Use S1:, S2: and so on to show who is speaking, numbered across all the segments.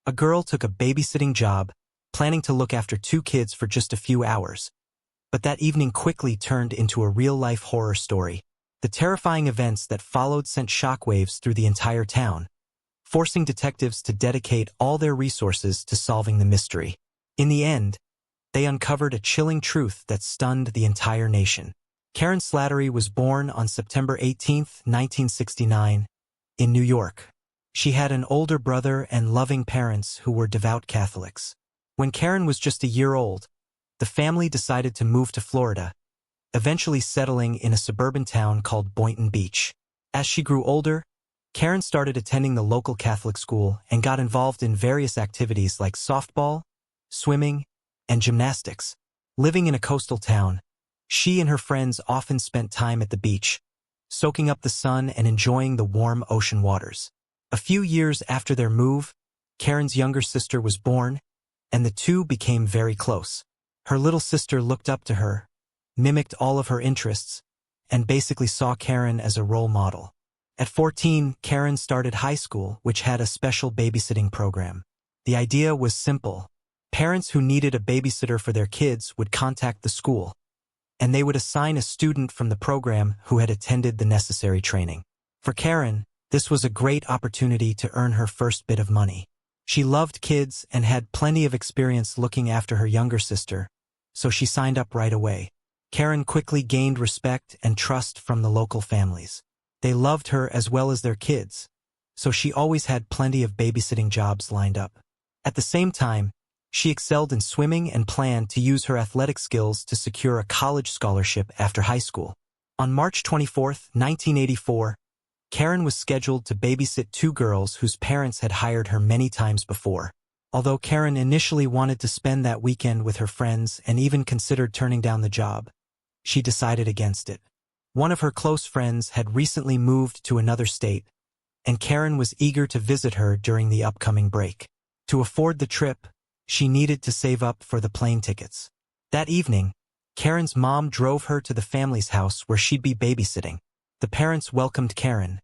S1: A girl took a babysitting job, planning to look after 2 kids for just a few hours. But that evening quickly turned into a real-life horror story. The terrifying events that followed sent shockwaves through the entire town, forcing detectives to dedicate all their resources to solving the mystery. In the end, they uncovered a chilling truth that stunned the entire nation. Karen Slattery was born on September 18, 1969, in New York. She had an older brother and loving parents who were devout Catholics. When Karen was just a year old, the family decided to move to Florida, eventually settling in a suburban town called Boynton Beach. As she grew older, Karen started attending the local Catholic school and got involved in various activities like softball, swimming, and gymnastics. Living in a coastal town, she and her friends often spent time at the beach, soaking up the sun and enjoying the warm ocean waters. A few years after their move, Karen's younger sister was born, and the two became very close. Her little sister looked up to her, mimicked all of her interests, and basically saw Karen as a role model. At 14, Karen started high school, which had a special babysitting program. The idea was simple. Parents who needed a babysitter for their kids would contact the school, and they would assign a student from the program who had attended the necessary training. For Karen, this was a great opportunity to earn her first bit of money. She loved kids and had plenty of experience looking after her younger sister, so she signed up right away. Karen quickly gained respect and trust from the local families. They loved her as well as their kids, so she always had plenty of babysitting jobs lined up. At the same time, she excelled in swimming and planned to use her athletic skills to secure a college scholarship after high school. On March 24, 1984, Karen was scheduled to babysit 2 girls whose parents had hired her many times before. Although Karen initially wanted to spend that weekend with her friends and even considered turning down the job, she decided against it. One of her close friends had recently moved to another state, and Karen was eager to visit her during the upcoming break. To afford the trip, she needed to save up for the plane tickets. That evening, Karen's mom drove her to the family's house where she'd be babysitting. The parents welcomed Karen,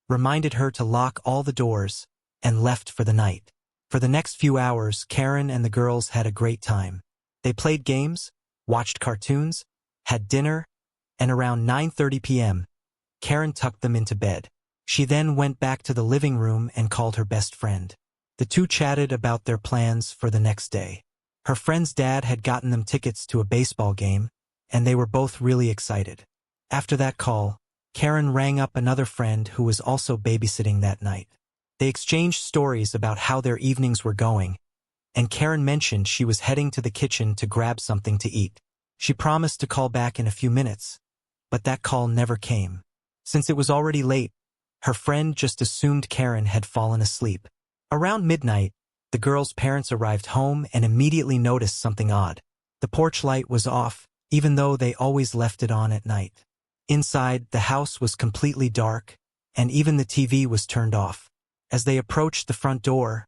S1: reminded her to lock all the doors, and left for the night. For the next few hours, Karen and the girls had a great time. They played games, watched cartoons, had dinner, and around 9:30 p.m., Karen tucked them into bed. She then went back to the living room and called her best friend. The two chatted about their plans for the next day. Her friend's dad had gotten them tickets to a baseball game, and they were both really excited. After that call, Karen rang up another friend who was also babysitting that night. They exchanged stories about how their evenings were going, and Karen mentioned she was heading to the kitchen to grab something to eat. She promised to call back in a few minutes, but that call never came. Since it was already late, her friend just assumed Karen had fallen asleep. Around midnight, the girls' parents arrived home and immediately noticed something odd. The porch light was off, even though they always left it on at night. Inside, the house was completely dark, and even the TV was turned off. As they approached the front door,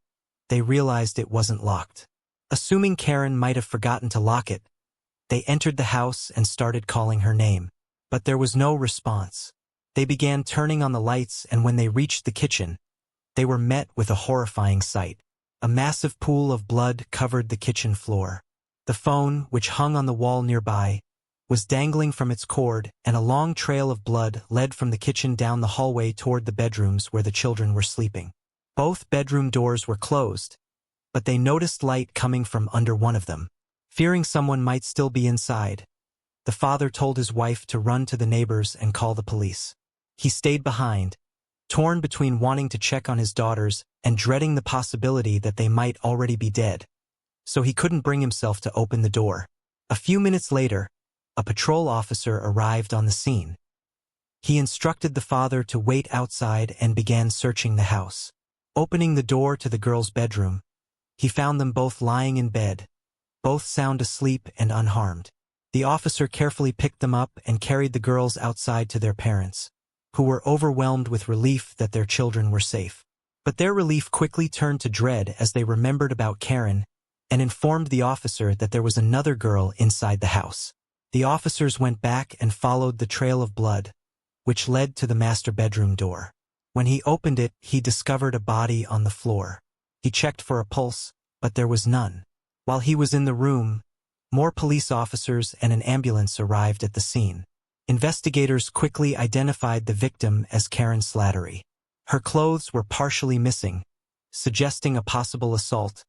S1: they realized it wasn't locked. Assuming Karen might have forgotten to lock it, they entered the house and started calling her name. But there was no response. They began turning on the lights, and when they reached the kitchen, they were met with a horrifying sight. A massive pool of blood covered the kitchen floor. The phone, which hung on the wall nearby, was dangling from its cord, and a long trail of blood led from the kitchen down the hallway toward the bedrooms where the children were sleeping. Both bedroom doors were closed, but they noticed light coming from under one of them. Fearing someone might still be inside, the father told his wife to run to the neighbors and call the police. He stayed behind, torn between wanting to check on his daughters and dreading the possibility that they might already be dead, so he couldn't bring himself to open the door. A few minutes later, a patrol officer arrived on the scene. He instructed the father to wait outside and began searching the house. Opening the door to the girls' bedroom, he found them both lying in bed, both sound asleep and unharmed. The officer carefully picked them up and carried the girls outside to their parents, who were overwhelmed with relief that their children were safe. But their relief quickly turned to dread as they remembered about Karen and informed the officer that there was another girl inside the house. The officers went back and followed the trail of blood, which led to the master bedroom door. When he opened it, he discovered a body on the floor. He checked for a pulse, but there was none. While he was in the room, more police officers and an ambulance arrived at the scene. Investigators quickly identified the victim as Karen Slattery. Her clothes were partially missing, suggesting a possible assault,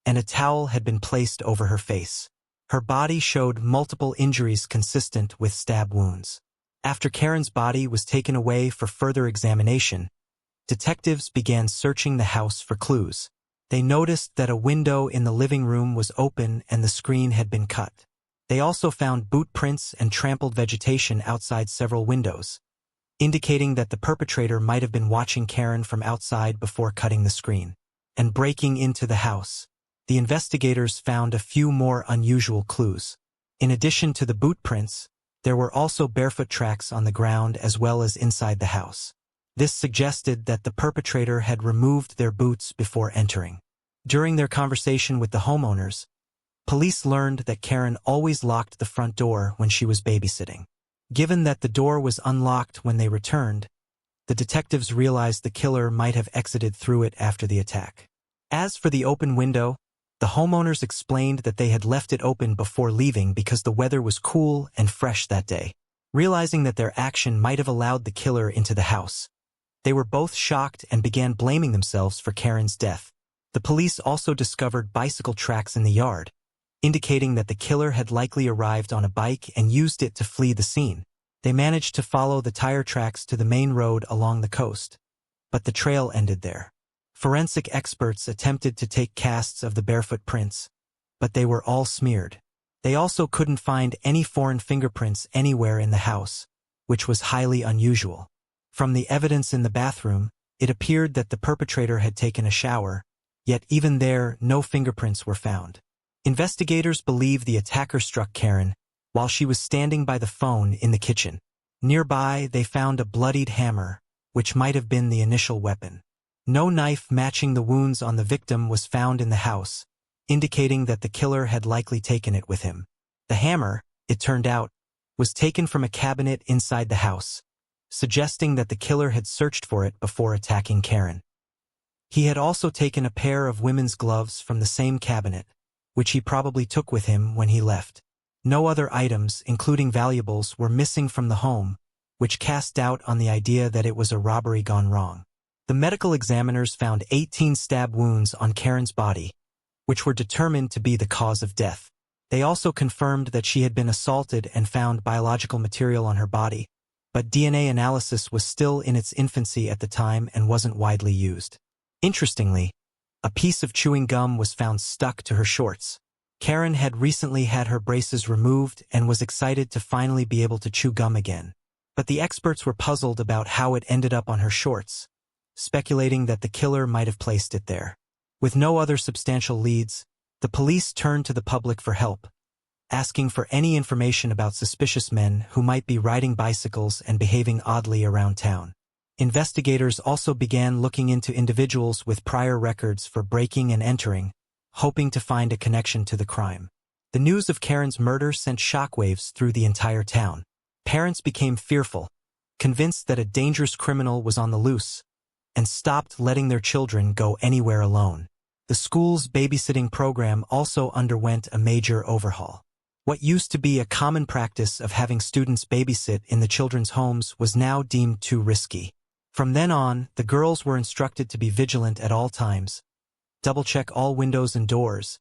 S1: and a towel had been placed over her face. Her body showed multiple injuries consistent with stab wounds. After Karen's body was taken away for further examination, detectives began searching the house for clues. They noticed that a window in the living room was open and the screen had been cut. They also found boot prints and trampled vegetation outside several windows, indicating that the perpetrator might have been watching Karen from outside before cutting the screen and breaking into the house. The investigators found a few more unusual clues. In addition to the boot prints, there were also barefoot tracks on the ground as well as inside the house. This suggested that the perpetrator had removed their boots before entering. During their conversation with the homeowners, police learned that Karen always locked the front door when she was babysitting. Given that the door was unlocked when they returned, the detectives realized the killer might have exited through it after the attack. As for the open window, the homeowners explained that they had left it open before leaving because the weather was cool and fresh that day. Realizing that their action might have allowed the killer into the house, they were both shocked and began blaming themselves for Karen's death. The police also discovered bicycle tracks in the yard, indicating that the killer had likely arrived on a bike and used it to flee the scene. They managed to follow the tire tracks to the main road along the coast, but the trail ended there. Forensic experts attempted to take casts of the barefoot prints, but they were all smeared. They also couldn't find any foreign fingerprints anywhere in the house, which was highly unusual. From the evidence in the bathroom, it appeared that the perpetrator had taken a shower, yet even there, no fingerprints were found. Investigators believe the attacker struck Karen while she was standing by the phone in the kitchen. Nearby, they found a bloodied hammer, which might have been the initial weapon. No knife matching the wounds on the victim was found in the house, indicating that the killer had likely taken it with him. The hammer, it turned out, was taken from a cabinet inside the house, suggesting that the killer had searched for it before attacking Karen. He had also taken a pair of women's gloves from the same cabinet, which he probably took with him when he left. No other items, including valuables, were missing from the home, which cast doubt on the idea that it was a robbery gone wrong. The medical examiners found 18 stab wounds on Karen's body, which were determined to be the cause of death. They also confirmed that she had been assaulted and found biological material on her body, but DNA analysis was still in its infancy at the time and wasn't widely used. Interestingly, a piece of chewing gum was found stuck to her shorts. Karen had recently had her braces removed and was excited to finally be able to chew gum again. But the experts were puzzled about how it ended up on her shorts, speculating that the killer might have placed it there. With no other substantial leads, the police turned to the public for help, asking for any information about suspicious men who might be riding bicycles and behaving oddly around town. Investigators also began looking into individuals with prior records for breaking and entering, hoping to find a connection to the crime. The news of Karen's murder sent shockwaves through the entire town. Parents became fearful, convinced that a dangerous criminal was on the loose, and stopped letting their children go anywhere alone. The school's babysitting program also underwent a major overhaul. What used to be a common practice of having students babysit in the children's homes was now deemed too risky. From then on, the girls were instructed to be vigilant at all times, double-check all windows and doors,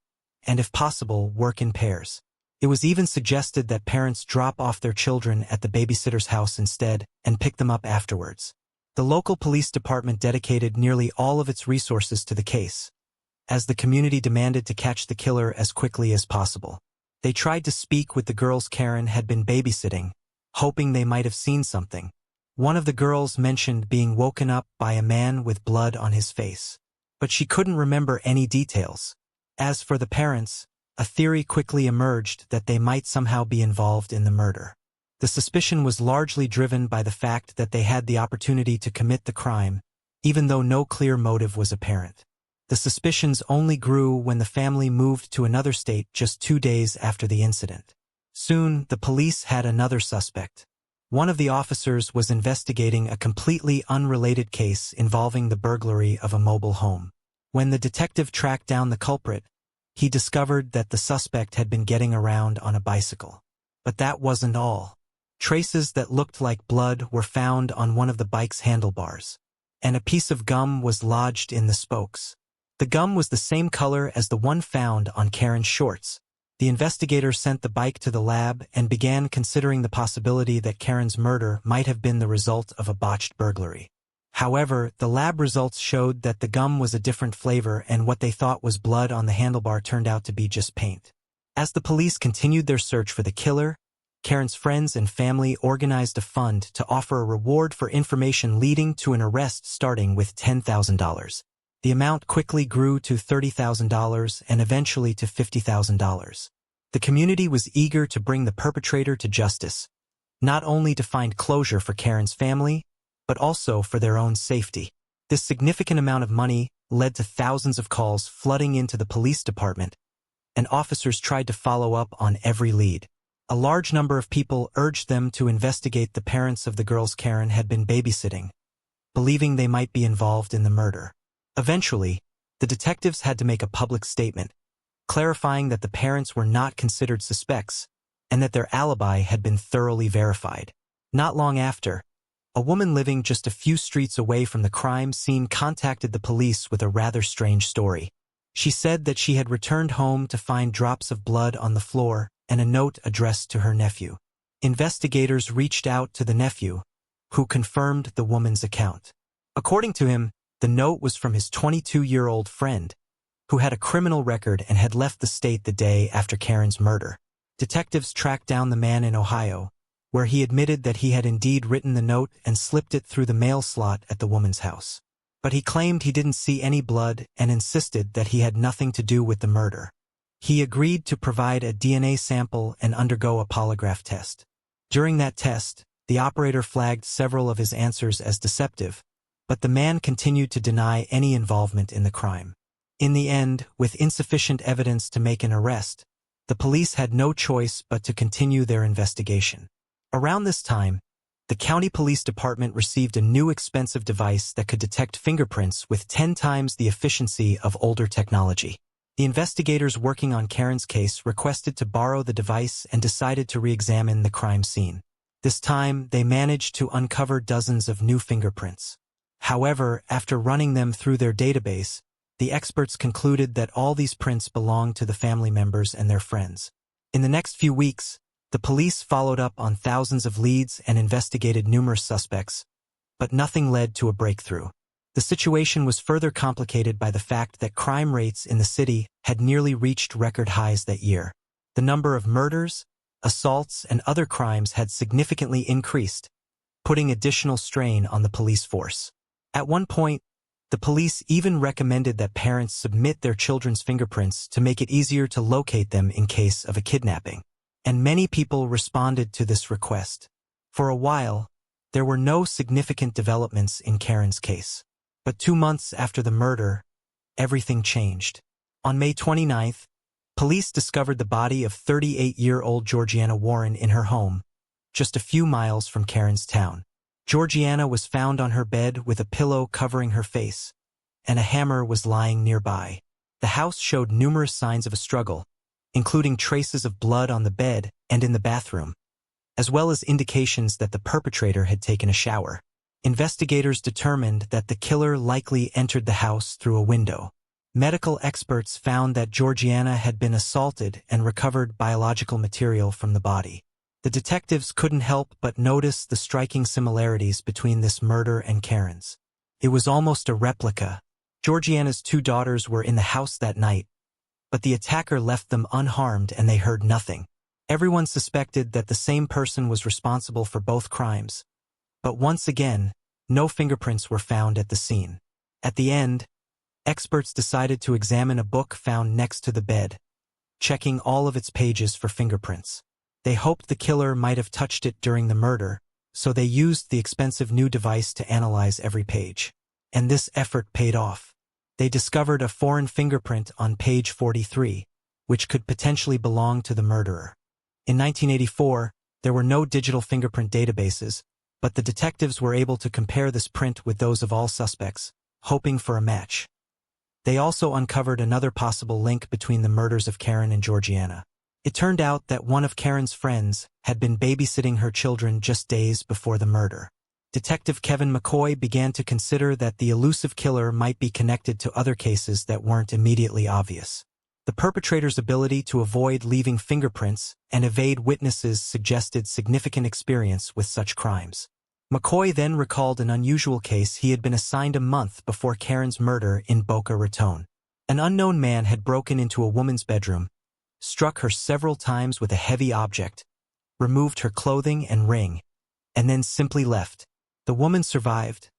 S1: and if possible, work in pairs. It was even suggested that parents drop off their children at the babysitter's house instead and pick them up afterwards. The local police department dedicated nearly all of its resources to the case, as the community demanded to catch the killer as quickly as possible. They tried to speak with the girls Karen had been babysitting, hoping they might have seen something. One of the girls mentioned being woken up by a man with blood on his face, but she couldn't remember any details. As for the parents, a theory quickly emerged that they might somehow be involved in the murder. The suspicion was largely driven by the fact that they had the opportunity to commit the crime, even though no clear motive was apparent. The suspicions only grew when the family moved to another state just 2 days after the incident. Soon, the police had another suspect. One of the officers was investigating a completely unrelated case involving the burglary of a mobile home. When the detective tracked down the culprit, he discovered that the suspect had been getting around on a bicycle. But that wasn't all. Traces that looked like blood were found on one of the bike's handlebars, and a piece of gum was lodged in the spokes. The gum was the same color as the one found on Karen's shorts. The investigator sent the bike to the lab and began considering the possibility that Karen's murder might have been the result of a botched burglary. However, the lab results showed that the gum was a different flavor, and what they thought was blood on the handlebar turned out to be just paint. As the police continued their search for the killer, Karen's friends and family organized a fund to offer a reward for information leading to an arrest starting with $10,000. The amount quickly grew to $30,000 and eventually to $50,000. The community was eager to bring the perpetrator to justice, not only to find closure for Karen's family, but also for their own safety. This significant amount of money led to thousands of calls flooding into the police department, and officers tried to follow up on every lead. A large number of people urged them to investigate the parents of the girls Karen had been babysitting, believing they might be involved in the murder. Eventually, the detectives had to make a public statement, clarifying that the parents were not considered suspects and that their alibi had been thoroughly verified. Not long after, a woman living just a few streets away from the crime scene contacted the police with a rather strange story. She said that she had returned home to find drops of blood on the floor and a note addressed to her nephew. Investigators reached out to the nephew, who confirmed the woman's account. According to him, the note was from his 22-year-old friend, who had a criminal record and had left the state the day after Karen's murder. Detectives tracked down the man in Ohio, where he admitted that he had indeed written the note and slipped it through the mail slot at the woman's house. But he claimed he didn't see any blood and insisted that he had nothing to do with the murder. He agreed to provide a DNA sample and undergo a polygraph test. During that test, the operator flagged several of his answers as deceptive, but the man continued to deny any involvement in the crime. In the end, with insufficient evidence to make an arrest, the police had no choice but to continue their investigation. Around this time, the county police department received a new expensive device that could detect fingerprints with 10 times the efficiency of older technology. The investigators working on Karen's case requested to borrow the device and decided to re-examine the crime scene. This time, they managed to uncover dozens of new fingerprints. However, after running them through their database, the experts concluded that all these prints belonged to the family members and their friends. In the next few weeks, the police followed up on thousands of leads and investigated numerous suspects, but nothing led to a breakthrough. The situation was further complicated by the fact that crime rates in the city had nearly reached record highs that year. The number of murders, assaults, and other crimes had significantly increased, putting additional strain on the police force. At one point, the police even recommended that parents submit their children's fingerprints to make it easier to locate them in case of a kidnapping. And many people responded to this request. For a while, there were no significant developments in Karen's case. But 2 months after the murder, everything changed. On May 29th, police discovered the body of 38-year-old Georgiana Warren in her home, just a few miles from Karen's town. Georgiana was found on her bed with a pillow covering her face, and a hammer was lying nearby. The house showed numerous signs of a struggle, including traces of blood on the bed and in the bathroom, as well as indications that the perpetrator had taken a shower. Investigators determined that the killer likely entered the house through a window. Medical experts found that Georgiana had been assaulted and recovered biological material from the body. The detectives couldn't help but notice the striking similarities between this murder and Karen's. It was almost a replica. Georgiana's 2 daughters were in the house that night, but the attacker left them unharmed and they heard nothing. Everyone suspected that the same person was responsible for both crimes. But once again, no fingerprints were found at the scene. At the end, experts decided to examine a book found next to the bed, checking all of its pages for fingerprints. They hoped the killer might have touched it during the murder, so they used the expensive new device to analyze every page. And this effort paid off. They discovered a foreign fingerprint on page 43, which could potentially belong to the murderer. In 1984, there were no digital fingerprint databases, but the detectives were able to compare this print with those of all suspects, hoping for a match. They also uncovered another possible link between the murders of Karen and Georgiana. It turned out that one of Karen's friends had been babysitting her children just days before the murder. Detective Kevin McCoy began to consider that the elusive killer might be connected to other cases that weren't immediately obvious. The perpetrator's ability to avoid leaving fingerprints and evade witnesses suggested significant experience with such crimes. McCoy then recalled an unusual case he had been assigned a month before Karen's murder in Boca Raton. An unknown man had broken into a woman's bedroom, struck her several times with a heavy object, removed her clothing and ring, and then simply left. The woman survived,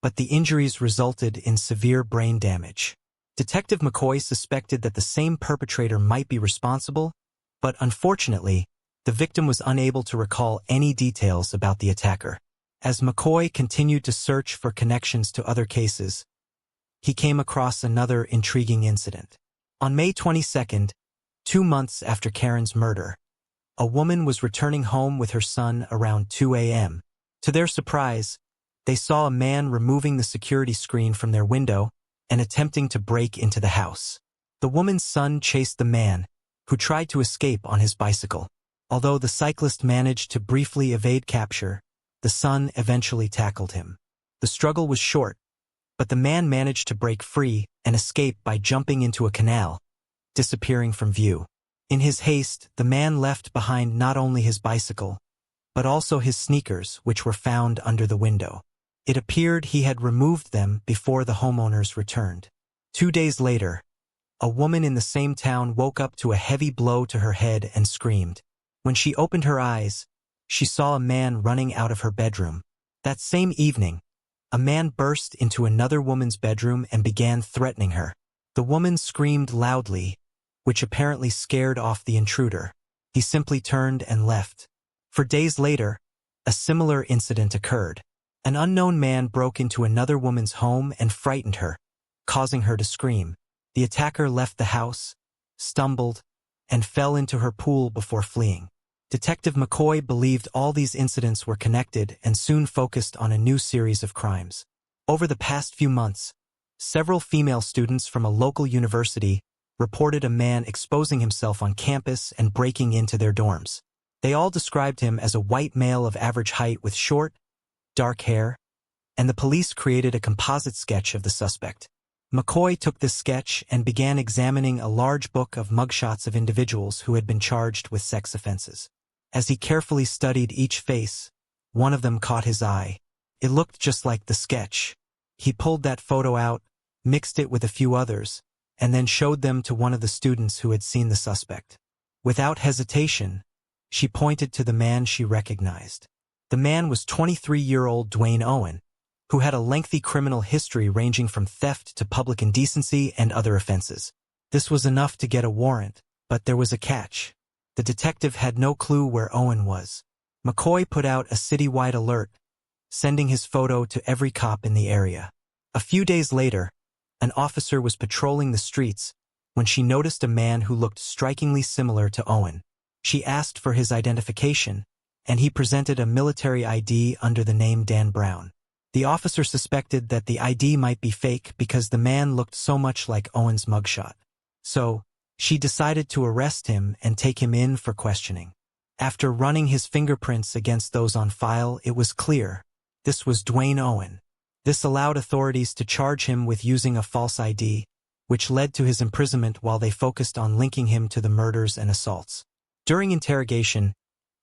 S1: but the injuries resulted in severe brain damage. Detective McCoy suspected that the same perpetrator might be responsible, but unfortunately, the victim was unable to recall any details about the attacker. As McCoy continued to search for connections to other cases, he came across another intriguing incident. On May 22nd, 2 months after Karen's murder, a woman was returning home with her son around 2 a.m. To their surprise, they saw a man removing the security screen from their window and attempting to break into the house. The woman's son chased the man, who tried to escape on his bicycle. Although the cyclist managed to briefly evade capture, the son eventually tackled him. The struggle was short, but the man managed to break free and escape by jumping into a canal, disappearing from view. In his haste, the man left behind not only his bicycle, but also his sneakers, which were found under the window. It appeared he had removed them before the homeowners returned. 2 days later, a woman in the same town woke up to a heavy blow to her head and screamed. When she opened her eyes, she saw a man running out of her bedroom. That same evening, a man burst into another woman's bedroom and began threatening her. The woman screamed loudly, which apparently scared off the intruder. He simply turned and left. For days later, a similar incident occurred. An unknown man broke into another woman's home and frightened her, causing her to scream. The attacker left the house, stumbled, and fell into her pool before fleeing. Detective McCoy believed all these incidents were connected and soon focused on a new series of crimes. Over the past few months, several female students from a local university reported a man exposing himself on campus and breaking into their dorms. They all described him as a white male of average height with short, dark hair, and the police created a composite sketch of the suspect. McCoy took this sketch and began examining a large book of mugshots of individuals who had been charged with sex offenses. As he carefully studied each face, one of them caught his eye. It looked just like the sketch. He pulled that photo out, mixed it with a few others, and then showed them to one of the students who had seen the suspect. Without hesitation, she pointed to the man she recognized. The man was 23-year-old Dwayne Owen, who had a lengthy criminal history ranging from theft to public indecency and other offenses. This was enough to get a warrant, but there was a catch. The detective had no clue where Owen was. McCoy put out a citywide alert, sending his photo to every cop in the area. A few days later, an officer was patrolling the streets when she noticed a man who looked strikingly similar to Owen. She asked for his identification, and he presented a military ID under the name Dan Brown. The officer suspected that the ID might be fake because the man looked so much like Owen's mugshot. So, she decided to arrest him and take him in for questioning. After running his fingerprints against those on file, it was clear this was Dwayne Owen. This allowed authorities to charge him with using a false ID, which led to his imprisonment while they focused on linking him to the murders and assaults. During interrogation,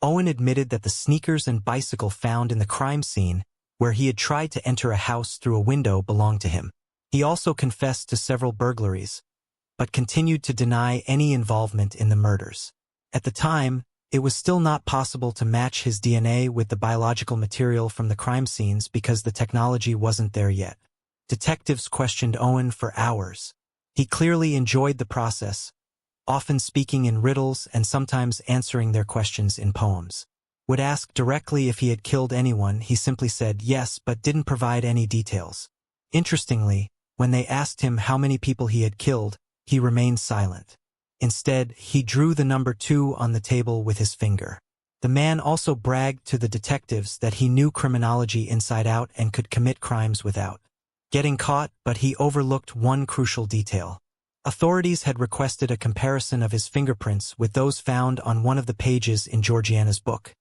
S1: Owen admitted that the sneakers and bicycle found in the crime scene, where he had tried to enter a house through a window, belonged to him. He also confessed to several burglaries, but continued to deny any involvement in the murders. At the time, it was still not possible to match his DNA with the biological material from the crime scenes because the technology wasn't there yet. Detectives questioned Owen for hours. He clearly enjoyed the process, often speaking in riddles and sometimes answering their questions in poems. Would ask directly if he had killed anyone, he simply said yes but didn't provide any details. Interestingly, when they asked him how many people he had killed, he remained silent. Instead, he drew the number 2 on the table with his finger. The man also bragged to the detectives that he knew criminology inside out and could commit crimes without getting caught, but he overlooked one crucial detail. Authorities had requested a comparison of his fingerprints with those found on one of the pages in Georgiana's book,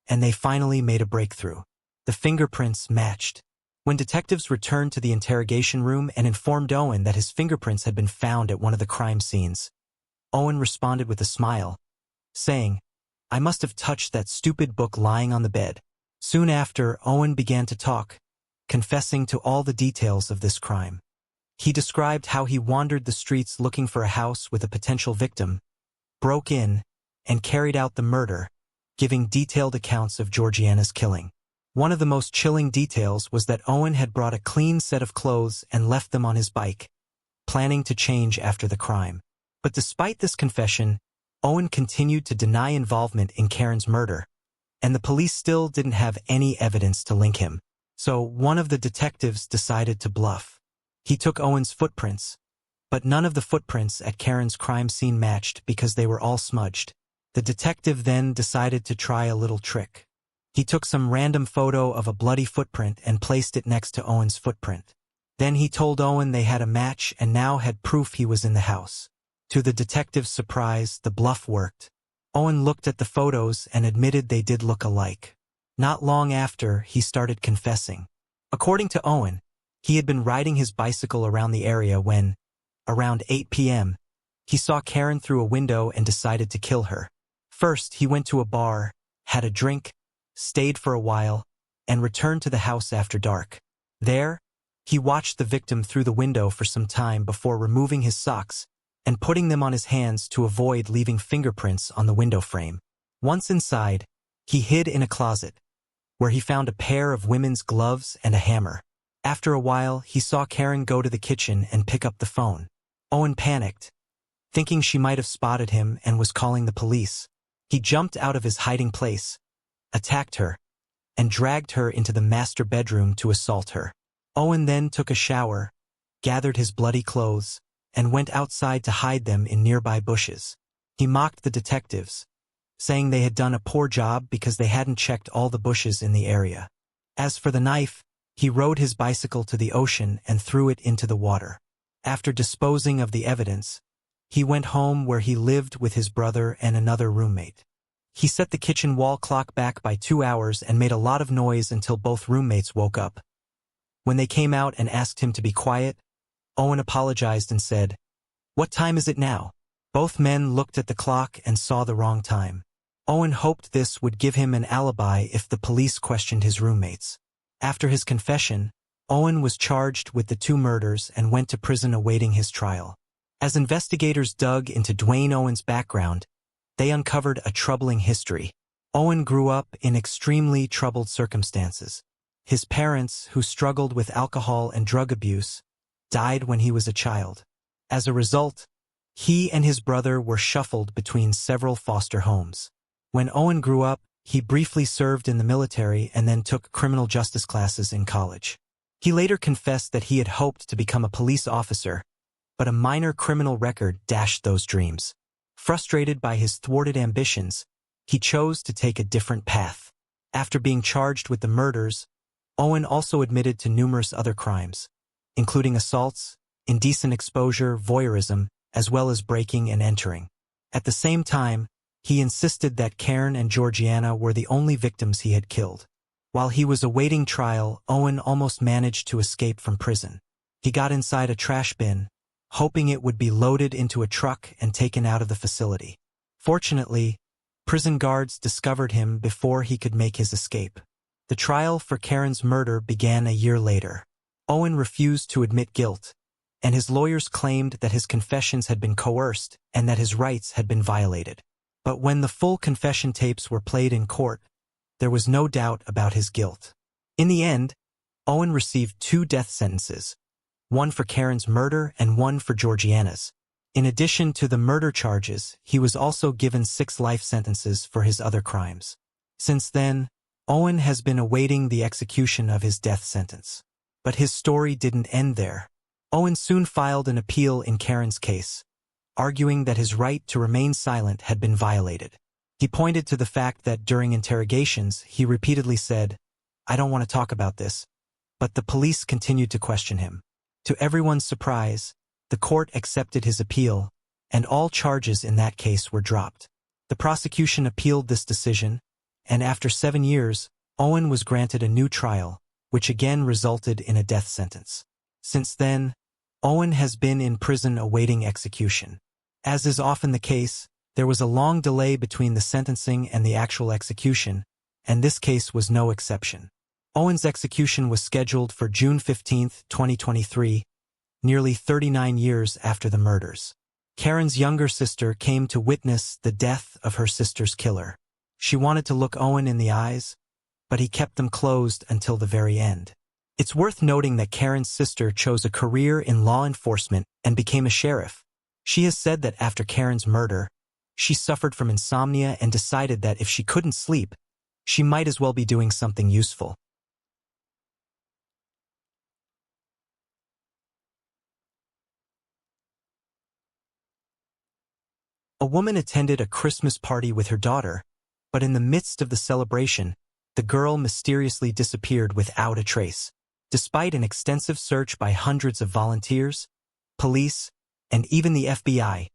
S1: and they finally made a breakthrough. The fingerprints matched. When detectives returned to the interrogation room and informed Owen that his fingerprints had been found at one of the crime scenes, Owen responded with a smile, saying, "I must have touched that stupid book lying on the bed." Soon after, Owen began to talk, confessing to all the details of this crime. He described how he wandered the streets looking for a house with a potential victim, broke in, and carried out the murder, giving detailed accounts of Georgiana's killing. One of the most chilling details was that Owen had brought a clean set of clothes and left them on his bike, planning to change after the crime. But despite this confession, Owen continued to deny involvement in Karen's murder, and the police still didn't have any evidence to link him. So one of the detectives decided to bluff. He took Owen's footprints, but none of the footprints at Karen's crime scene matched because they were all smudged. The detective then decided to try a little trick. He took some random photo of a bloody footprint and placed it next to Owen's footprint. Then he told Owen they had a match and now had proof he was in the house. To the detective's surprise, the bluff worked. Owen looked at the photos and admitted they did look alike. Not long after, he started confessing. According to Owen, he had been riding his bicycle around the area when, around 8 p.m., he saw Karen through a window and decided to kill her. First, he went to a bar, had a drink, stayed for a while, and returned to the house after dark. There, he watched the victim through the window for some time before removing his socks and putting them on his hands to avoid leaving fingerprints on the window frame. Once inside, he hid in a closet, where he found a pair of women's gloves and a hammer. After a while, he saw Karen go to the kitchen and pick up the phone. Owen panicked, thinking she might have spotted him and was calling the police. He jumped out of his hiding place, attacked her, and dragged her into the master bedroom to assault her. Owen then took a shower, gathered his bloody clothes, and went outside to hide them in nearby bushes. He mocked the detectives, saying they had done a poor job because they hadn't checked all the bushes in the area. As for the knife, he rode his bicycle to the ocean and threw it into the water. After disposing of the evidence, he went home where he lived with his brother and another roommate. He set the kitchen wall clock back by 2 hours and made a lot of noise until both roommates woke up. When they came out and asked him to be quiet, Owen apologized and said, "What time is it now?" Both men looked at the clock and saw the wrong time. Owen hoped this would give him an alibi if the police questioned his roommates. After his confession, Owen was charged with the 2 murders and went to prison awaiting his trial. As investigators dug into Dwayne Owen's background, they uncovered a troubling history. Owen grew up in extremely troubled circumstances. His parents, who struggled with alcohol and drug abuse, died when he was a child. As a result, he and his brother were shuffled between several foster homes. When Owen grew up, he briefly served in the military and then took criminal justice classes in college. He later confessed that he had hoped to become a police officer, but a minor criminal record dashed those dreams. Frustrated by his thwarted ambitions, he chose to take a different path. After being charged with the murders, Owen also admitted to numerous other crimes, including assaults, indecent exposure, voyeurism, as well as breaking and entering. At the same time, he insisted that Karen and Georgiana were the only victims he had killed. While he was awaiting trial, Owen almost managed to escape from prison. He got inside a trash bin, hoping it would be loaded into a truck and taken out of the facility. Fortunately, prison guards discovered him before he could make his escape. The trial for Karen's murder began a year later. Owen refused to admit guilt, and his lawyers claimed that his confessions had been coerced and that his rights had been violated. But when the full confession tapes were played in court, there was no doubt about his guilt. In the end, Owen received 2 death sentences, one for Karen's murder and one for Georgiana's. In addition to the murder charges, he was also given 6 life sentences for his other crimes. Since then, Owen has been awaiting the execution of his death sentence. But his story didn't end there. Owen soon filed an appeal in Karen's case, arguing that his right to remain silent had been violated. He pointed to the fact that during interrogations, he repeatedly said, "I don't want to talk about this," but the police continued to question him. To everyone's surprise, the court accepted his appeal, and all charges in that case were dropped. The prosecution appealed this decision, and after 7 years, Owen was granted a new trial, which again resulted in a death sentence. Since then, Owen has been in prison awaiting execution. As is often the case, there was a long delay between the sentencing and the actual execution, and this case was no exception. Owen's execution was scheduled for June 15, 2023, nearly 39 years after the murders. Karen's younger sister came to witness the death of her sister's killer. She wanted to look Owen in the eyes, but he kept them closed until the very end. It's worth noting that Karen's sister chose a career in law enforcement and became a sheriff. She has said that after Karen's murder, she suffered from insomnia and decided that if she couldn't sleep, she might as well be doing something useful. A woman attended a Christmas party with her daughter, but in the midst of the celebration, the girl mysteriously disappeared without a trace. Despite an extensive search by hundreds of volunteers, police, and even the FBI,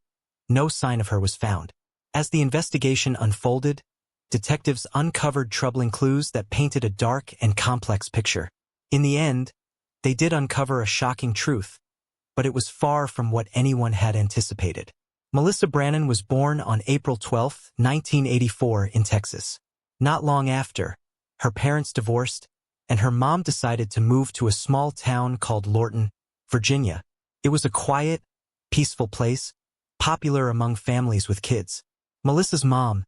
S1: no sign of her was found. As the investigation unfolded, detectives uncovered troubling clues that painted a dark and complex picture. In the end, they did uncover a shocking truth, but it was far from what anyone had anticipated. Melissa Brannon was born on April 12, 1984 in Texas. Not long after, her parents divorced, and her mom decided to move to a small town called Lorton, Virginia. It was a quiet, peaceful place, popular among families with kids. Melissa's mom,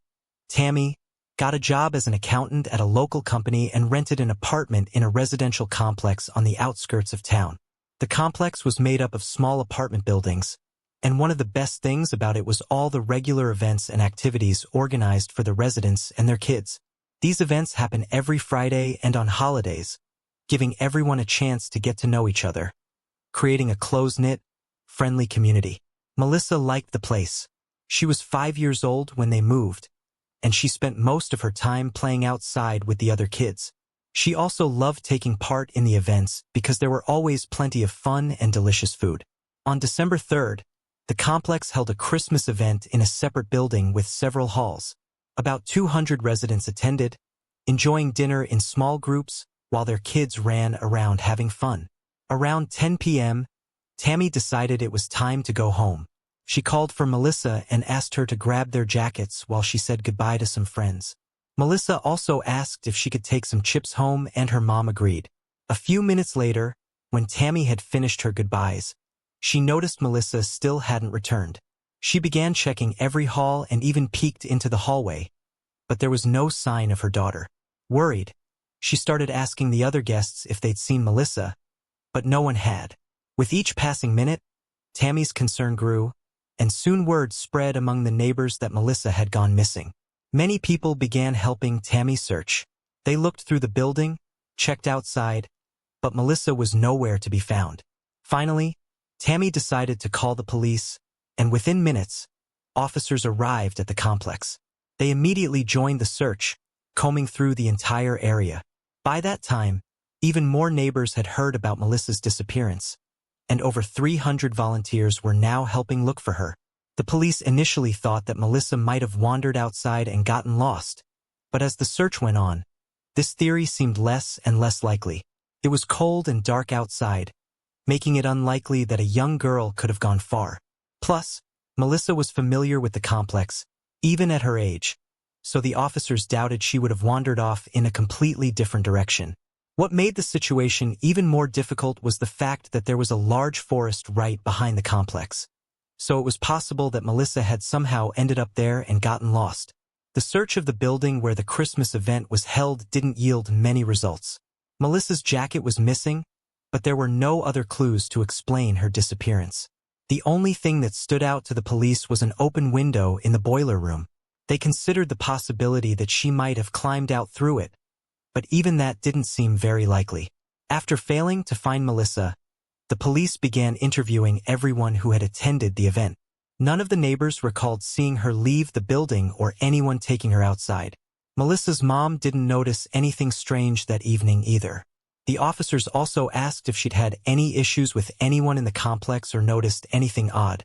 S1: Tammy, got a job as an accountant at a local company and rented an apartment in a residential complex on the outskirts of town. The complex was made up of small apartment buildings, and one of the best things about it was all the regular events and activities organized for the residents and their kids. These events happen every Friday and on holidays, giving everyone a chance to get to know each other, creating a close-knit, friendly community. Melissa liked the place. She was 5 years old when they moved, and she spent most of her time playing outside with the other kids. She also loved taking part in the events because there were always plenty of fun and delicious food. On December 3rd, the complex held a Christmas event in a separate building with several halls. About 200 residents attended, enjoying dinner in small groups while their kids ran around having fun. Around 10 p.m., Tammy decided it was time to go home. She called for Melissa and asked her to grab their jackets while she said goodbye to some friends. Melissa also asked if she could take some chips home, and her mom agreed. A few minutes later, when Tammy had finished her goodbyes, she noticed Melissa still hadn't returned. She began checking every hall and even peeked into the hallway, but there was no sign of her daughter. Worried, she started asking the other guests if they'd seen Melissa, but no one had. With each passing minute, Tammy's concern grew, and soon word spread among the neighbors that Melissa had gone missing. Many people began helping Tammy search. They looked through the building, checked outside, but Melissa was nowhere to be found. Finally, Tammy decided to call the police, and within minutes, officers arrived at the complex. They immediately joined the search, combing through the entire area. By that time, even more neighbors had heard about Melissa's disappearance, and over 300 volunteers were now helping look for her. The police initially thought that Melissa might have wandered outside and gotten lost, but as the search went on, this theory seemed less and less likely. It was cold and dark outside, making it unlikely that a young girl could have gone far. Plus, Melissa was familiar with the complex, even at her age, so the officers doubted she would have wandered off in a completely different direction. What made the situation even more difficult was the fact that there was a large forest right behind the complex, so it was possible that Melissa had somehow ended up there and gotten lost. The search of the building where the Christmas event was held didn't yield many results. Melissa's jacket was missing, but there were no other clues to explain her disappearance. The only thing that stood out to the police was an open window in the boiler room. They considered the possibility that she might have climbed out through it, but even that didn't seem very likely. After failing to find Melissa, the police began interviewing everyone who had attended the event. None of the neighbors recalled seeing her leave the building or anyone taking her outside. Melissa's mom didn't notice anything strange that evening either. The officers also asked if she'd had any issues with anyone in the complex or noticed anything odd.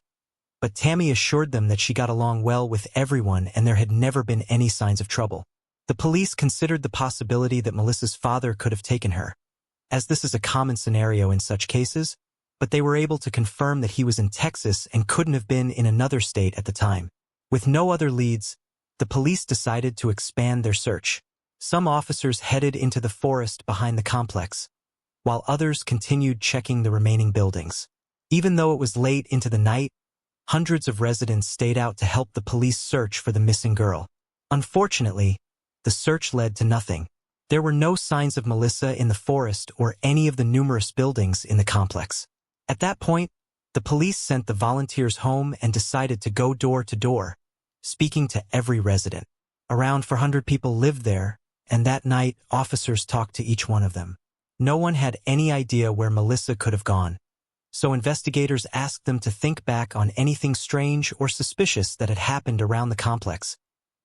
S1: But Tammy assured them that she got along well with everyone and there had never been any signs of trouble. The police considered the possibility that Melissa's father could have taken her, as this is a common scenario in such cases, but they were able to confirm that he was in Texas and couldn't have been in another state at the time. With no other leads, the police decided to expand their search. Some officers headed into the forest behind the complex, while others continued checking the remaining buildings. Even though it was late into the night, hundreds of residents stayed out to help the police search for the missing girl. Unfortunately, the search led to nothing. There were no signs of Melissa in the forest or any of the numerous buildings in the complex. At that point, the police sent the volunteers home and decided to go door to door, speaking to every resident. Around 400 people lived there, and that night, officers talked to each one of them. No one had any idea where Melissa could have gone, so investigators asked them to think back on anything strange or suspicious that had happened around the complex,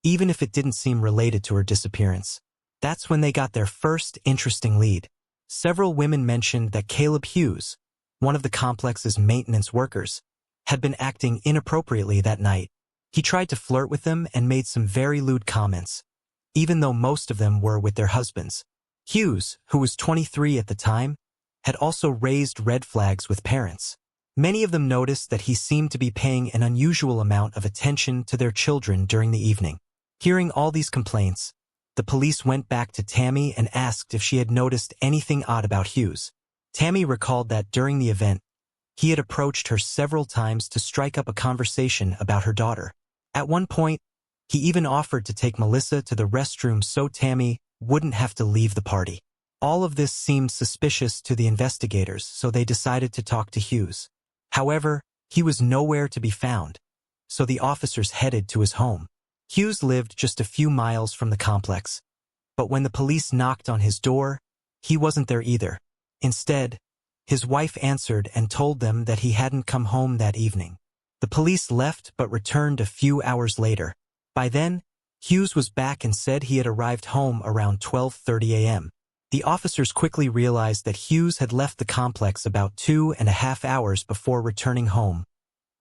S1: even if it didn't seem related to her disappearance. That's when they got their first interesting lead. Several women mentioned that Caleb Hughes, one of the complex's maintenance workers, had been acting inappropriately that night. He tried to flirt with them and made some very lewd comments, even though most of them were with their husbands. Hughes, who was 23 at the time, had also raised red flags with parents. Many of them noticed that he seemed to be paying an unusual amount of attention to their children during the evening. Hearing all these complaints, the police went back to Tammy and asked if she had noticed anything odd about Hughes. Tammy recalled that during the event, he had approached her several times to strike up a conversation about her daughter. At one point, he even offered to take Melissa to the restroom so Tammy wouldn't have to leave the party. All of this seemed suspicious to the investigators, so they decided to talk to Hughes. However, he was nowhere to be found, so the officers headed to his home. Hughes lived just a few miles from the complex, but when the police knocked on his door, he wasn't there either. Instead, his wife answered and told them that he hadn't come home that evening. The police left but returned a few hours later. By then, Hughes was back and said he had arrived home around 12:30 a.m. The officers quickly realized that Hughes had left the complex about 2.5 hours before returning home,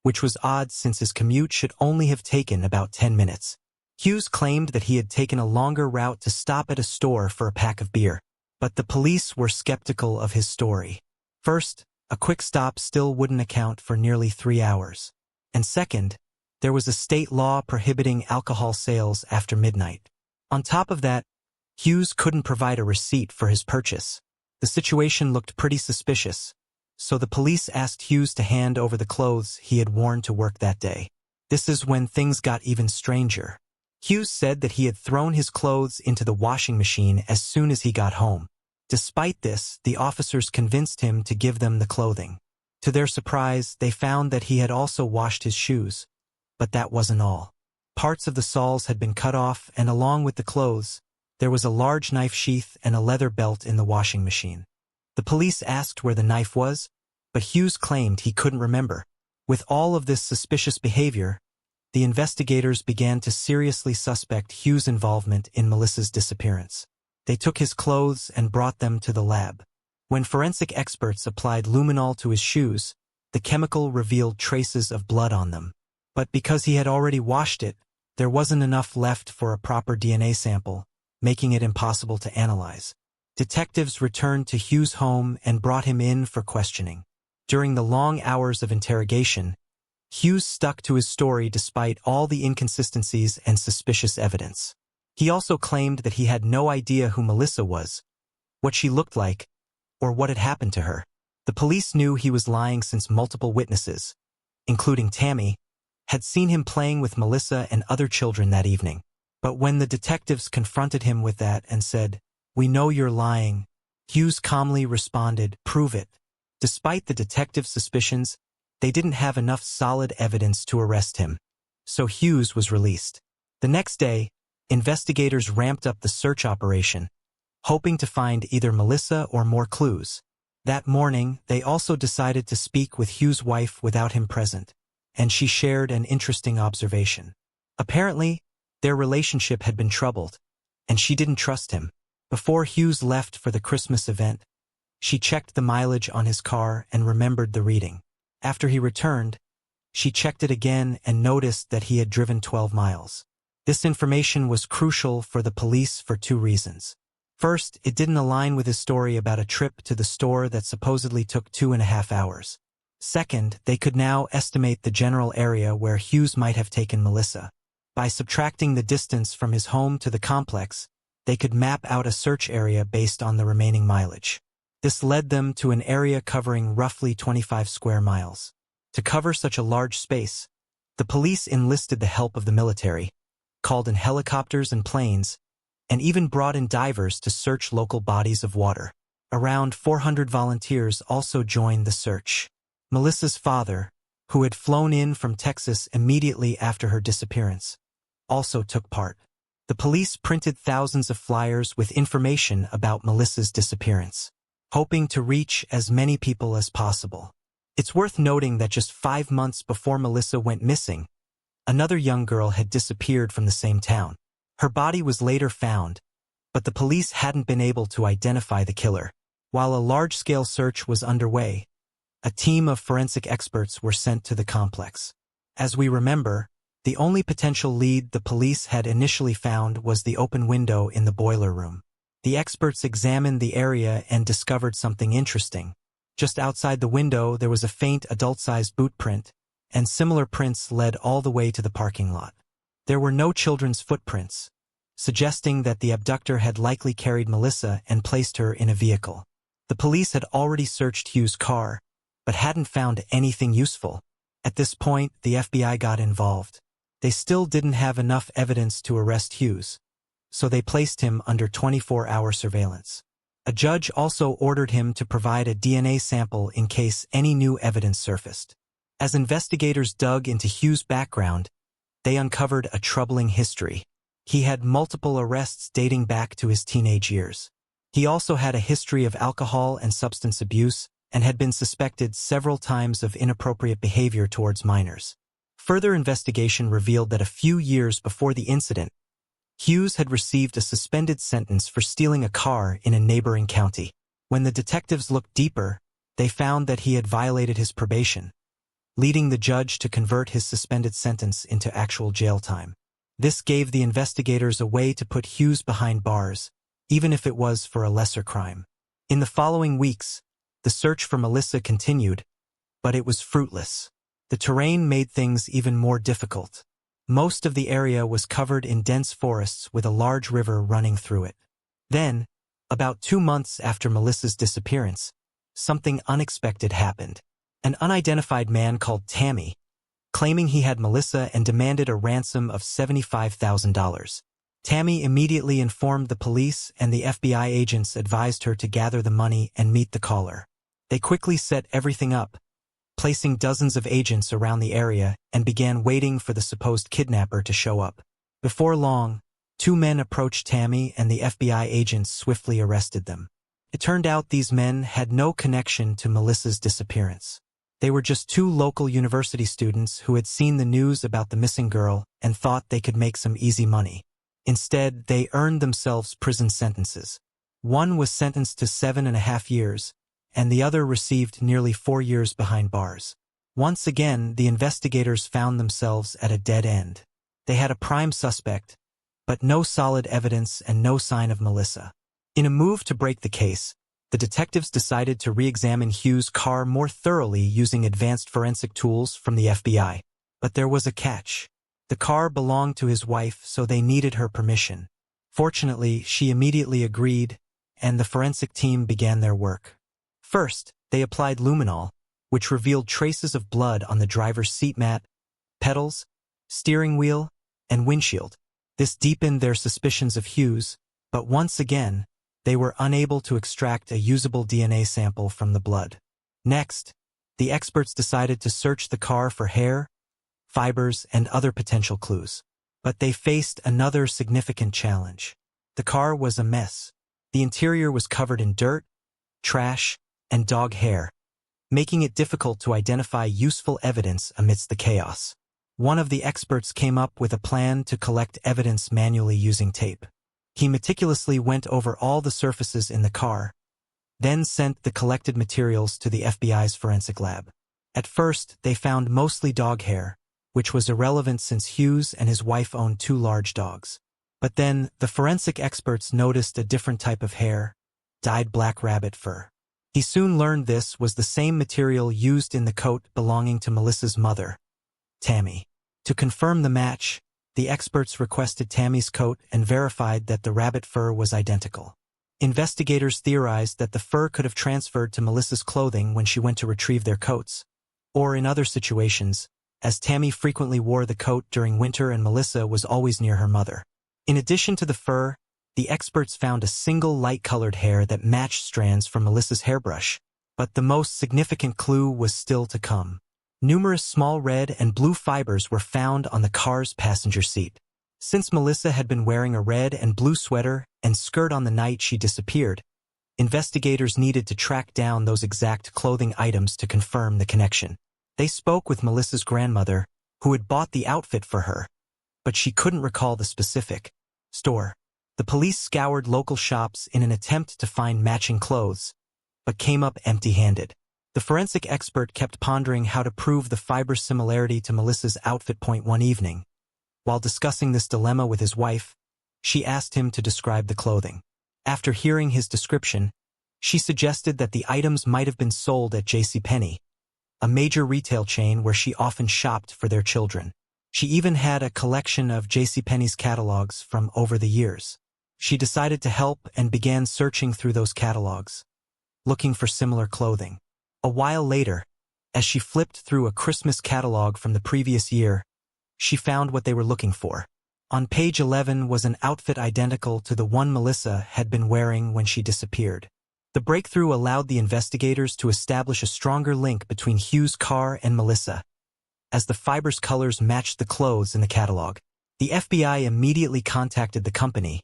S1: which was odd since his commute should only have taken about 10 minutes. Hughes claimed that he had taken a longer route to stop at a store for a pack of beer, but the police were skeptical of his story. First, a quick stop still wouldn't account for nearly 3 hours. And second, there was a state law prohibiting alcohol sales after midnight. On top of that, Hughes couldn't provide a receipt for his purchase. The situation looked pretty suspicious, so the police asked Hughes to hand over the clothes he had worn to work that day. This is when things got even stranger. Hughes said that he had thrown his clothes into the washing machine as soon as he got home. Despite this, the officers convinced him to give them the clothing. To their surprise, they found that he had also washed his shoes. But that wasn't all. Parts of the soles had been cut off, and along with the clothes, there was a large knife sheath and a leather belt in the washing machine. The police asked where the knife was, but Hughes claimed he couldn't remember. With all of this suspicious behavior, the investigators began to seriously suspect Hughes' involvement in Melissa's disappearance. They took his clothes and brought them to the lab. When forensic experts applied luminol to his shoes, the chemical revealed traces of blood on them. But because he had already washed it, there wasn't enough left for a proper DNA sample, making it impossible to analyze. Detectives returned to Hughes' home and brought him in for questioning. During the long hours of interrogation, Hughes stuck to his story despite all the inconsistencies and suspicious evidence. He also claimed that he had no idea who Melissa was, what she looked like, or what had happened to her. The police knew he was lying since multiple witnesses, including Tammy, had seen him playing with Melissa and other children that evening. But when the detectives confronted him with that and said, "We know you're lying," Hughes calmly responded, "Prove it." Despite the detectives' suspicions, they didn't have enough solid evidence to arrest him, so Hughes was released. The next day, investigators ramped up the search operation, hoping to find either Melissa or more clues. That morning, they also decided to speak with Hughes' wife without him present, and she shared an interesting observation. Apparently, their relationship had been troubled, and she didn't trust him. Before Hughes left for the Christmas event, She checked the mileage on his car and remembered the reading. After he returned, she checked it again and noticed that he had driven 12 miles. This information was crucial for the police for two reasons. First, it didn't align with his story about a trip to the store that supposedly took 2.5 hours. Second, they could now estimate the general area where Hughes might have taken Melissa. By subtracting the distance from his home to the complex, they could map out a search area based on the remaining mileage. This led them to an area covering roughly 25 square miles. To cover such a large space, the police enlisted the help of the military, called in helicopters and planes, and even brought in divers to search local bodies of water. Around 400 volunteers also joined the search. Melissa's father, who had flown in from Texas immediately after her disappearance, also took part. The police printed thousands of flyers with information about Melissa's disappearance, hoping to reach as many people as possible. It's worth noting that just 5 months before Melissa went missing, another young girl had disappeared from the same town. Her body was later found, but the police hadn't been able to identify the killer. While a large-scale search was underway, a team of forensic experts were sent to the complex. As we remember, the only potential lead the police had initially found was the open window in the boiler room. The experts examined the area and discovered something interesting. Just outside the window, there was a faint adult-sized boot print, and similar prints led all the way to the parking lot. There were no children's footprints, suggesting that the abductor had likely carried Melissa and placed her in a vehicle. The police had already searched Hughes' car, but hadn't found anything useful. At this point, the FBI got involved. They still didn't have enough evidence to arrest Hughes, so they placed him under 24-hour surveillance. A judge also ordered him to provide a DNA sample in case any new evidence surfaced. As investigators dug into Hughes' background, they uncovered a troubling history. He had multiple arrests dating back to his teenage years. He also had a history of alcohol and substance abuse and had been suspected several times of inappropriate behavior towards minors. Further investigation revealed that a few years before the incident, Hughes had received a suspended sentence for stealing a car in a neighboring county. When the detectives looked deeper, they found that he had violated his probation, leading the judge to convert his suspended sentence into actual jail time. This gave the investigators a way to put Hughes behind bars, even if it was for a lesser crime. In the following weeks, the search for Melissa continued, but it was fruitless. The terrain made things even more difficult. Most of the area was covered in dense forests with a large river running through it. Then, about 2 months after Melissa's disappearance, something unexpected happened. An unidentified man called Tammy, claiming he had Melissa and demanded a ransom of $75,000. Tammy immediately informed the police, and the FBI agents advised her to gather the money and meet the caller. They quickly set everything up, placing dozens of agents around the area, and began waiting for the supposed kidnapper to show up. Before long, 2 men approached Tammy, and the FBI agents swiftly arrested them. It turned out these men had no connection to Melissa's disappearance. They were just 2 local university students who had seen the news about the missing girl and thought they could make some easy money. Instead, they earned themselves prison sentences. One was sentenced to 7.5 years, and the other received nearly 4 years behind bars. Once again, the investigators found themselves at a dead end. They had a prime suspect, but no solid evidence and no sign of Melissa. In a move to break the case, the detectives decided to re-examine Hughes' car more thoroughly using advanced forensic tools from the FBI. But there was a catch. The car belonged to his wife, so they needed her permission. Fortunately, she immediately agreed, and the forensic team began their work. First, they applied luminol, which revealed traces of blood on the driver's seat mat, pedals, steering wheel, and windshield. This deepened their suspicions of Hughes, but once again, they were unable to extract a usable DNA sample from the blood. Next, the experts decided to search the car for hair, fibers, and other potential clues. But they faced another significant challenge. The car was a mess. The interior was covered in dirt, trash, and dog hair, making it difficult to identify useful evidence amidst the chaos. One of the experts came up with a plan to collect evidence manually using tape. He meticulously went over all the surfaces in the car, then sent the collected materials to the FBI's forensic lab. At first, they found mostly dog hair, which was irrelevant since Hughes and his wife owned 2 large dogs. But then, the forensic experts noticed a different type of hair, dyed black rabbit fur. He soon learned this was the same material used in the coat belonging to Melissa's mother, Tammy. To confirm the match, the experts requested Tammy's coat and verified that the rabbit fur was identical. Investigators theorized that the fur could have transferred to Melissa's clothing when she went to retrieve their coats, or in other situations, as Tammy frequently wore the coat during winter and Melissa was always near her mother. In addition to the fur, the experts found a single light-colored hair that matched strands from Melissa's hairbrush, but the most significant clue was still to come. Numerous small red and blue fibers were found on the car's passenger seat. Since Melissa had been wearing a red and blue sweater and skirt on the night she disappeared, investigators needed to track down those exact clothing items to confirm the connection. They spoke with Melissa's grandmother, who had bought the outfit for her, but she couldn't recall the specific store. The police scoured local shops in an attempt to find matching clothes, but came up empty-handed. The forensic expert kept pondering how to prove the fiber similarity to Melissa's outfit. One evening, while discussing this dilemma with his wife, she asked him to describe the clothing. After hearing his description, she suggested that the items might have been sold at JCPenney, a major retail chain where she often shopped for their children. She even had a collection of JCPenney's catalogs from over the years. She decided to help and began searching through those catalogs, looking for similar clothing. A while later, as she flipped through a Christmas catalog from the previous year, she found what they were looking for. On page 11 was an outfit identical to the one Melissa had been wearing when she disappeared. The breakthrough allowed the investigators to establish a stronger link between Hughes' car and Melissa, as the fibers' colors matched the clothes in the catalog. The FBI immediately contacted the company,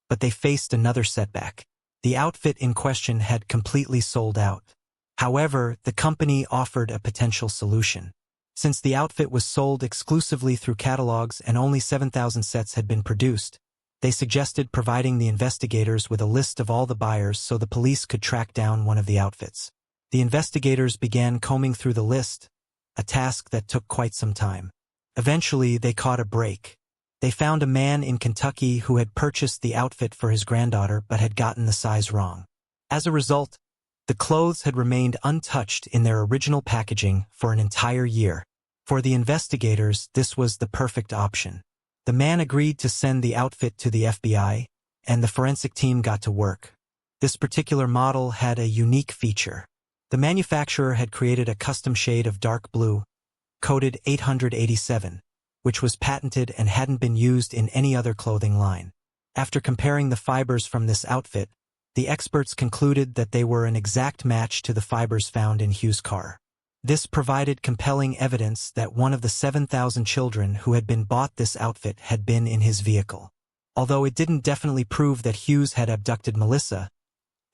S1: but they faced another setback. The outfit in question had completely sold out. However, the company offered a potential solution. Since the outfit was sold exclusively through catalogs and only 7,000 sets had been produced, they suggested providing the investigators with a list of all the buyers so the police could track down one of the outfits. The investigators began combing through the list, a task that took quite some time. Eventually, they caught a break. They found a man in Kentucky who had purchased the outfit for his granddaughter but had gotten the size wrong. As a result, the clothes had remained untouched in their original packaging for an entire year. For the investigators, this was the perfect option. The man agreed to send the outfit to the FBI, and the forensic team got to work. This particular model had a unique feature. The manufacturer had created a custom shade of dark blue, coded 887, which was patented and hadn't been used in any other clothing line. After comparing the fibers from this outfit, the experts concluded that they were an exact match to the fibers found in Hughes' car. This provided compelling evidence that one of the 7,000 children who had been bought this outfit had been in his vehicle. Although it didn't definitely prove that Hughes had abducted Melissa,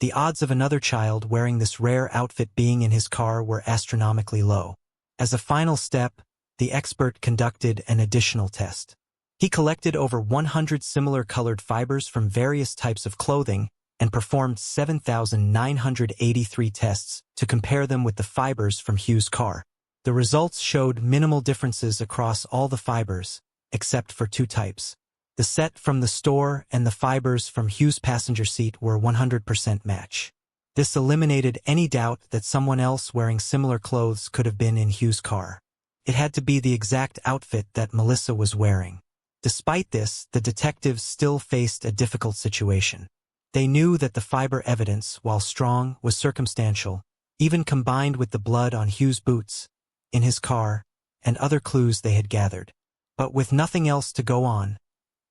S1: the odds of another child wearing this rare outfit being in his car were astronomically low. As a final step, the expert conducted an additional test. He collected over 100 similar colored fibers from various types of clothing and performed 7,983 tests to compare them with the fibers from Hughes' car. The results showed minimal differences across all the fibers, except for 2 types. The set from the store and the fibers from Hughes' passenger seat were 100% match. This eliminated any doubt that someone else wearing similar clothes could have been in Hughes' car. It had to be the exact outfit that Melissa was wearing. Despite this, the detectives still faced a difficult situation. They knew that the fiber evidence, while strong, was circumstantial, even combined with the blood on Hughes' boots, in his car, and other clues they had gathered. But with nothing else to go on,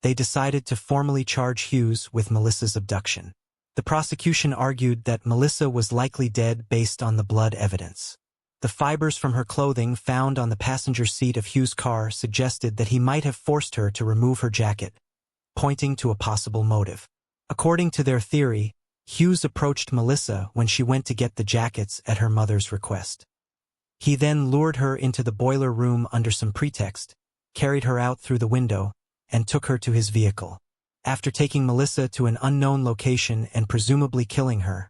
S1: they decided to formally charge Hughes with Melissa's abduction. The prosecution argued that Melissa was likely dead based on the blood evidence. The fibers from her clothing found on the passenger seat of Hughes' car suggested that he might have forced her to remove her jacket, pointing to a possible motive. According to their theory, Hughes approached Melissa when she went to get the jackets at her mother's request. He then lured her into the boiler room under some pretext, carried her out through the window, and took her to his vehicle. After taking Melissa to an unknown location and presumably killing her,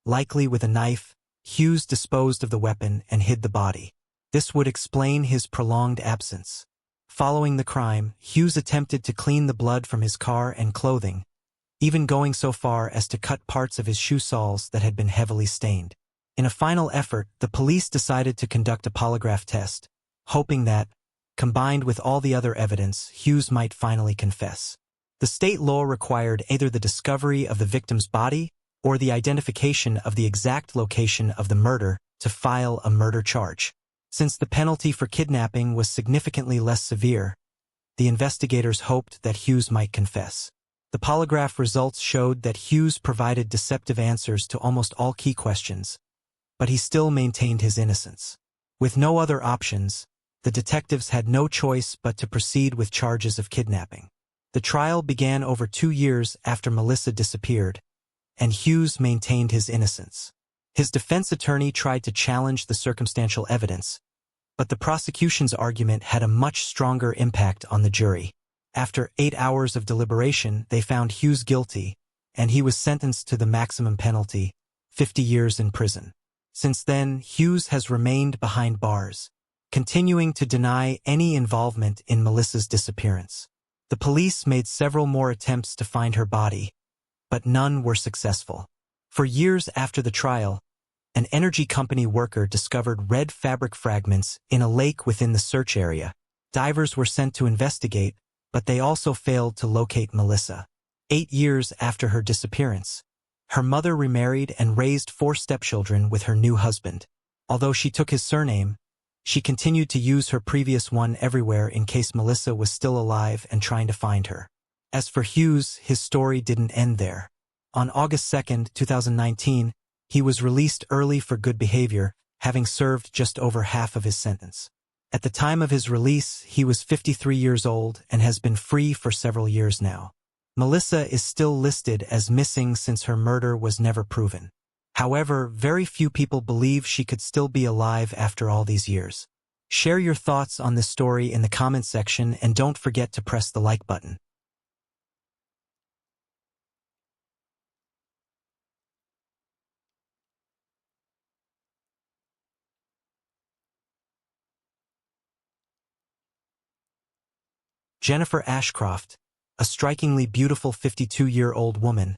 S1: likely with a knife, Hughes disposed of the weapon and hid the body. This would explain his prolonged absence. Following the crime, Hughes attempted to clean the blood from his car and clothing, even going so far as to cut parts of his shoe soles that had been heavily stained. In a final effort, the police decided to conduct a polygraph test, hoping that, combined with all the other evidence, Hughes might finally confess. The state law required either the discovery of the victim's body or the identification of the exact location of the murder to file a murder charge. Since the penalty for kidnapping was significantly less severe, the investigators hoped that Hughes might confess. The polygraph results showed that Hughes provided deceptive answers to almost all key questions, but he still maintained his innocence. With no other options, the detectives had no choice but to proceed with charges of kidnapping. The trial began over 2 years after Melissa disappeared, and Hughes maintained his innocence. His defense attorney tried to challenge the circumstantial evidence, but the prosecution's argument had a much stronger impact on the jury. After 8 hours of deliberation, they found Hughes guilty, and he was sentenced to the maximum penalty, 50 years in prison. Since then, Hughes has remained behind bars, continuing to deny any involvement in Melissa's disappearance. The police made several more attempts to find her body, but none were successful. For years after the trial, an energy company worker discovered red fabric fragments in a lake within the search area. Divers were sent to investigate, but they also failed to locate Melissa. 8 years after her disappearance, her mother remarried and raised 4 stepchildren with her new husband. Although she took his surname, she continued to use her previous one everywhere in case Melissa was still alive and trying to find her. As for Hughes, his story didn't end there. On August 2, 2019, he was released early for good behavior, having served just over half of his sentence. At the time of his release, he was 53 years old and has been free for several years now. Melissa is still listed as missing since her murder was never proven. However, very few people believe she could still be alive after all these years. Share your thoughts on this story in the comments section and don't forget to press the like button. Jennifer Ashcroft, a strikingly beautiful 52-year-old woman,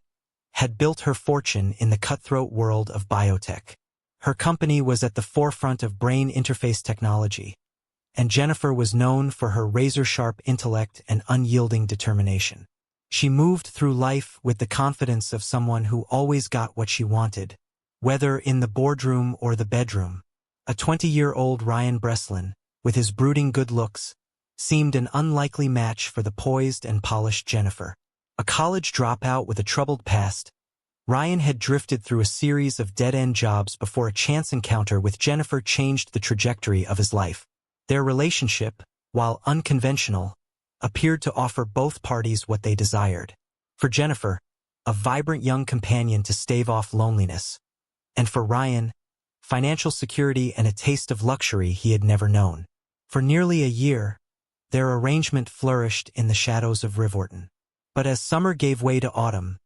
S1: had built her fortune in the cutthroat world of biotech. Her company was at the forefront of brain interface technology, and Jennifer was known for her razor-sharp intellect and unyielding determination. She moved through life with the confidence of someone who always got what she wanted, whether in the boardroom or the bedroom. A 20-year-old Ryan Breslin, with his brooding good looks, seemed an unlikely match for the poised and polished Jennifer. A college dropout with a troubled past, Ryan had drifted through a series of dead-end jobs before a chance encounter with Jennifer changed the trajectory of his life. Their relationship, while unconventional, appeared to offer both parties what they desired. For Jennifer, a vibrant young companion to stave off loneliness, and for Ryan, financial security and a taste of luxury he had never known. For nearly a year, their arrangement flourished in the shadows of Rivorton. But as summer gave way to autumn,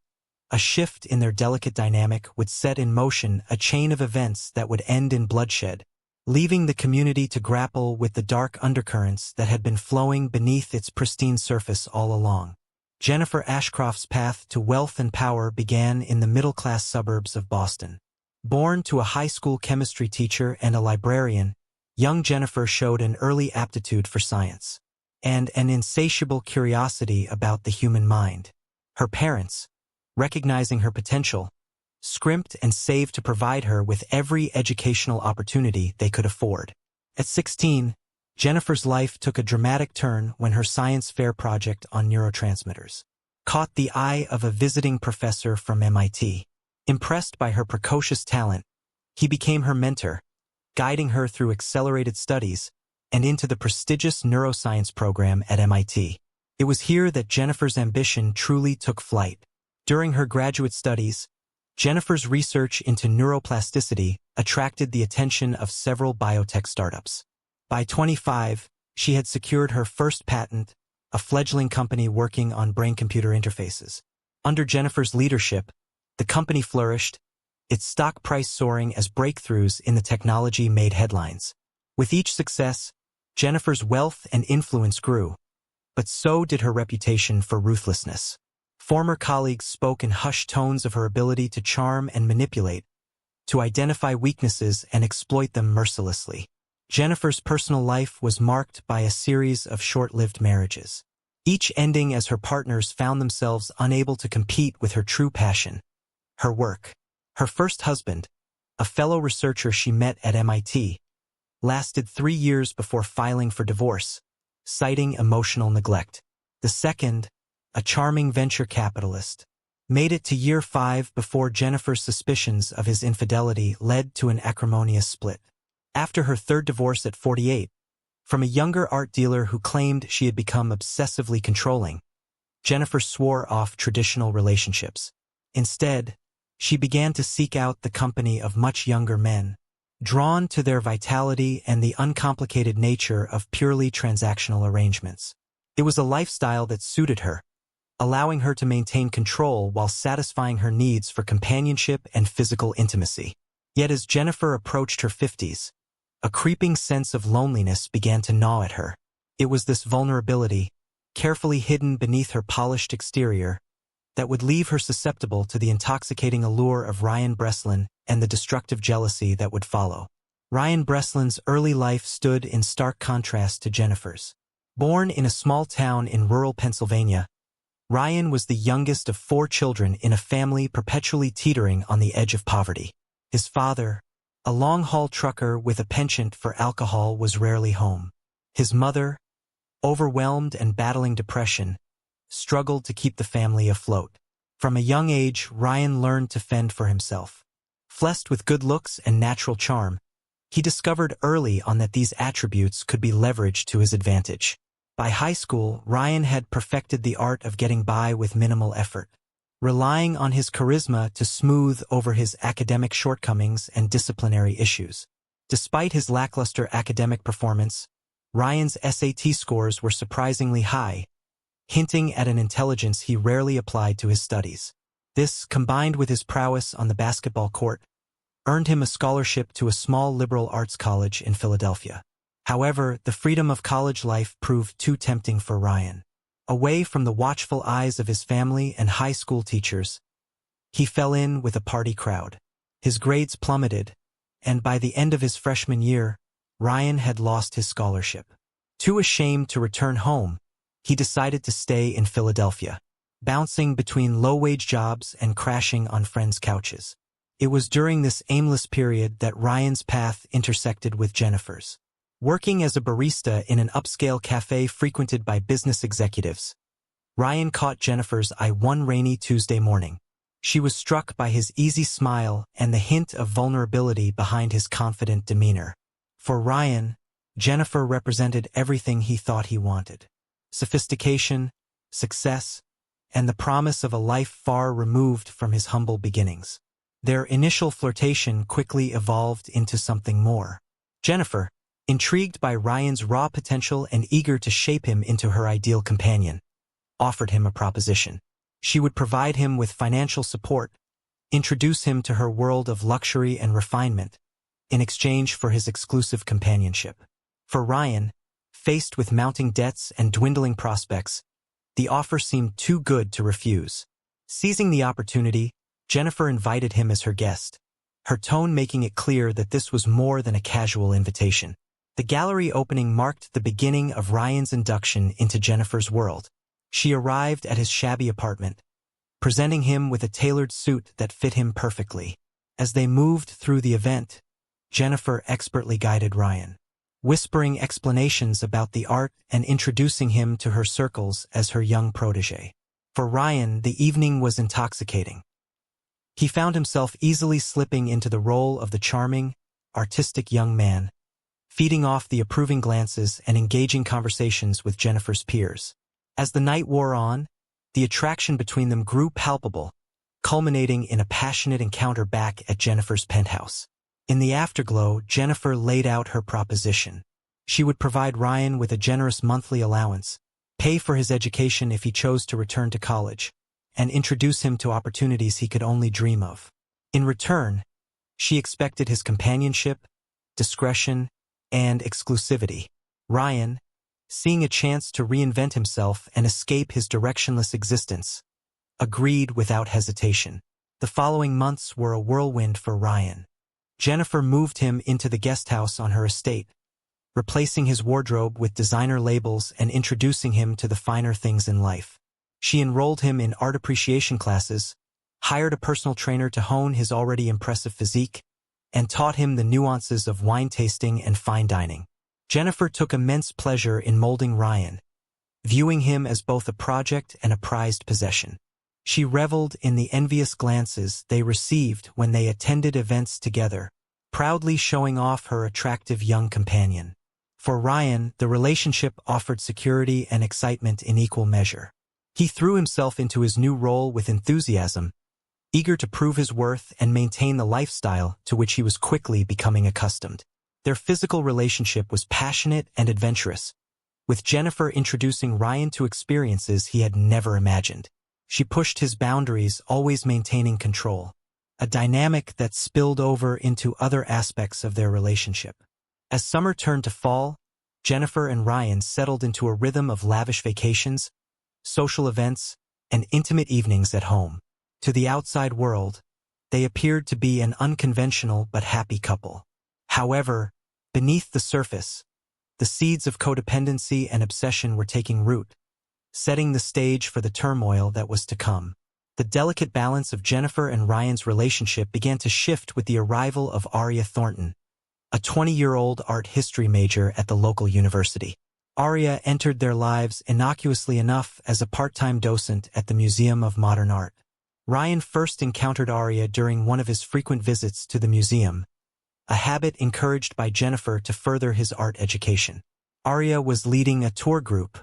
S1: a shift in their delicate dynamic would set in motion a chain of events that would end in bloodshed, leaving the community to grapple with the dark undercurrents that had been flowing beneath its pristine surface all along. Jennifer Ashcroft's path to wealth and power began in the middle-class suburbs of Boston. Born to a high school chemistry teacher and a librarian, young Jennifer showed an early aptitude for science and an insatiable curiosity about the human mind. Her parents, recognizing her potential, scrimped and saved to provide her with every educational opportunity they could afford. At 16, Jennifer's life took a dramatic turn when her science fair project on neurotransmitters caught the eye of a visiting professor from MIT. Impressed by her precocious talent, he became her mentor, guiding her through accelerated studies and into the prestigious neuroscience program at MIT. It was here that Jennifer's ambition truly took flight. During her graduate studies, Jennifer's research into neuroplasticity attracted the attention of several biotech startups. By 25, she had secured her first patent, a fledgling company working on brain-computer interfaces. Under Jennifer's leadership, the company flourished, its stock price soaring as breakthroughs in the technology made headlines. With each success, Jennifer's wealth and influence grew, but so did her reputation for ruthlessness. Former colleagues spoke in hushed tones of her ability to charm and manipulate, to identify weaknesses and exploit them mercilessly. Jennifer's personal life was marked by a series of short-lived marriages, each ending as her partners found themselves unable to compete with her true passion, her work. Her first husband, a fellow researcher she met at MIT, lasted 3 years before filing for divorce, citing emotional neglect. The second, a charming venture capitalist, made it to year 5 before Jennifer's suspicions of his infidelity led to an acrimonious split. After her third divorce at 48, from a younger art dealer who claimed she had become obsessively controlling, Jennifer swore off traditional relationships. Instead, she began to seek out the company of much younger men, drawn to their vitality and the uncomplicated nature of purely transactional arrangements. It was a lifestyle that suited her, allowing her to maintain control while satisfying her needs for companionship and physical intimacy. Yet as Jennifer approached her 50s, a creeping sense of loneliness began to gnaw at her. It was this vulnerability, carefully hidden beneath her polished exterior, that would leave her susceptible to the intoxicating allure of Ryan Breslin and the destructive jealousy that would follow. Ryan Breslin's early life stood in stark contrast to Jennifer's. Born in a small town in rural Pennsylvania, Ryan was the youngest of 4 children in a family perpetually teetering on the edge of poverty. His father, a long-haul trucker with a penchant for alcohol, was rarely home. His mother, overwhelmed and battling depression, struggled to keep the family afloat. From a young age, Ryan learned to fend for himself. Blessed with good looks and natural charm, he discovered early on that these attributes could be leveraged to his advantage. By high school, Ryan had perfected the art of getting by with minimal effort, relying on his charisma to smooth over his academic shortcomings and disciplinary issues. Despite his lackluster academic performance, Ryan's SAT scores were surprisingly high, hinting at an intelligence he rarely applied to his studies. This, combined with his prowess on the basketball court, earned him a scholarship to a small liberal arts college in Philadelphia. However, the freedom of college life proved too tempting for Ryan. Away from the watchful eyes of his family and high school teachers, he fell in with a party crowd. His grades plummeted, and by the end of his freshman year, Ryan had lost his scholarship. Too ashamed to return home, he decided to stay in Philadelphia, bouncing between low-wage jobs and crashing on friends' couches. It was during this aimless period that Ryan's path intersected with Jennifer's. Working as a barista in an upscale cafe frequented by business executives, Ryan caught Jennifer's eye one rainy Tuesday morning. She was struck by his easy smile and the hint of vulnerability behind his confident demeanor. For Ryan, Jennifer represented everything he thought he wanted: sophistication, success, and the promise of a life far removed from his humble beginnings. Their initial flirtation quickly evolved into something more. Jennifer, intrigued by Ryan's raw potential and eager to shape him into her ideal companion, offered him a proposition. She would provide him with financial support, introduce him to her world of luxury and refinement, in exchange for his exclusive companionship. For Ryan, faced with mounting debts and dwindling prospects, the offer seemed too good to refuse. Seizing the opportunity, Jennifer invited him as her guest, her tone making it clear that this was more than a casual invitation. The gallery opening marked the beginning of Ryan's induction into Jennifer's world. She arrived at his shabby apartment, presenting him with a tailored suit that fit him perfectly. As they moved through the event, Jennifer expertly guided Ryan, whispering explanations about the art and introducing him to her circles as her young protege. For Ryan, the evening was intoxicating. He found himself easily slipping into the role of the charming, artistic young man, feeding off the approving glances and engaging conversations with Jennifer's peers. As the night wore on, the attraction between them grew palpable, culminating in a passionate encounter back at Jennifer's penthouse. In the afterglow, Jennifer laid out her proposition. She would provide Ryan with a generous monthly allowance, pay for his education if he chose to return to college, and introduce him to opportunities he could only dream of. In return, she expected his companionship, discretion, and exclusivity. Ryan, seeing a chance to reinvent himself and escape his directionless existence, agreed without hesitation. The following months were a whirlwind for Ryan. Jennifer moved him into the guest house on her estate, replacing his wardrobe with designer labels and introducing him to the finer things in life. She enrolled him in art appreciation classes, hired a personal trainer to hone his already impressive physique, and taught him the nuances of wine tasting and fine dining. Jennifer took immense pleasure in molding Ryan, viewing him as both a project and a prized possession. She reveled in the envious glances they received when they attended events together, proudly showing off her attractive young companion. For Ryan, the relationship offered security and excitement in equal measure. He threw himself into his new role with enthusiasm, eager to prove his worth and maintain the lifestyle to which he was quickly becoming accustomed. Their physical relationship was passionate and adventurous, with Jennifer introducing Ryan to experiences he had never imagined. She pushed his boundaries, always maintaining control, a dynamic that spilled over into other aspects of their relationship. As summer turned to fall, Jennifer and Ryan settled into a rhythm of lavish vacations, social events, and intimate evenings at home. To the outside world, they appeared to be an unconventional but happy couple. However, beneath the surface, the seeds of codependency and obsession were taking root, setting the stage for the turmoil that was to come. The delicate balance of Jennifer and Ryan's relationship began to shift with the arrival of Aria Thornton, a 20-year-old art history major at the local university. Aria entered their lives innocuously enough as a part-time docent at the Museum of Modern Art. Ryan first encountered Aria during one of his frequent visits to the museum, a habit encouraged by Jennifer to further his art education. Aria was leading a tour group,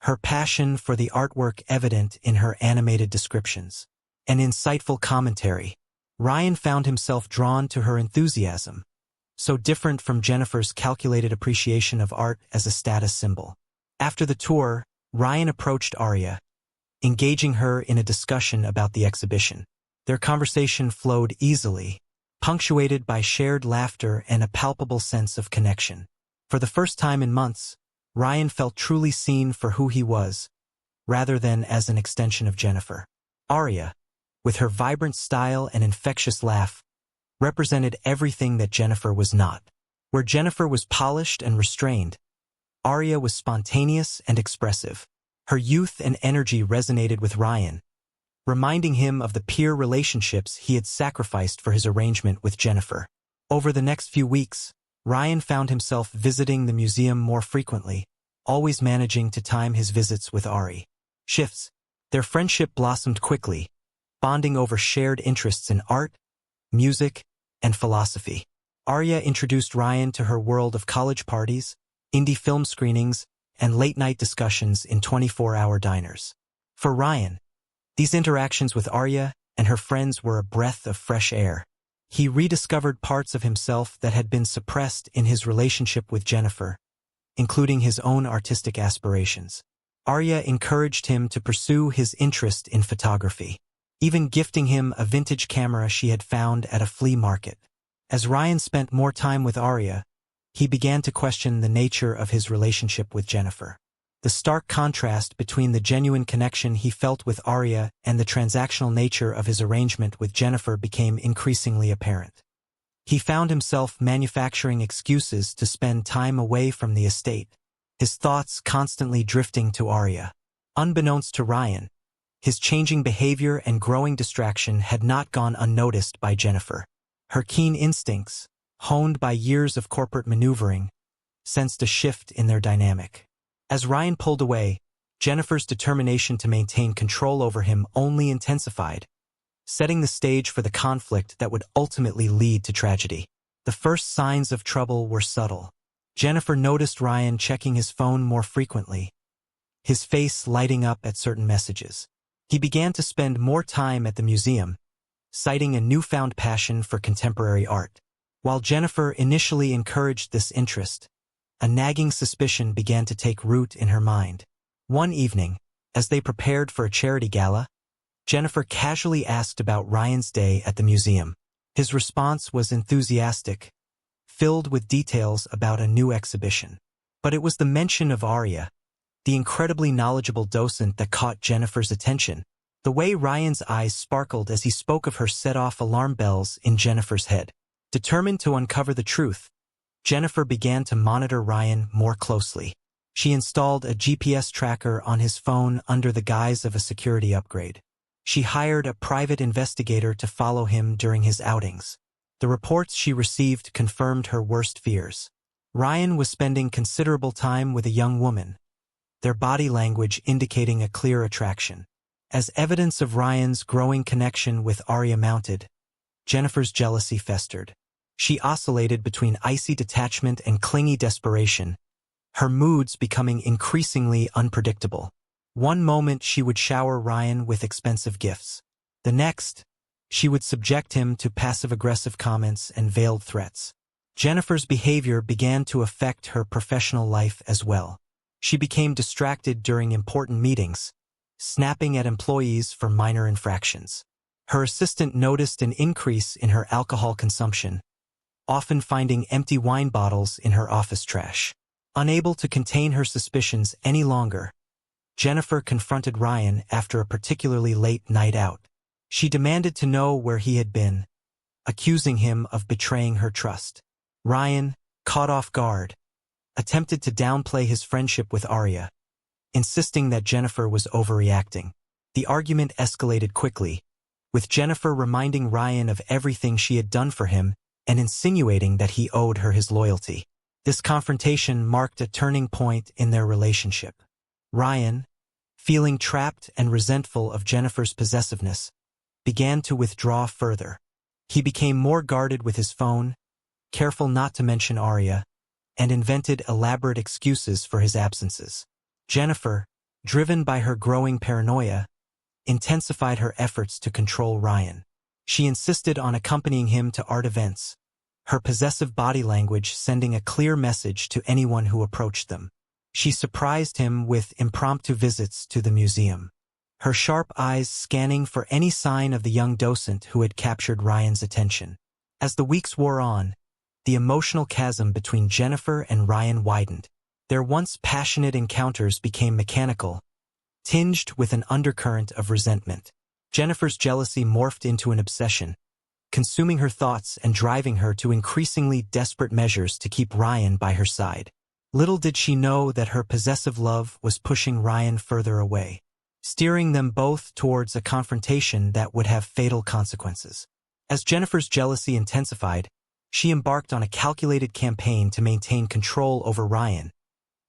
S1: her passion for the artwork evident in her animated descriptions. An insightful commentary. Ryan found himself drawn to her enthusiasm, so different from Jennifer's calculated appreciation of art as a status symbol. After the tour, Ryan approached Aria, engaging her in a discussion about the exhibition. Their conversation flowed easily, punctuated by shared laughter and a palpable sense of connection. For the first time in months, Ryan felt truly seen for who he was, rather than as an extension of Jennifer. Aria, with her vibrant style and infectious laugh, represented everything that Jennifer was not. Where Jennifer was polished and restrained, Aria was spontaneous and expressive. Her youth and energy resonated with Ryan, reminding him of the peer relationships he had sacrificed for his arrangement with Jennifer. Over the next few weeks, Ryan found himself visiting the museum more frequently, always managing to time his visits with Ari. Their friendship blossomed quickly, bonding over shared interests in art, music, and philosophy. Aria introduced Ryan to her world of college parties, indie film screenings, and late-night discussions in 24-hour diners. For Ryan, these interactions with Aria and her friends were a breath of fresh air. He rediscovered parts of himself that had been suppressed in his relationship with Jennifer, including his own artistic aspirations. Aria encouraged him to pursue his interest in photography, even gifting him a vintage camera she had found at a flea market. As Ryan spent more time with Aria, he began to question the nature of his relationship with Jennifer. The stark contrast between the genuine connection he felt with Aria and the transactional nature of his arrangement with Jennifer became increasingly apparent. He found himself manufacturing excuses to spend time away from the estate, his thoughts constantly drifting to Aria. Unbeknownst to Ryan, his changing behavior and growing distraction had not gone unnoticed by Jennifer. Her keen instincts, honed by years of corporate maneuvering, sensed a shift in their dynamic. As Ryan pulled away, Jennifer's determination to maintain control over him only intensified, setting the stage for the conflict that would ultimately lead to tragedy. The first signs of trouble were subtle. Jennifer noticed Ryan checking his phone more frequently, his face lighting up at certain messages. He began to spend more time at the museum, citing a newfound passion for contemporary art. While Jennifer initially encouraged this interest, a nagging suspicion began to take root in her mind. One evening, as they prepared for a charity gala, Jennifer casually asked about Ryan's day at the museum. His response was enthusiastic, filled with details about a new exhibition. But it was the mention of Aria, the incredibly knowledgeable docent, that caught Jennifer's attention. The way Ryan's eyes sparkled as he spoke of her set off alarm bells in Jennifer's head. Determined to uncover the truth, Jennifer began to monitor Ryan more closely. She installed a GPS tracker on his phone under the guise of a security upgrade. She hired a private investigator to follow him during his outings. The reports she received confirmed her worst fears. Ryan was spending considerable time with a young woman, their body language indicating a clear attraction. As evidence of Ryan's growing connection with Aria mounted, Jennifer's jealousy festered. She oscillated between icy detachment and clingy desperation, her moods becoming increasingly unpredictable. One moment she would shower Ryan with expensive gifts. The next, she would subject him to passive-aggressive comments and veiled threats. Jennifer's behavior began to affect her professional life as well. She became distracted during important meetings, snapping at employees for minor infractions. Her assistant noticed an increase in her alcohol consumption, often finding empty wine bottles in her office trash. Unable to contain her suspicions any longer, Jennifer confronted Ryan after a particularly late night out. She demanded to know where he had been, accusing him of betraying her trust. Ryan, caught off guard, attempted to downplay his friendship with Aria, insisting that Jennifer was overreacting. The argument escalated quickly, with Jennifer reminding Ryan of everything she had done for him and insinuating that he owed her his loyalty. This confrontation marked a turning point in their relationship. Ryan, feeling trapped and resentful of Jennifer's possessiveness, began to withdraw further. He became more guarded with his phone, careful not to mention Aria, and invented elaborate excuses for his absences. Jennifer, driven by her growing paranoia, intensified her efforts to control Ryan. She insisted on accompanying him to art events, her possessive body language sending a clear message to anyone who approached them. She surprised him with impromptu visits to the museum, her sharp eyes scanning for any sign of the young docent who had captured Ryan's attention. As the weeks wore on, the emotional chasm between Jennifer and Ryan widened. Their once passionate encounters became mechanical, tinged with an undercurrent of resentment. Jennifer's jealousy morphed into an obsession, consuming her thoughts and driving her to increasingly desperate measures to keep Ryan by her side. Little did she know that her possessive love was pushing Ryan further away, steering them both towards a confrontation that would have fatal consequences. As Jennifer's jealousy intensified, she embarked on a calculated campaign to maintain control over Ryan,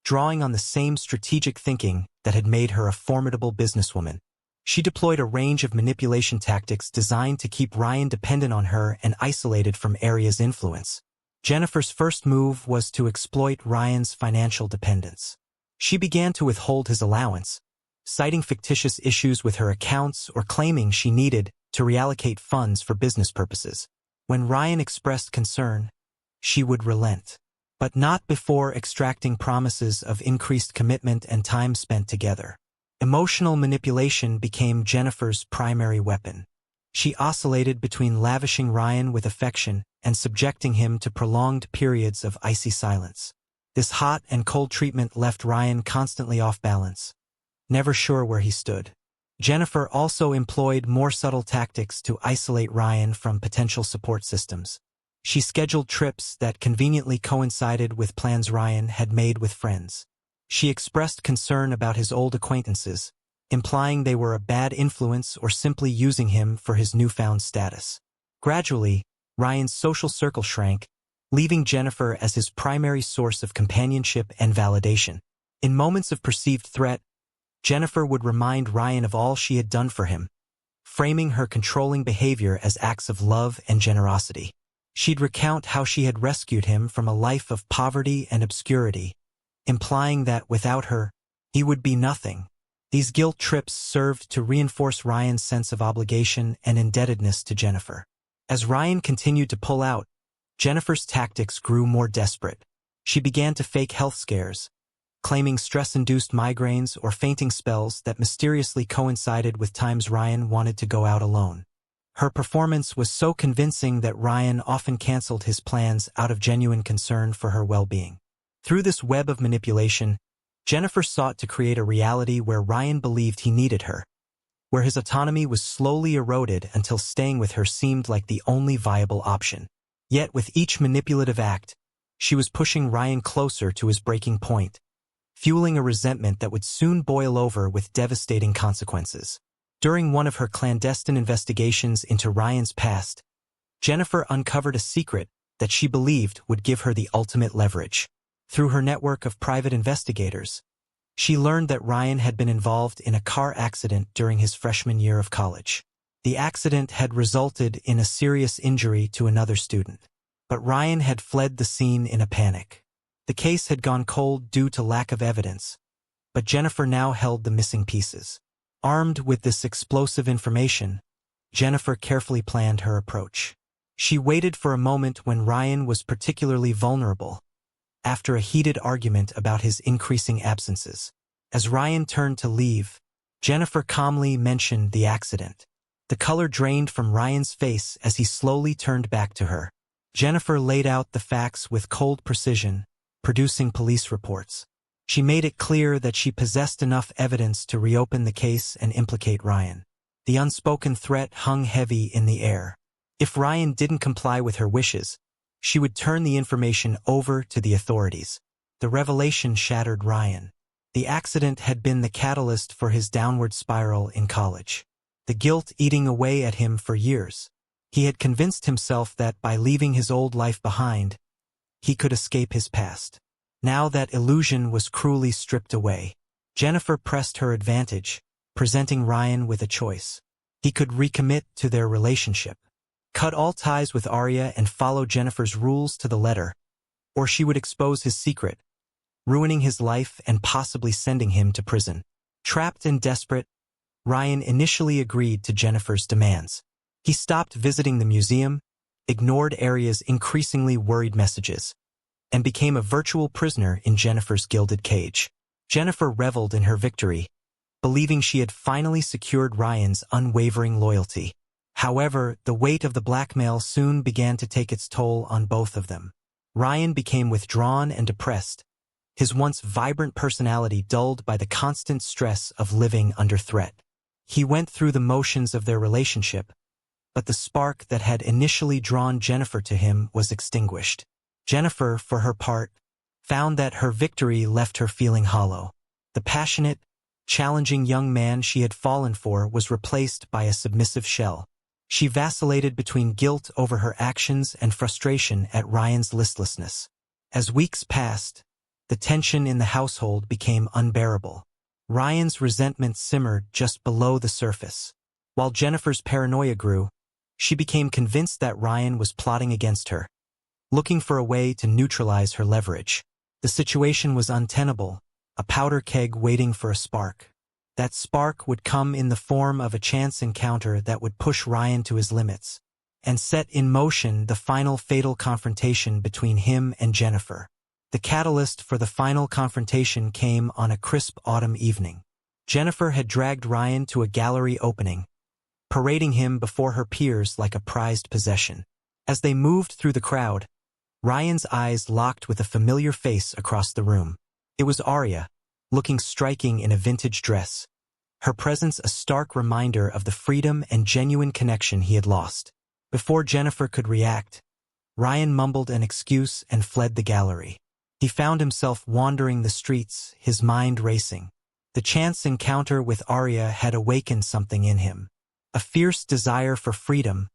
S1: drawing on the same strategic thinking that had made her a formidable businesswoman. She deployed a range of manipulation tactics designed to keep Ryan dependent on her and isolated from Aria's influence. Jennifer's first move was to exploit Ryan's financial dependence. She began to withhold his allowance, citing fictitious issues with her accounts or claiming she needed to reallocate funds for business purposes. When Ryan expressed concern, she would relent, but not before extracting promises of increased commitment and time spent together. Emotional manipulation became Jennifer's primary weapon. She oscillated between lavishing Ryan with affection and subjecting him to prolonged periods of icy silence. This hot and cold treatment left Ryan constantly off balance, never sure where he stood. Jennifer also employed more subtle tactics to isolate Ryan from potential support systems. She scheduled trips that conveniently coincided with plans Ryan had made with friends. She expressed concern about his old acquaintances, implying they were a bad influence or simply using him for his newfound status. Gradually, Ryan's social circle shrank, leaving Jennifer as his primary source of companionship and validation. In moments of perceived threat, Jennifer would remind Ryan of all she had done for him, framing her controlling behavior as acts of love and generosity. She'd recount how she had rescued him from a life of poverty and obscurity, implying that without her, he would be nothing. These guilt trips served to reinforce Ryan's sense of obligation and indebtedness to Jennifer. As Ryan continued to pull out, Jennifer's tactics grew more desperate. She began to fake health scares, claiming stress-induced migraines or fainting spells that mysteriously coincided with times Ryan wanted to go out alone. Her performance was so convincing that Ryan often canceled his plans out of genuine concern for her well-being. Through this web of manipulation, Jennifer sought to create a reality where Ryan believed he needed her, where his autonomy was slowly eroded until staying with her seemed like the only viable option. Yet with each manipulative act, she was pushing Ryan closer to his breaking point, fueling a resentment that would soon boil over with devastating consequences. During one of her clandestine investigations into Ryan's past, Jennifer uncovered a secret that she believed would give her the ultimate leverage. Through her network of private investigators, she learned that Ryan had been involved in a car accident during his freshman year of college. The accident had resulted in a serious injury to another student, but Ryan had fled the scene in a panic. The case had gone cold due to lack of evidence, but Jennifer now held the missing pieces. Armed with this explosive information, Jennifer carefully planned her approach. She waited for a moment when Ryan was particularly vulnerable, after a heated argument about his increasing absences. As Ryan turned to leave, Jennifer calmly mentioned the accident. The color drained from Ryan's face as he slowly turned back to her. Jennifer laid out the facts with cold precision, producing police reports. She made it clear that she possessed enough evidence to reopen the case and implicate Ryan. The unspoken threat hung heavy in the air. If Ryan didn't comply with her wishes, she would turn the information over to the authorities. The revelation shattered Ryan. The accident had been the catalyst for his downward spiral in college, the guilt eating away at him for years. He had convinced himself that by leaving his old life behind, he could escape his past. Now that illusion was cruelly stripped away. Jennifer pressed her advantage, presenting Ryan with a choice. He could recommit to their relationship, cut all ties with Arya and follow Jennifer's rules to the letter, or she would expose his secret, ruining his life and possibly sending him to prison. Trapped and desperate, Ryan initially agreed to Jennifer's demands. He stopped visiting the museum, ignored Arya's increasingly worried messages, and became a virtual prisoner in Jennifer's gilded cage. Jennifer reveled in her victory, believing she had finally secured Ryan's unwavering loyalty. However, the weight of the blackmail soon began to take its toll on both of them. Ryan became withdrawn and depressed, his once vibrant personality dulled by the constant stress of living under threat. He went through the motions of their relationship, but the spark that had initially drawn Jennifer to him was extinguished. Jennifer, for her part, found that her victory left her feeling hollow. The passionate, challenging young man she had fallen for was replaced by a submissive shell. She vacillated between guilt over her actions and frustration at Ryan's listlessness. As weeks passed, the tension in the household became unbearable. Ryan's resentment simmered just below the surface. While Jennifer's paranoia grew, she became convinced that Ryan was plotting against her, looking for a way to neutralize her leverage. The situation was untenable, a powder keg waiting for a spark. That spark would come in the form of a chance encounter that would push Ryan to his limits, and set in motion the final fatal confrontation between him and Jennifer. The catalyst for the final confrontation came on a crisp autumn evening. Jennifer had dragged Ryan to a gallery opening, parading him before her peers like a prized possession. As they moved through the crowd, Ryan's eyes locked with a familiar face across the room. It was Arya, looking striking in a vintage dress, her presence a stark reminder of the freedom and genuine connection he had lost. Before Jennifer could react, Ryan mumbled an excuse and fled the gallery. He found himself wandering the streets, his mind racing. The chance encounter with Arya had awakened something in him, a fierce desire for freedom,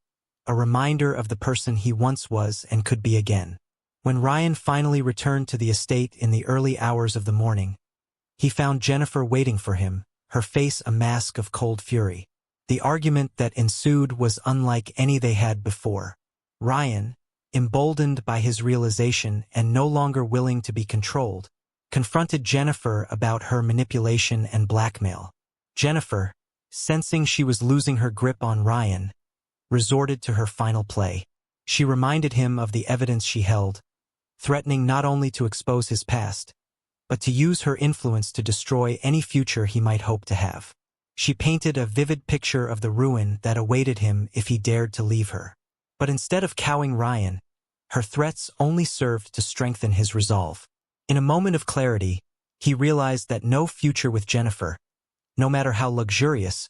S1: a reminder of the person he once was and could be again. When Ryan finally returned to the estate in the early hours of the morning, he found Jennifer waiting for him, her face a mask of cold fury. The argument that ensued was unlike any they had before. Ryan, emboldened by his realization and no longer willing to be controlled, confronted Jennifer about her manipulation and blackmail. Jennifer, sensing she was losing her grip on Ryan, resorted to her final play. She reminded him of the evidence she held, threatening not only to expose his past, but to use her influence to destroy any future he might hope to have. She painted a vivid picture of the ruin that awaited him if he dared to leave her. But instead of cowing Ryan, her threats only served to strengthen his resolve. In a moment of clarity, he realized that no future with Jennifer, no matter how luxurious,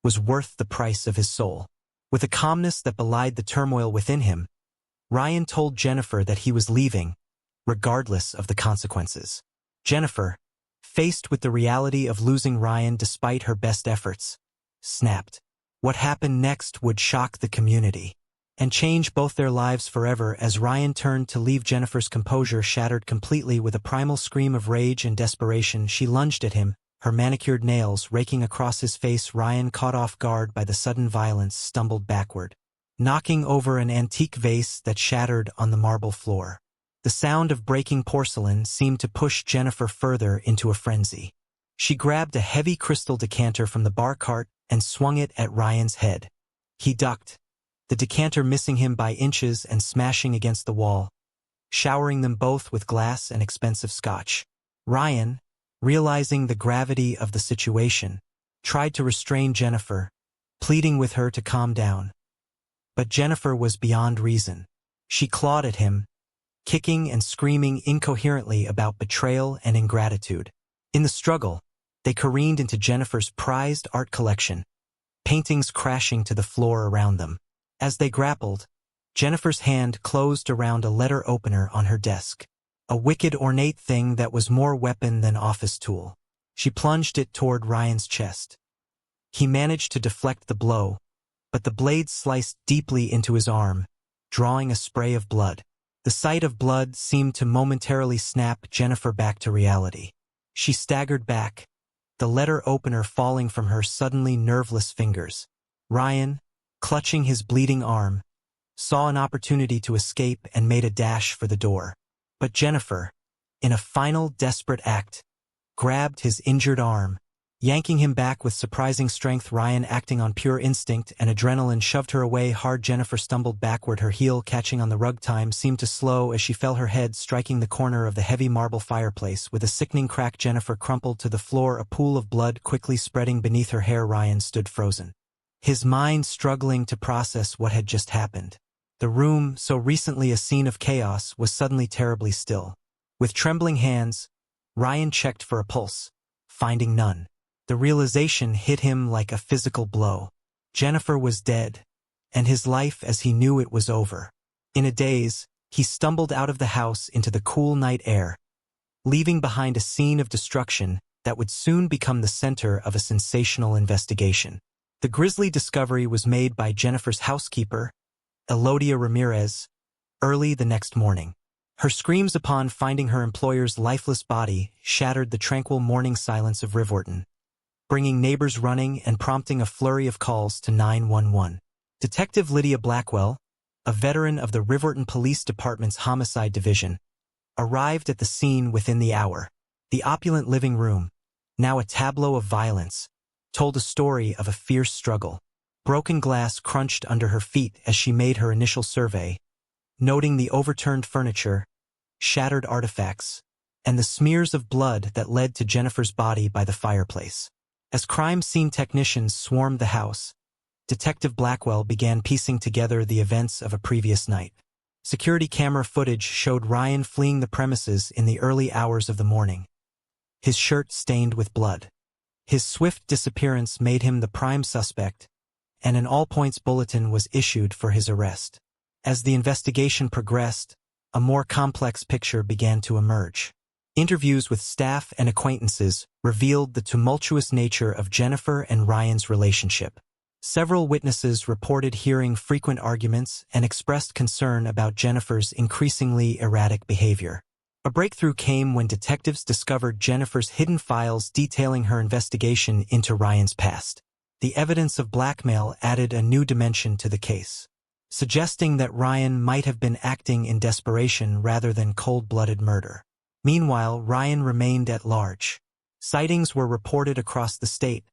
S1: was worth the price of his soul. With a calmness that belied the turmoil within him, Ryan told Jennifer that he was leaving, regardless of the consequences. Jennifer, faced with the reality of losing Ryan despite her best efforts, snapped. What happened next would shock the community and change both their lives forever. As Ryan turned to leave, Jennifer's composure shattered completely. With a primal scream of rage and desperation, she lunged at him, her manicured nails raking across his face. Ryan, caught off guard by the sudden violence, stumbled backward, knocking over an antique vase that shattered on the marble floor. The sound of breaking porcelain seemed to push Jennifer further into a frenzy. She grabbed a heavy crystal decanter from the bar cart and swung it at Ryan's head. He ducked, the decanter missing him by inches and smashing against the wall, showering them both with glass and expensive scotch. Ryan, realizing the gravity of the situation, tried to restrain Jennifer, pleading with her to calm down. But Jennifer was beyond reason. She clawed at him, kicking and screaming incoherently about betrayal and ingratitude. In the struggle, they careened into Jennifer's prized art collection, paintings crashing to the floor around them. As they grappled, Jennifer's hand closed around a letter opener on her desk, a wicked, ornate thing that was more weapon than office tool. She plunged it toward Ryan's chest. He managed to deflect the blow, but the blade sliced deeply into his arm, drawing a spray of blood. The sight of blood seemed to momentarily snap Jennifer back to reality. She staggered back, the letter opener falling from her suddenly nerveless fingers. Ryan, clutching his bleeding arm, saw an opportunity to escape and made a dash for the door. But Jennifer, in a final desperate act, grabbed his injured arm, yanking him back with surprising strength. Ryan, acting on pure instinct and adrenaline, shoved her away hard. Jennifer stumbled backward, her heel catching on the rug. Time seemed to slow as she fell, her head striking the corner of the heavy marble fireplace. With a sickening crack, Jennifer crumpled to the floor, a pool of blood quickly spreading beneath her hair. Ryan stood frozen, his mind struggling to process what had just happened. The room, so recently a scene of chaos, was suddenly terribly still. With trembling hands, Ryan checked for a pulse, finding none. The realization hit him like a physical blow. Jennifer was dead, and his life as he knew it was over. In a daze, he stumbled out of the house into the cool night air, leaving behind a scene of destruction that would soon become the center of a sensational investigation. The grisly discovery was made by Jennifer's housekeeper, Elodia Ramirez, early the next morning. Her screams upon finding her employer's lifeless body shattered the tranquil morning silence of Rivorton, bringing neighbors running and prompting a flurry of calls to 911. Detective Lydia Blackwell, a veteran of the Rivorton Police Department's Homicide Division, arrived at the scene within the hour. The opulent living room, now a tableau of violence, told a story of a fierce struggle. Broken glass crunched under her feet as she made her initial survey, noting the overturned furniture, shattered artifacts, and the smears of blood that led to Jennifer's body by the fireplace. As crime scene technicians swarmed the house, Detective Blackwell began piecing together the events of a previous night. Security camera footage showed Ryan fleeing the premises in the early hours of the morning, his shirt stained with blood. His swift disappearance made him the prime suspect, and an all-points bulletin was issued for his arrest. As the investigation progressed, a more complex picture began to emerge. Interviews with staff and acquaintances revealed the tumultuous nature of Jennifer and Ryan's relationship. Several witnesses reported hearing frequent arguments and expressed concern about Jennifer's increasingly erratic behavior. A breakthrough came when detectives discovered Jennifer's hidden files detailing her investigation into Ryan's past. The evidence of blackmail added a new dimension to the case, suggesting that Ryan might have been acting in desperation rather than cold-blooded murder. Meanwhile, Ryan remained at large. Sightings were reported across the state,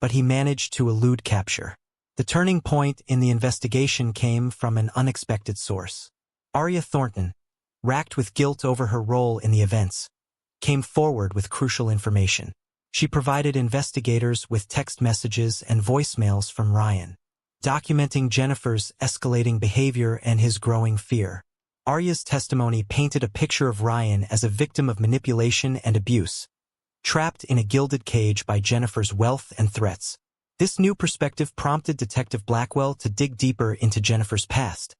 S1: but he managed to elude capture. The turning point in the investigation came from an unexpected source. Aria Thornton, racked with guilt over her role in the events, came forward with crucial information. She provided investigators with text messages and voicemails from Ryan, documenting Jennifer's escalating behavior and his growing fear. Arya's testimony painted a picture of Ryan as a victim of manipulation and abuse, trapped in a gilded cage by Jennifer's wealth and threats. This new perspective prompted Detective Blackwell to dig deeper into Jennifer's past,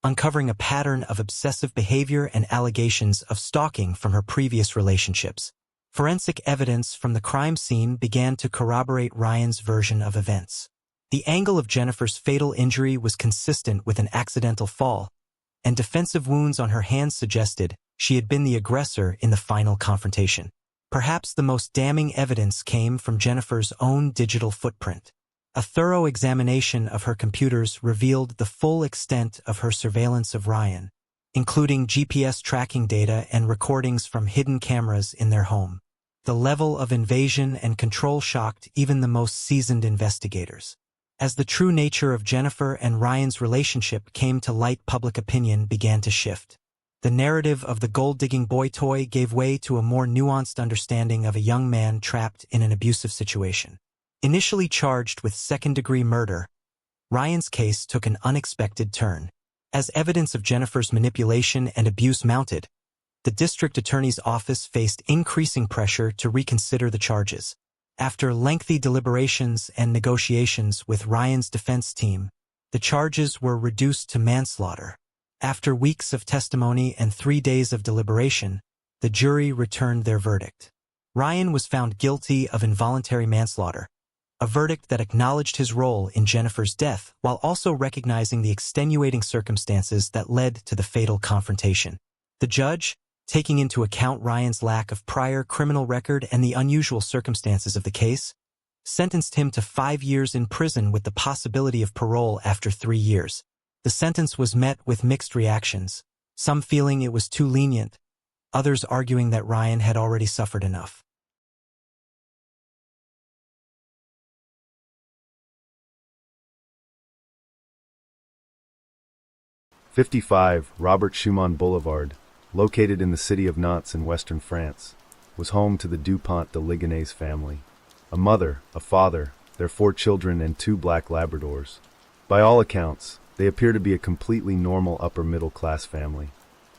S1: uncovering a pattern of obsessive behavior and allegations of stalking from her previous relationships. Forensic evidence from the crime scene began to corroborate Ryan's version of events. The angle of Jennifer's fatal injury was consistent with an accidental fall, and defensive wounds on her hands suggested she had been the aggressor in the final confrontation. Perhaps the most damning evidence came from Jennifer's own digital footprint. A thorough examination of her computers revealed the full extent of her surveillance of Ryan, including GPS tracking data and recordings from hidden cameras in their home. The level of invasion and control shocked even the most seasoned investigators. As the true nature of Jennifer and Ryan's relationship came to light, public opinion began to shift. The narrative of the gold-digging boy toy gave way to a more nuanced understanding of a young man trapped in an abusive situation. Initially charged with second-degree murder, Ryan's case took an unexpected turn. As evidence of Jennifer's manipulation and abuse mounted, the district attorney's office faced increasing pressure to reconsider the charges. After lengthy deliberations and negotiations with Ryan's defense team, the charges were reduced to manslaughter. After weeks of testimony and 3 days of deliberation, the jury returned their verdict. Ryan was found guilty of involuntary manslaughter, a verdict that acknowledged his role in Jennifer's death while also recognizing the extenuating circumstances that led to the fatal confrontation. The judge, taking into account Ryan's lack of prior criminal record and the unusual circumstances of the case, sentenced him to 5 years in prison with the possibility of parole after 3 years. The sentence was met with mixed reactions, some feeling it was too lenient, others arguing that Ryan had already suffered enough.
S2: '55 Robert Schumann Boulevard, located in the city of Nantes in western France, was home to the Dupont de Ligonnes family. A mother, a father, their 4 children and 2 black Labradors. By all accounts, they appear to be a completely normal upper-middle-class family.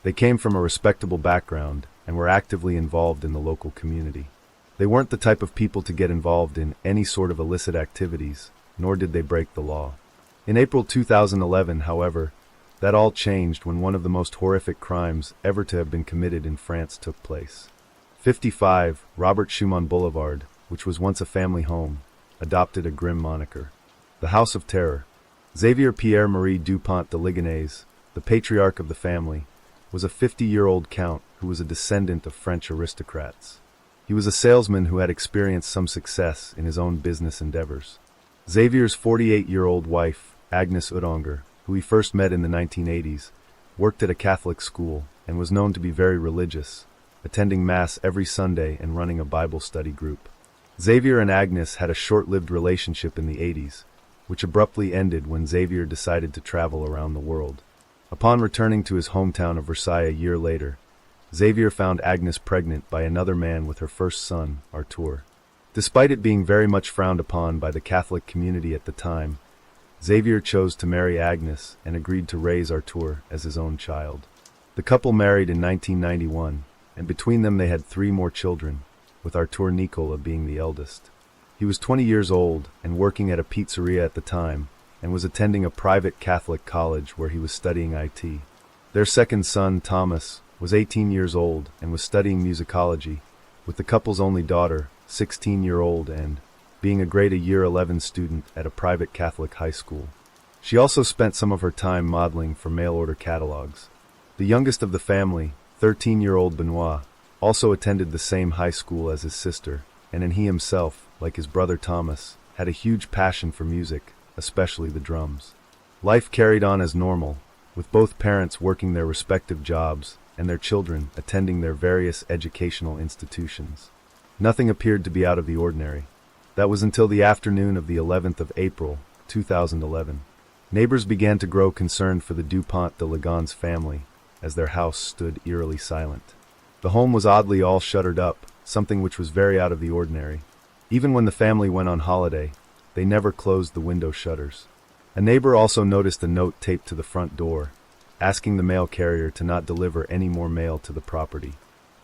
S2: They came from a respectable background and were actively involved in the local community. They weren't the type of people to get involved in any sort of illicit activities, nor did they break the law. In April 2011, however, that all changed when one of the most horrific crimes ever to have been committed in France took place. 55 Robert Schumann Boulevard, which was once a family home, adopted a grim moniker: the House of Terror. Xavier Pierre-Marie Dupont de Ligonnes, the patriarch of the family, was a 50-year-old count who was a descendant of French aristocrats. He was a salesman who had experienced some success in his own business endeavors. Xavier's 48-year-old wife, Agnes Udonger, who he first met in the 1980s, worked at a Catholic school and was known to be very religious, attending Mass every Sunday and running a Bible study group. Xavier and Agnes had a short-lived relationship in the 80s, which abruptly ended when Xavier decided to travel around the world. Upon returning to his hometown of Versailles a year later, Xavier found Agnes pregnant by another man with her first son, Arthur. Despite it being very much frowned upon by the Catholic community at the time, Xavier chose to marry Agnes and agreed to raise Arthur as his own child. The couple married in 1991, and between them they had 3 more children, with Arthur Nicola being the eldest. He was 20 years old and working at a pizzeria at the time, and was attending a private Catholic college where he was studying IT. Their second son, Thomas, was 18 years old and was studying musicology, with the couple's only daughter, 16-year-old and, being a grade a year 11 student at a private Catholic high school. She also spent some of her time modeling for mail-order catalogs. The youngest of the family, 13-year-old Benoit, also attended the same high school as his sister, and he himself, like his brother Thomas, had a huge passion for music, especially the drums. Life carried on as normal, with both parents working their respective jobs and their children attending their various educational institutions. Nothing appeared to be out of the ordinary. That was until the afternoon of the 11th of April, 2011. Neighbors began to grow concerned for the Dupont de Ligonnes family, as their house stood eerily silent. The home was oddly all shuttered up, something which was very out of the ordinary. Even when the family went on holiday, they never closed the window shutters. A neighbor also noticed a note taped to the front door, asking the mail carrier to not deliver any more mail to the property.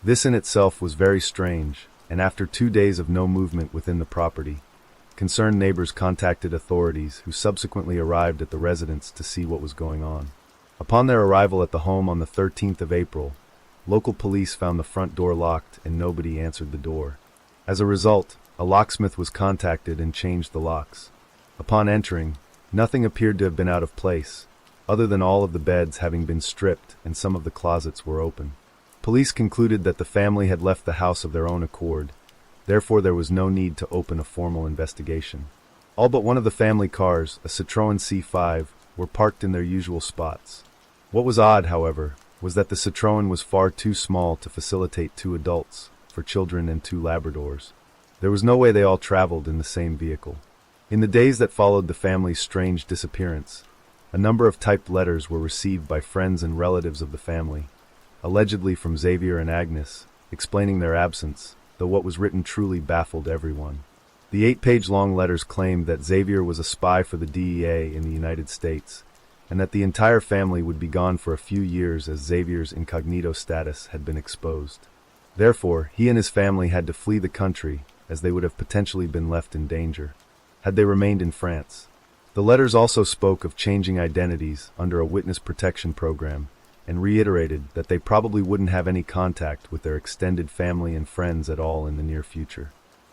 S2: This in itself was very strange, and after 2 days of no movement within the property, concerned neighbors contacted authorities who subsequently arrived at the residence to see what was going on. Upon their arrival at the home on the 13th of April, local police found the front door locked and nobody answered the door. As a result, a locksmith was contacted and changed the locks. Upon entering, nothing appeared to have been out of place, other than all of the beds having been stripped and some of the closets were open. Police concluded that the family had left the house of their own accord, therefore there was no need to open a formal investigation. All but one of the family cars, a Citroën C5, were parked in their usual spots. What was odd, however, was that the Citroën was far too small to facilitate 2 adults, for children and 2 Labradors. There was no way they all traveled in the same vehicle. In the days that followed the family's strange disappearance, a number of typed letters were received by friends and relatives of the family, allegedly from Xavier and Agnes, explaining their absence, though what was written truly baffled everyone. The 8-page-long letters claimed that Xavier was a spy for the DEA in the United States, and that the entire family would be gone for a few years as Xavier's incognito status had been exposed. Therefore, he and his family had to flee the country, as they would have potentially been left in danger had they remained in France. The letters also spoke of changing identities under a witness protection program, and reiterated that they probably wouldn't have any contact with their extended family and friends at all in the near future.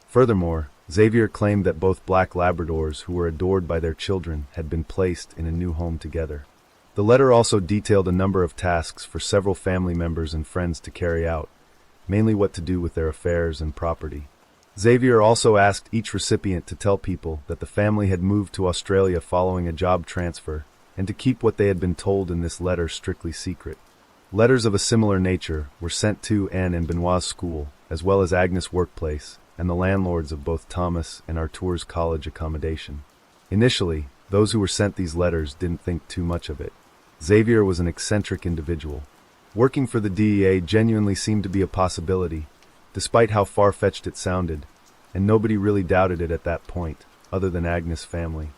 S2: Furthermore, Xavier claimed that both black Labradors who were adored by their children had been placed in a new home together. The letter also detailed a number of tasks for several family members and friends to carry out, mainly what to do with their affairs and property. Xavier also asked each recipient to tell people that the family had moved to Australia following a job transfer, and to keep what they had been told in this letter strictly secret. Letters of a similar nature were sent to Anne and Benoit's school, as well as Agnes' workplace, and the landlords of both Thomas and Arthur's college accommodation. Initially, those who were sent these letters didn't think too much of it. Xavier was an eccentric individual. Working for the DEA genuinely seemed to be a possibility, despite how far-fetched it sounded, and nobody really doubted it at that point, other than Agnes' family.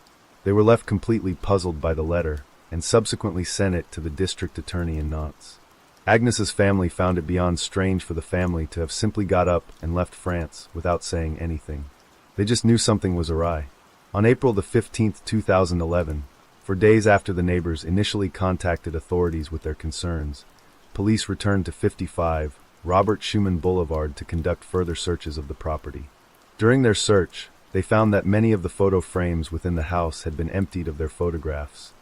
S2: They were left completely puzzled by the letter, and subsequently sent it to the district attorney in Nantes. Agnes's family found it beyond strange for the family to have simply got up and left France without saying anything. They just knew something was awry. On April the 15th, 2011, for days after the neighbors initially contacted authorities with their concerns, police returned to 55 Robert Schumann Boulevard to conduct further searches of the property. During their search, they found that many of the photo frames within the house had been emptied of their photographs.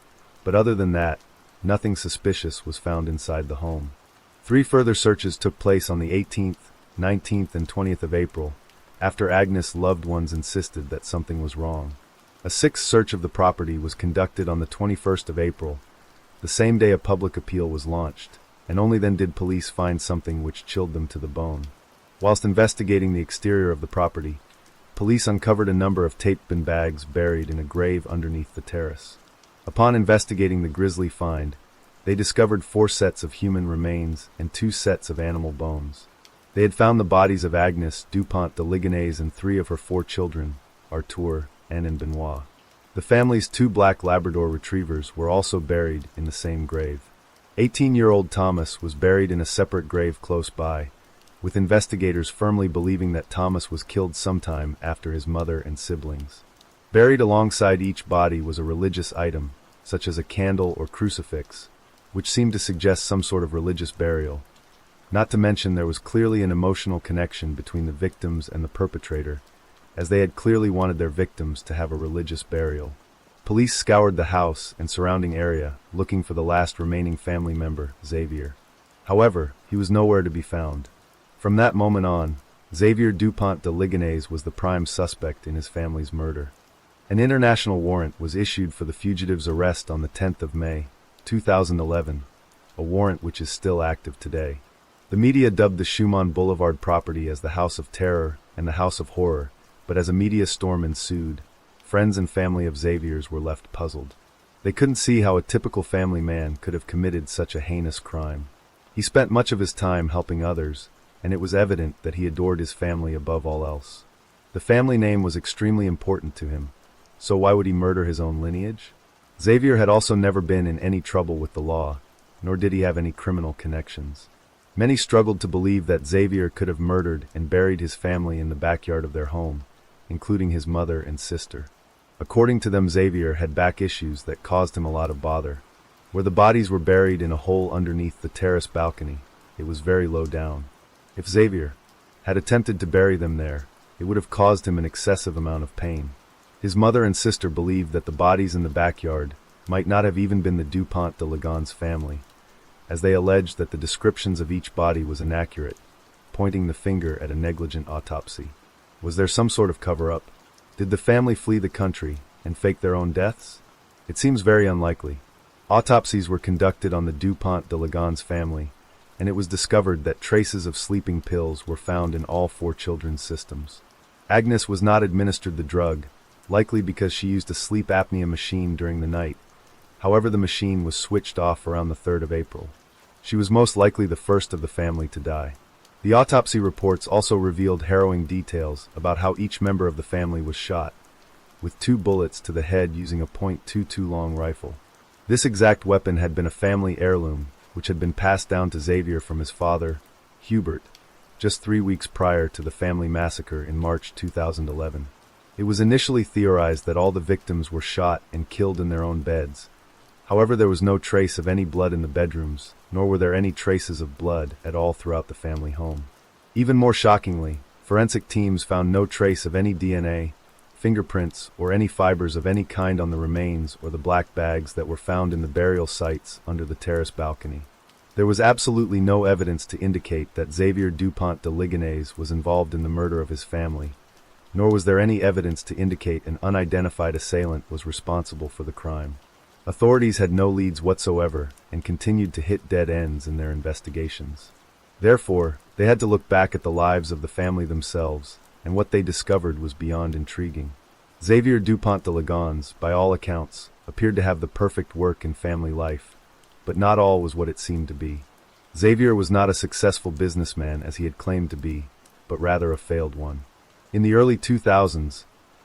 S2: But other than that, nothing suspicious was found inside the home. 3 further searches took place on the 18th, 19th, and 20th of April, after Agnes' loved ones insisted that something was wrong. A 6th search of the property was conducted on the 21st of April, the same day a public appeal was launched, and only then did police find something which chilled them to the bone. Whilst investigating the exterior of the property, police uncovered a number of taped bin bags buried in a grave underneath the terrace. Upon investigating the grisly find, they discovered 4 sets of human remains and 2 sets of animal bones. They had found the bodies of Agnes Dupont de Ligonnes and 3 of her 4 children, Arthur, Anne, and Benoit. The family's 2 black Labrador retrievers were also buried in the same grave. 18-year-old Thomas was buried in a separate grave close by, with investigators firmly believing that Thomas was killed sometime after his mother and siblings. Buried alongside each body was a religious item, such as a candle or crucifix, which seemed to suggest some sort of religious burial. Not to mention there was clearly an emotional connection between the victims and the perpetrator, as they had clearly wanted their victims to have a religious burial. Police scoured the house and surrounding area, looking for the last remaining family member, Xavier. However, he was nowhere to be found. From that moment on, Xavier Dupont de Ligonnes was the prime suspect in his family's murder. An international warrant was issued for the fugitive's arrest on the 10th of May, 2011, a warrant which is still active today. The media dubbed the Schumann Boulevard property as the House of Terror and the House of Horror, but as a media storm ensued, friends and family of Xavier's were left puzzled. They couldn't see how a typical family man could have committed such a heinous crime. He spent much of his time helping others, and it was evident that he adored his family above all else. The family name was extremely important to him, so why would he murder his own lineage? Xavier had also never been in any trouble with the law, nor did he have any criminal connections. Many struggled to believe that Xavier could have murdered and buried his family in the backyard of their home, including his mother and sister. According to them, Xavier had back issues that caused him a lot of bother. Where the bodies were buried in a hole underneath the terrace balcony, it was very low down. If Xavier had attempted to bury them there, it would have caused him an excessive amount of pain. His mother and sister believed that the bodies in the backyard might not have even been the Dupont de Ligonnes family, as they alleged that the descriptions of each body was inaccurate, pointing the finger at a negligent autopsy. Was there some sort of cover-up? Did the family flee the country and fake their own deaths? It seems very unlikely. Autopsies were conducted on the Dupont de Ligonnes family, and it was discovered that traces of sleeping pills were found in all 4 children's systems. Agnes was not administered the drug, likely because she used a sleep apnea machine during the night. However, the machine was switched off around the 3rd of April. She was most likely the first of the family to die. The autopsy reports also revealed harrowing details about how each member of the family was shot, with 2 bullets to the head using a .22 long rifle. This exact weapon had been a family heirloom, which had been passed down to Xavier from his father, Hubert, just 3 weeks prior to the family massacre in March 2011. It was initially theorized that all the victims were shot and killed in their own beds. However, there was no trace of any blood in the bedrooms, nor were there any traces of blood at all throughout the family home. Even more shockingly, forensic teams found no trace of any DNA, fingerprints, or any fibers of any kind on the remains or the black bags that were found in the burial sites under the terrace balcony. There was absolutely no evidence to indicate that Xavier Dupont de Ligonnes was involved in the murder of his family, nor was there any evidence to indicate an unidentified assailant was responsible for the crime. Authorities had no leads whatsoever and continued to hit dead ends in their investigations. Therefore, they had to look back at the lives of the family themselves, and what they discovered was beyond intriguing. Xavier Dupont de Ligonnes, by all accounts, appeared to have the perfect work and family life, but not all was what it seemed to be. Xavier was not a successful businessman as he had claimed to be, but rather a failed one. In the early 2000s,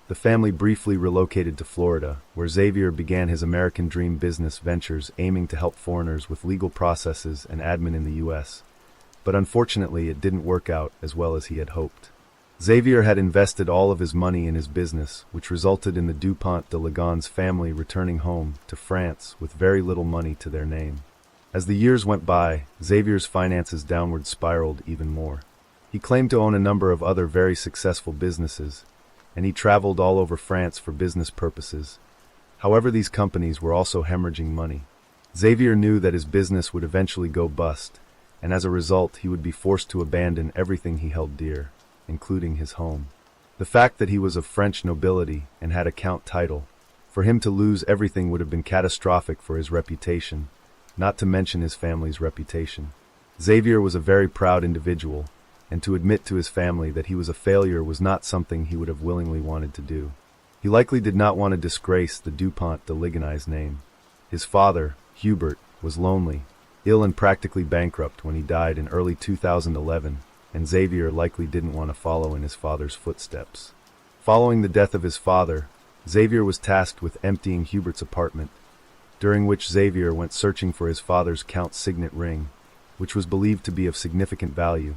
S2: the family briefly relocated to Florida, where Xavier began his American dream business ventures aiming to help foreigners with legal processes and admin in the U.S. But unfortunately, it didn't work out as well as he had hoped. Xavier had invested all of his money in his business, which resulted in the Dupont de Ligonnes family returning home to France with very little money to their name. As the years went by, Xavier's finances downward spiraled even more. He claimed to own a number of other very successful businesses, and he traveled all over France for business purposes. However, these companies were also hemorrhaging money. Xavier knew that his business would eventually go bust, and as a result he would be forced to abandon everything he held dear, including his home. The fact that he was of French nobility and had a count title, for him to lose everything would have been catastrophic for his reputation, not to mention his family's reputation. Xavier was a very proud individual, and to admit to his family that he was a failure was not something he would have willingly wanted to do. He likely did not want to disgrace the Dupont de Ligonnes name. His father, Hubert, was lonely, ill and practically bankrupt when he died in early 2011, and Xavier likely didn't want to follow in his father's footsteps. Following the death of his father, Xavier was tasked with emptying Hubert's apartment, during which Xavier went searching for his father's count's signet ring, which was believed to be of significant value,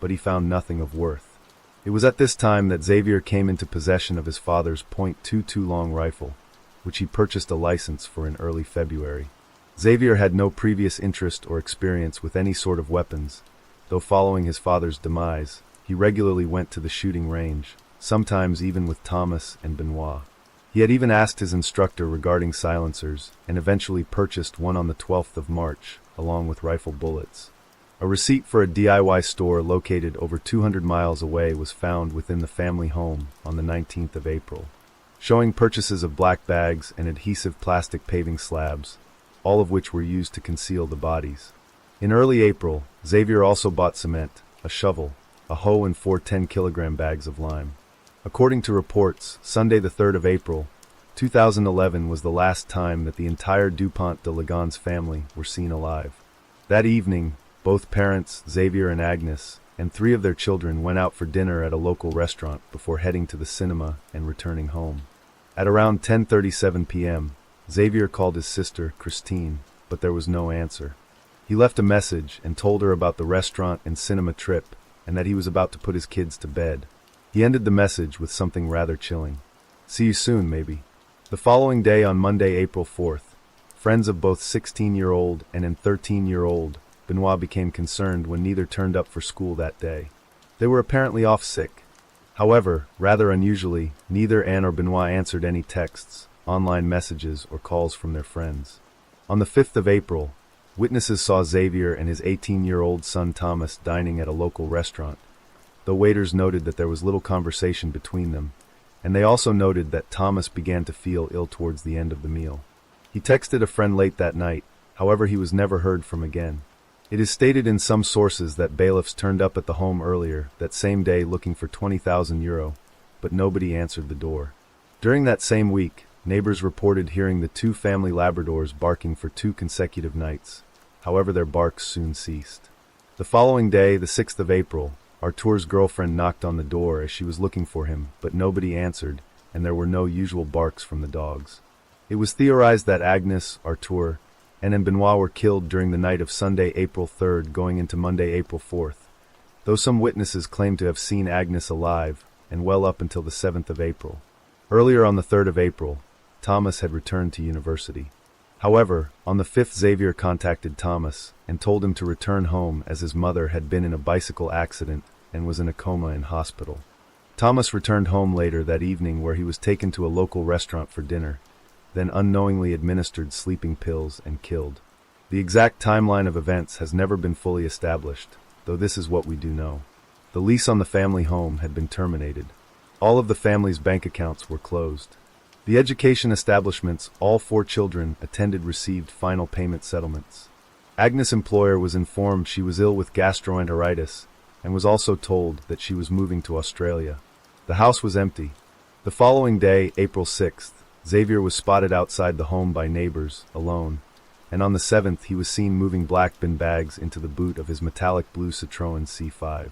S2: but he found nothing of worth. It was at this time that Xavier came into possession of his father's .22 long rifle, which he purchased a license for in early February. Xavier had no previous interest or experience with any sort of weapons, though following his father's demise, he regularly went to the shooting range, sometimes even with Thomas and Benoit. He had even asked his instructor regarding silencers, and eventually purchased one on the 12th of March, along with rifle bullets. A receipt for a DIY store located over 200 miles away was found within the family home on the 19th of April, showing purchases of black bags and adhesive plastic paving slabs, all of which were used to conceal the bodies. In early April, Xavier also bought cement, a shovel, a hoe and 4 10-kilogram bags of lime. According to reports, Sunday the 3rd of April, 2011 was the last time that the entire Dupont de Ligonnes family were seen alive. That evening, both parents, Xavier and Agnes, and 3 of their children went out for dinner at a local restaurant before heading to the cinema and returning home. At around 10:37 p.m., Xavier called his sister, Christine, but there was no answer. He left a message and told her about the restaurant and cinema trip and that he was about to put his kids to bed. He ended the message with something rather chilling. "See you soon, maybe." The following day, on Monday, April 4th, friends of both 16-year-old and 13-year-old Benoit became concerned when neither turned up for school that day. They were apparently off sick. However, rather unusually, neither Anne or Benoit answered any texts, online messages, or calls from their friends. On the 5th of April, witnesses saw Xavier and his 18-year-old son Thomas dining at a local restaurant, though waiters noted that there was little conversation between them, and they also noted that Thomas began to feel ill towards the end of the meal. He texted a friend late that night, however he was never heard from again. It is stated in some sources that bailiffs turned up at the home earlier that same day looking for €20,000, but nobody answered the door. During that same week, neighbors reported hearing the 2 family Labradors barking for 2 consecutive nights. However, their barks soon ceased. The following day, the 6th of April, Artur's girlfriend knocked on the door as she was looking for him, but nobody answered, and there were no usual barks from the dogs. It was theorized that Agnes, Artur, and Benoit were killed during the night of Sunday, April 3rd, going into Monday, April 4th, though some witnesses claimed to have seen Agnes alive, and well up until the 7th of April. Earlier on the 3rd of April, Thomas had returned to university. However, on the 5th, Xavier contacted Thomas and told him to return home as his mother had been in a bicycle accident and was in a coma in hospital. Thomas returned home later that evening, where he was taken to a local restaurant for dinner, then unknowingly administered sleeping pills and killed. The exact timeline of events has never been fully established, though this is what we do know. The lease on the family home had been terminated. All of the family's bank accounts were closed. The education establishments all 4 children attended received final payment settlements. Agnes' employer was informed she was ill with gastroenteritis and was also told that she was moving to Australia. The house was empty. The following day, April 6th, Xavier was spotted outside the home by neighbors, alone, and on the 7th he was seen moving black bin bags into the boot of his metallic blue Citroën C5.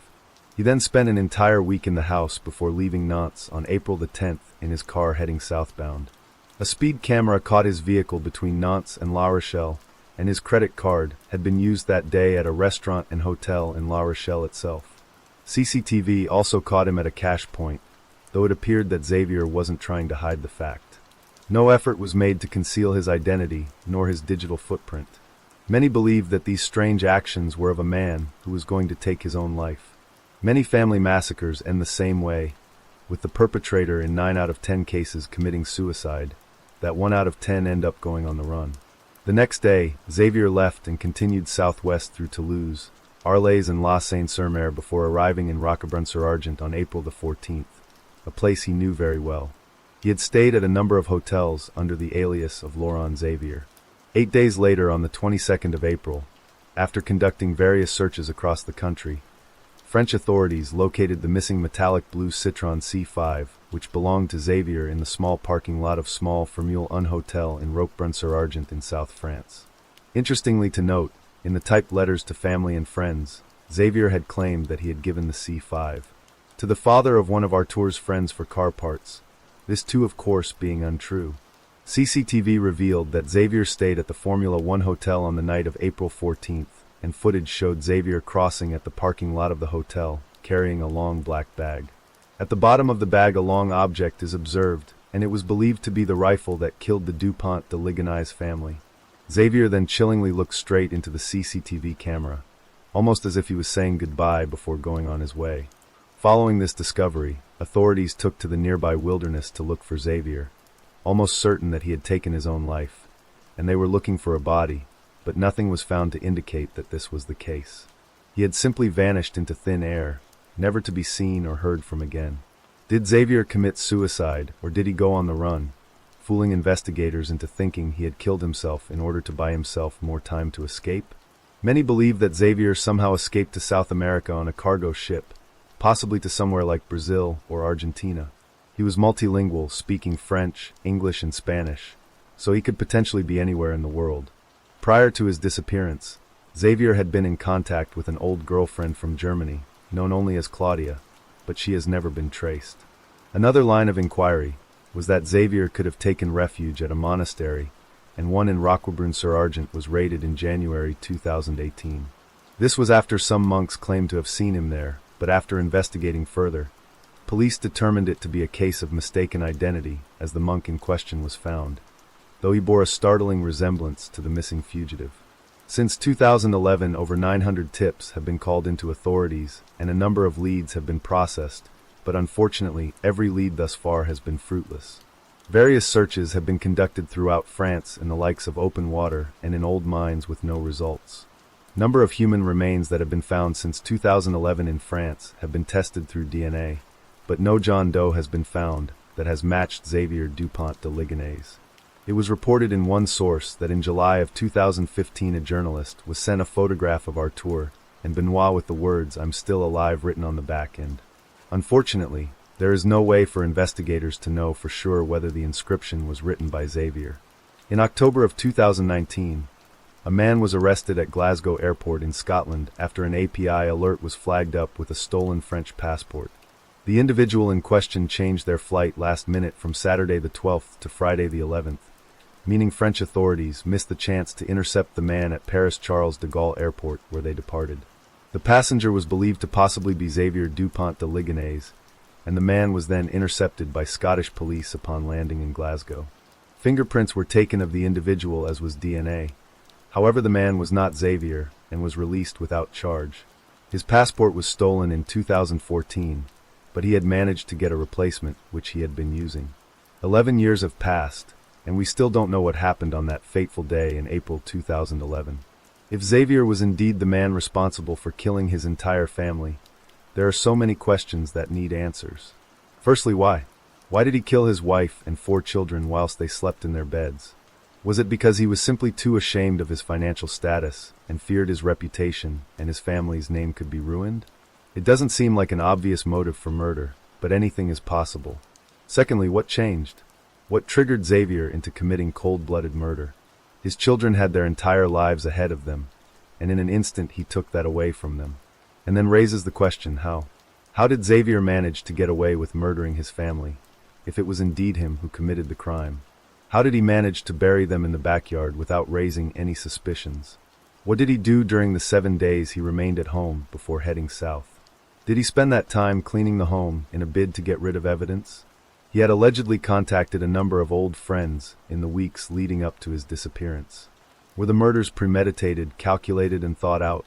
S2: He then spent an entire week in the house before leaving Nantes on April the 10th in his car heading southbound. A speed camera caught his vehicle between Nantes and La Rochelle, and his credit card had been used that day at a restaurant and hotel in La Rochelle itself. CCTV also caught him at a cash point, though it appeared that Xavier wasn't trying to hide the fact. No effort was made to conceal his identity, nor his digital footprint. Many believed that these strange actions were of a man who was going to take his own life. Many family massacres end the same way, with the perpetrator in 9 out of 10 cases committing suicide, that 1 out of 10 end up going on the run. The next day, Xavier left and continued southwest through Toulouse, Arles and La Seine-sur-Mer before arriving in Roquebrune-sur-Argent on April the 14th, a place he knew very well. He had stayed at a number of hotels under the alias of Laurent Xavier. 8 days later, on the 22nd of April, after conducting various searches across the country, French authorities located the missing metallic blue Citroën C5, which belonged to Xavier, in the small parking lot of Small Formule Un Hotel in Roquebrune-sur-Argent in South France. Interestingly to note, in the typed letters to family and friends, Xavier had claimed that he had given the C5 to the father of one of Artur's friends for car parts, this too of course being untrue. CCTV revealed that Xavier stayed at the Formula One Hotel on the night of April 14th, and footage showed Xavier crossing at the parking lot of the hotel, carrying a long black bag. At the bottom of the bag a long object is observed, and it was believed to be the rifle that killed the Dupont de Ligonnes family. Xavier then chillingly looked straight into the CCTV camera, almost as if he was saying goodbye before going on his way. Following this discovery, authorities took to the nearby wilderness to look for Xavier, almost certain that he had taken his own life, and they were looking for a body, but nothing was found to indicate that this was the case. He had simply vanished into thin air, never to be seen or heard from again. Did Xavier commit suicide, or did he go on the run, fooling investigators into thinking he had killed himself in order to buy himself more time to escape? Many believe that Xavier somehow escaped to South America on a cargo ship, possibly to somewhere like Brazil or Argentina. He was multilingual, speaking French, English, and Spanish, so he could potentially be anywhere in the world. Prior to his disappearance, Xavier had been in contact with an old girlfriend from Germany, known only as Claudia, but she has never been traced. Another line of inquiry was that Xavier could have taken refuge at a monastery, and one in Roquebrune-sur-Argent was raided in January 2018. This was after some monks claimed to have seen him there, but after investigating further, police determined it to be a case of mistaken identity as the monk in question was found, though he bore a startling resemblance to the missing fugitive. Since 2011, over 900 tips have been called into authorities and a number of leads have been processed, but unfortunately, every lead thus far has been fruitless. Various searches have been conducted throughout France in the likes of open water and in old mines with no results. Number of human remains that have been found since 2011 in France have been tested through DNA, but no John Doe has been found that has matched Xavier Dupont de Ligonnes. It was reported in one source that in July of 2015 a journalist was sent a photograph of Arthur and Benoit with the words "I'm still alive" written on the back end. Unfortunately, there is no way for investigators to know for sure whether the inscription was written by Xavier. In October of 2019, a man was arrested at Glasgow Airport in Scotland after an API alert was flagged up with a stolen French passport. The individual in question changed their flight last minute from Saturday the 12th to Friday the 11th, meaning French authorities missed the chance to intercept the man at Paris Charles de Gaulle Airport where they departed. The passenger was believed to possibly be Xavier Dupont de Ligonnes, and the man was then intercepted by Scottish police upon landing in Glasgow. Fingerprints were taken of the individual as was DNA. However, the man was not Xavier and was released without charge. His passport was stolen in 2014, but he had managed to get a replacement which he had been using. 11 years have passed, and we still don't know what happened on that fateful day in April 2011. If Xavier was indeed the man responsible for killing his entire family, there are so many questions that need answers. Firstly, why? Why did he kill his wife and 4 children whilst they slept in their beds? Was it because he was simply too ashamed of his financial status and feared his reputation and his family's name could be ruined? It doesn't seem like an obvious motive for murder, but anything is possible. Secondly, what changed? What triggered Xavier into committing cold-blooded murder? His children had their entire lives ahead of them, and in an instant he took that away from them. And then raises the question, how? How did Xavier manage to get away with murdering his family, if it was indeed him who committed the crime? How did he manage to bury them in the backyard without raising any suspicions? What did he do during the 7 days he remained at home before heading south? Did he spend that time cleaning the home in a bid to get rid of evidence? He had allegedly contacted a number of old friends in the weeks leading up to his disappearance. Were the murders premeditated, calculated, and thought out?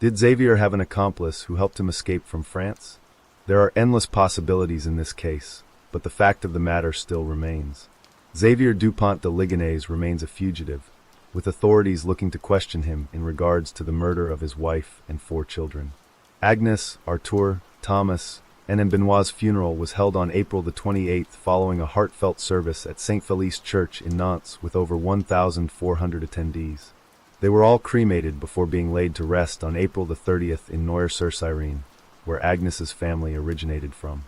S2: Did Xavier have an accomplice who helped him escape from France? There are endless possibilities in this case, but the fact of the matter still remains. Xavier Dupont de Ligonnes remains a fugitive, with authorities looking to question him in regards to the murder of his wife and 4 children. Agnes, Arthur, Thomas, and Benoit's funeral was held on April the 28th following a heartfelt service at St. Felice Church in Nantes with over 1,400 attendees. They were all cremated before being laid to rest on April the 30th in Noyer-sur-Cyrene, where Agnes's family originated from.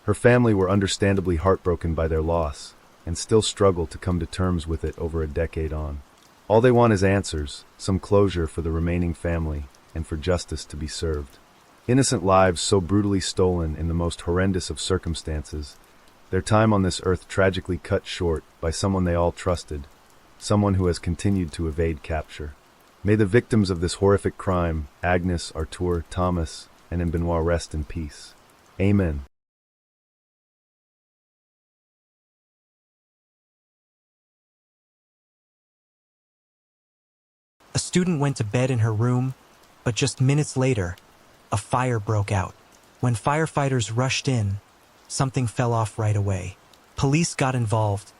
S2: Her family were understandably heartbroken by their loss, and still struggle to come to terms with it over a decade on. All they want is answers, some closure for the remaining family, and for justice to be served. Innocent lives so brutally stolen in the most horrendous of circumstances, their time on this earth tragically cut short by someone they all trusted, someone who has continued to evade capture. May the victims of this horrific crime, Agnes, Arthur, Thomas, and Benoit, rest in peace. Amen.
S1: A student went to bed in her room, but just minutes later, a fire broke out. When firefighters rushed in, something fell off right away. Police got involved,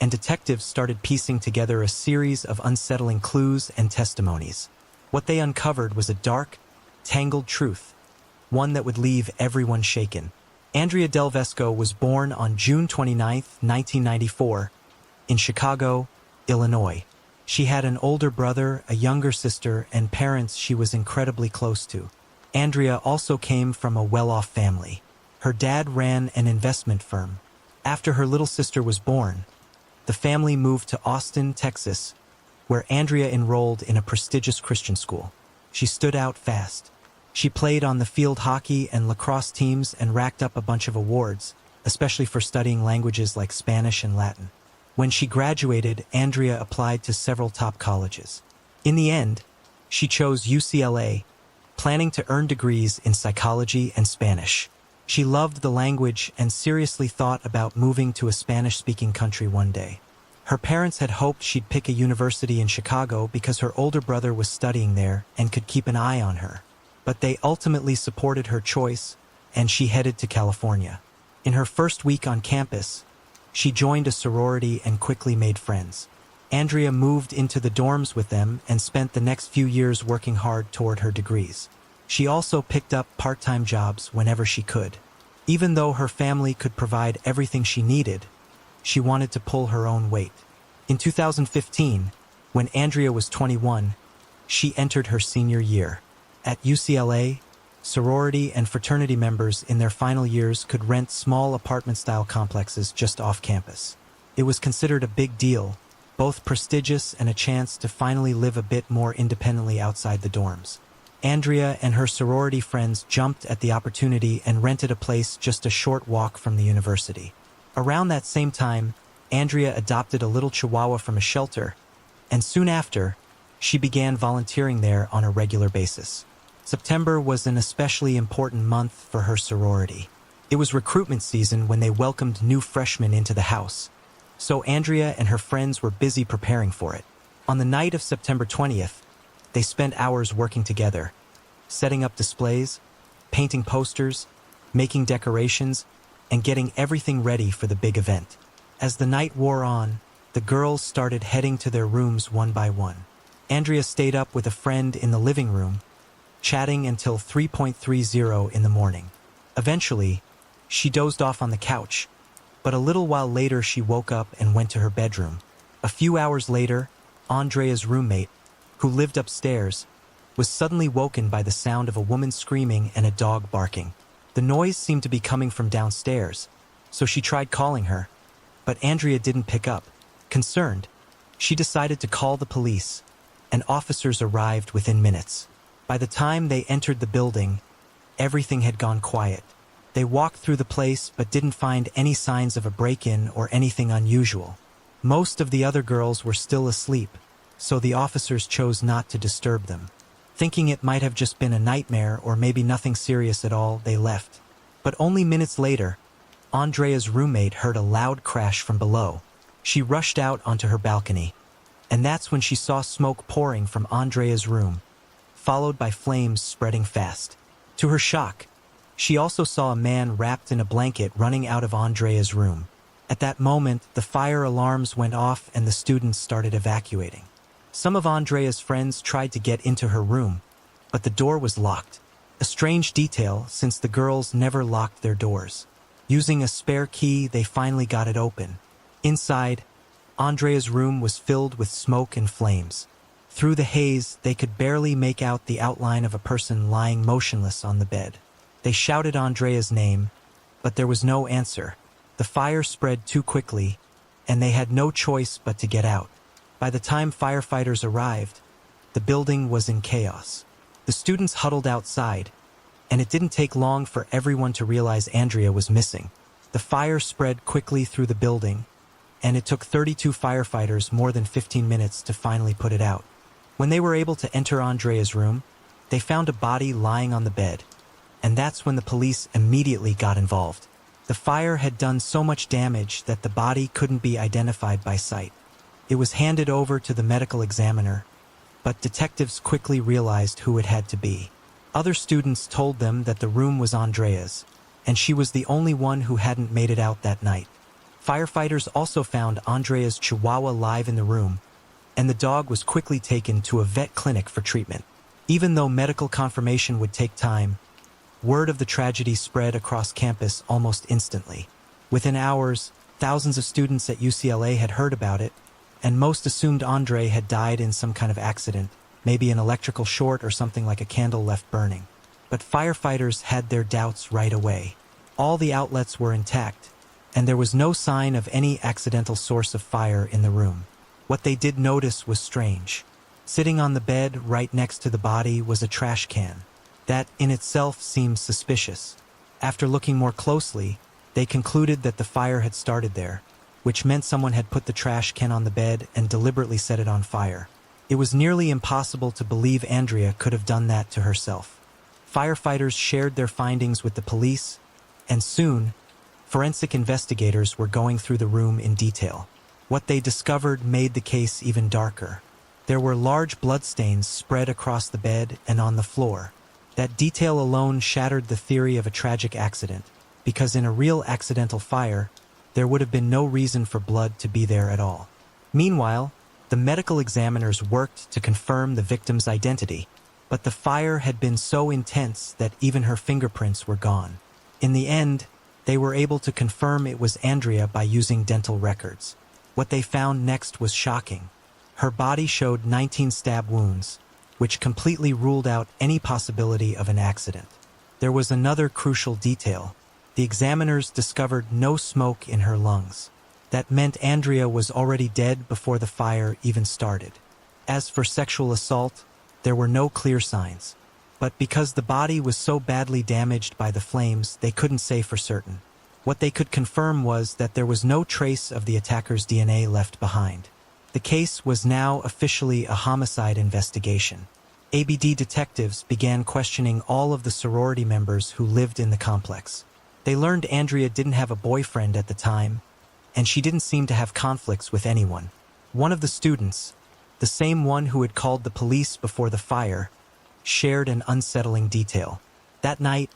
S1: and detectives started piecing together a series of unsettling clues and testimonies. What they uncovered was a dark, tangled truth, one that would leave everyone shaken. Andrea Delvesco was born on June 29, 1994, in Chicago, Illinois. She had an older brother, a younger sister, and parents she was incredibly close to. Andrea also came from a well-off family. Her dad ran an investment firm. After her little sister was born, the family moved to Austin, Texas, where Andrea enrolled in a prestigious Christian school. She stood out fast. She played on the field hockey and lacrosse teams and racked up a bunch of awards, especially for studying languages like Spanish and Latin. When she graduated, Andrea applied to several top colleges. In the end, she chose UCLA, planning to earn degrees in psychology and Spanish. She loved the language and seriously thought about moving to a Spanish-speaking country one day. Her parents had hoped she'd pick a university in Chicago because her older brother was studying there and could keep an eye on her. But they ultimately supported her choice, and she headed to California. In her first week on campus, she joined a sorority and quickly made friends. Andrea moved into the dorms with them and spent the next few years working hard toward her degrees. She also picked up part-time jobs whenever she could. Even though her family could provide everything she needed, she wanted to pull her own weight. In 2015, when Andrea was 21, she entered her senior year. At UCLA, sorority and fraternity members in their final years could rent small apartment-style complexes just off campus. It was considered a big deal, both prestigious and a chance to finally live a bit more independently outside the dorms. Andrea and her sorority friends jumped at the opportunity and rented a place just a short walk from the university. Around that same time, Andrea adopted a little chihuahua from a shelter, and soon after, she began volunteering there on a regular basis. September was an especially important month for her sorority. It was recruitment season when they welcomed new freshmen into the house, so Andrea and her friends were busy preparing for it. On the night of September 20th, they spent hours working together, setting up displays, painting posters, making decorations, and getting everything ready for the big event. As the night wore on, the girls started heading to their rooms one by one. Andrea stayed up with a friend in the living room, chatting until 3:30 in the morning. Eventually, she dozed off on the couch, but a little while later she woke up and went to her bedroom. A few hours later, Andrea's roommate, who lived upstairs, was suddenly woken by the sound of a woman screaming and a dog barking. The noise seemed to be coming from downstairs, so she tried calling her, but Andrea didn't pick up. Concerned, she decided to call the police, and officers arrived within minutes. By the time they entered the building, everything had gone quiet. They walked through the place but didn't find any signs of a break-in or anything unusual. Most of the other girls were still asleep, so the officers chose not to disturb them. Thinking it might have just been a nightmare or maybe nothing serious at all, they left. But only minutes later, Andrea's roommate heard a loud crash from below. She rushed out onto her balcony, and that's when she saw smoke pouring from Andrea's room, followed by flames spreading fast. To her shock, she also saw a man wrapped in a blanket running out of Andrea's room. At that moment, the fire alarms went off and the students started evacuating. Some of Andrea's friends tried to get into her room, but the door was locked. A strange detail since the girls never locked their doors. Using a spare key, they finally got it open. Inside, Andrea's room was filled with smoke and flames. Through the haze, they could barely make out the outline of a person lying motionless on the bed. They shouted Andrea's name, but there was no answer. The fire spread too quickly, and they had no choice but to get out. By the time firefighters arrived, the building was in chaos. The students huddled outside, and it didn't take long for everyone to realize Andrea was missing. The fire spread quickly through the building, and it took 32 firefighters more than 15 minutes to finally put it out. When they were able to enter Andrea's room, they found a body lying on the bed, and that's when the police immediately got involved. The fire had done so much damage that the body couldn't be identified by sight. It was handed over to the medical examiner, but detectives quickly realized who it had to be. Other students told them that the room was Andrea's, and she was the only one who hadn't made it out that night. Firefighters also found Andrea's chihuahua live in the room, and the dog was quickly taken to a vet clinic for treatment. Even though medical confirmation would take time, word of the tragedy spread across campus almost instantly. Within hours, thousands of students at UCLA had heard about it, and most assumed Andre had died in some kind of accident, maybe an electrical short or something like a candle left burning. But firefighters had their doubts right away. All the outlets were intact, and there was no sign of any accidental source of fire in the room. What they did notice was strange. Sitting on the bed right next to the body was a trash can. That in itself seemed suspicious. After looking more closely, they concluded that the fire had started there, which meant someone had put the trash can on the bed and deliberately set it on fire. It was nearly impossible to believe Andrea could have done that to herself. Firefighters shared their findings with the police, and soon, forensic investigators were going through the room in detail. What they discovered made the case even darker. There were large bloodstains spread across the bed and on the floor. That detail alone shattered the theory of a tragic accident, because in a real accidental fire, there would have been no reason for blood to be there at all. Meanwhile, the medical examiners worked to confirm the victim's identity, but the fire had been so intense that even her fingerprints were gone. In the end, they were able to confirm it was Andrea by using dental records. What they found next was shocking. Her body showed 19 stab wounds, which completely ruled out any possibility of an accident. There was another crucial detail. The examiners discovered no smoke in her lungs. That meant Andrea was already dead before the fire even started. As for sexual assault, there were no clear signs. But because the body was so badly damaged by the flames, they couldn't say for certain. What they could confirm was that there was no trace of the attacker's DNA left behind. The case was now officially a homicide investigation. ABD detectives began questioning all of the sorority members who lived in the complex. They learned Andrea didn't have a boyfriend at the time, and she didn't seem to have conflicts with anyone. One of the students, the same one who had called the police before the fire, shared an unsettling detail. That night,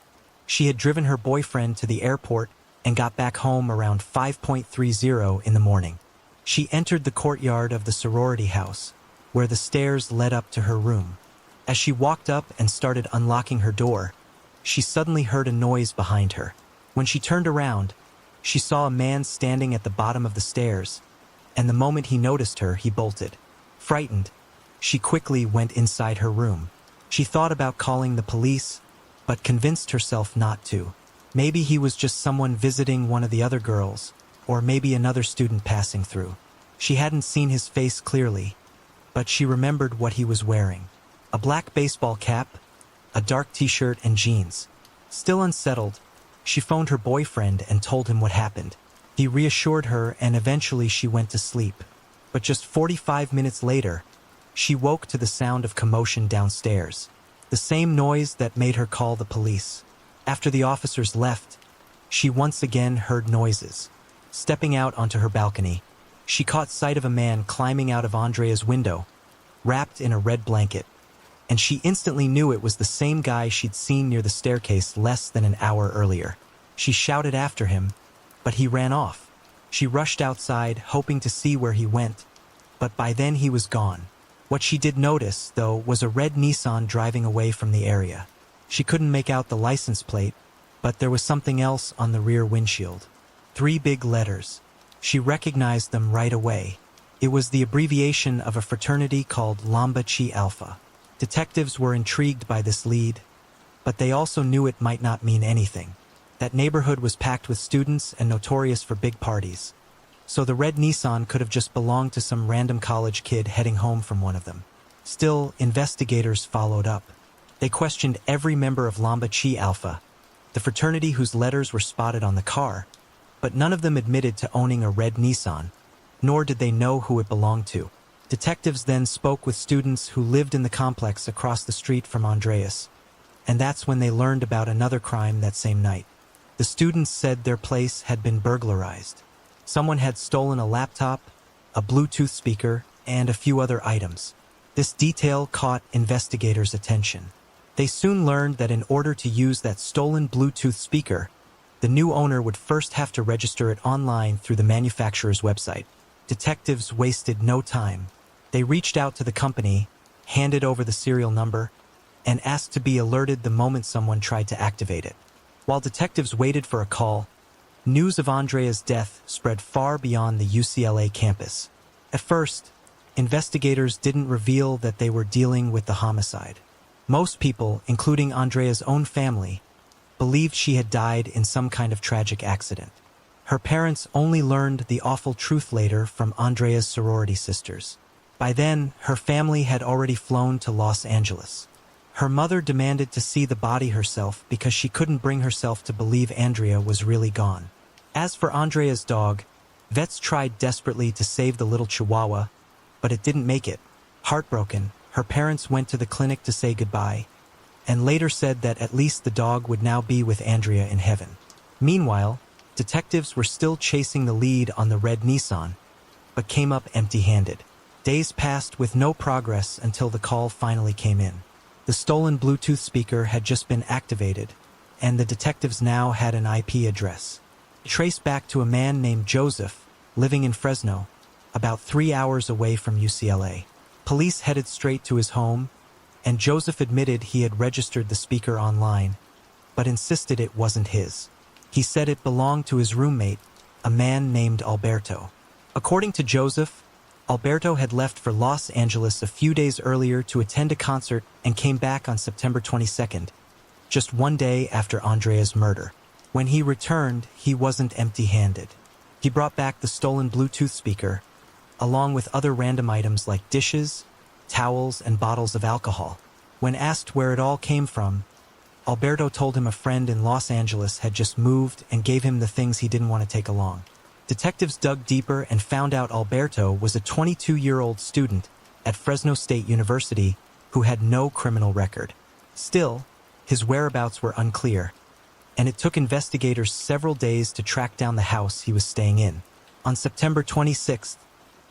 S1: she had driven her boyfriend to the airport and got back home around 5:30 in the morning. She entered the courtyard of the sorority house, where the stairs led up to her room. As she walked up and started unlocking her door, she suddenly heard a noise behind her. When she turned around, she saw a man standing at the bottom of the stairs, and the moment he noticed her, he bolted. Frightened, she quickly went inside her room. She thought about calling the police, but convinced herself not to. Maybe he was just someone visiting one of the other girls, or maybe another student passing through. She hadn't seen his face clearly, but she remembered what he was wearing. A black baseball cap, a dark t-shirt, and jeans. Still unsettled, she phoned her boyfriend and told him what happened. He reassured her, and eventually she went to sleep. But just 45 minutes later, she woke to the sound of commotion downstairs. The same noise that made her call the police. After the officers left, she once again heard noises. Stepping out onto her balcony, she caught sight of a man climbing out of Andrea's window, wrapped in a red blanket, and she instantly knew it was the same guy she'd seen near the staircase less than an hour earlier. She shouted after him, but he ran off. She rushed outside, hoping to see where he went, but by then he was gone. What she did notice, though, was a red Nissan driving away from the area. She couldn't make out the license plate, but there was something else on the rear windshield. 3 big letters. She recognized them right away. It was the abbreviation of a fraternity called Lambda Chi Alpha. Detectives were intrigued by this lead, but they also knew it might not mean anything. That neighborhood was packed with students and notorious for big parties. So the red Nissan could have just belonged to some random college kid heading home from one of them. Still, investigators followed up. They questioned every member of Lambda Chi Alpha, the fraternity whose letters were spotted on the car, but none of them admitted to owning a red Nissan, nor did they know who it belonged to. Detectives then spoke with students who lived in the complex across the street from Andreas, and that's when they learned about another crime that same night. The students said their place had been burglarized. Someone had stolen a laptop, a Bluetooth speaker, and a few other items. This detail caught investigators' attention. They soon learned that in order to use that stolen Bluetooth speaker, the new owner would first have to register it online through the manufacturer's website. Detectives wasted no time. They reached out to the company, handed over the serial number, and asked to be alerted the moment someone tried to activate it. While detectives waited for a call, news of Andrea's death spread far beyond the UCLA campus. At first, investigators didn't reveal that they were dealing with the homicide. Most people, including Andrea's own family, believed she had died in some kind of tragic accident. Her parents only learned the awful truth later from Andrea's sorority sisters. By then, her family had already flown to Los Angeles. Her mother demanded to see the body herself because she couldn't bring herself to believe Andrea was really gone. As for Andrea's dog, vets tried desperately to save the little chihuahua, but it didn't make it. Heartbroken, her parents went to the clinic to say goodbye, and later said that at least the dog would now be with Andrea in heaven. Meanwhile, detectives were still chasing the lead on the red Nissan, but came up empty-handed. Days passed with no progress until the call finally came in. The stolen Bluetooth speaker had just been activated, and the detectives now had an IP address. Traced back to a man named Joseph, living in Fresno, about 3 hours away from UCLA. Police headed straight to his home, and Joseph admitted he had registered the speaker online, but insisted it wasn't his. He said it belonged to his roommate, a man named Alberto. According to Joseph, Alberto had left for Los Angeles a few days earlier to attend a concert and came back on September 22nd, just one day after Andrea's murder. When he returned, he wasn't empty-handed. He brought back the stolen Bluetooth speaker, along with other random items like dishes, towels, and bottles of alcohol. When asked where it all came from, Alberto told him a friend in Los Angeles had just moved and gave him the things he didn't want to take along. Detectives dug deeper and found out Alberto was a 22-year-old student at Fresno State University who had no criminal record. Still, his whereabouts were unclear, and it took investigators several days to track down the house he was staying in. On September 26th,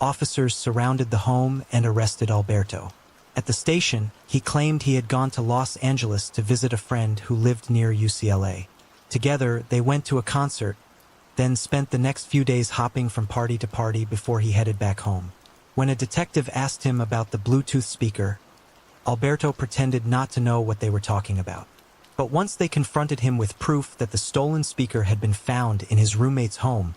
S1: officers surrounded the home and arrested Alberto. At the station, he claimed he had gone to Los Angeles to visit a friend who lived near UCLA. Together, they went to a concert, then spent the next few days hopping from party to party before he headed back home. When a detective asked him about the Bluetooth speaker, Alberto pretended not to know what they were talking about. But once they confronted him with proof that the stolen speaker had been found in his roommate's home,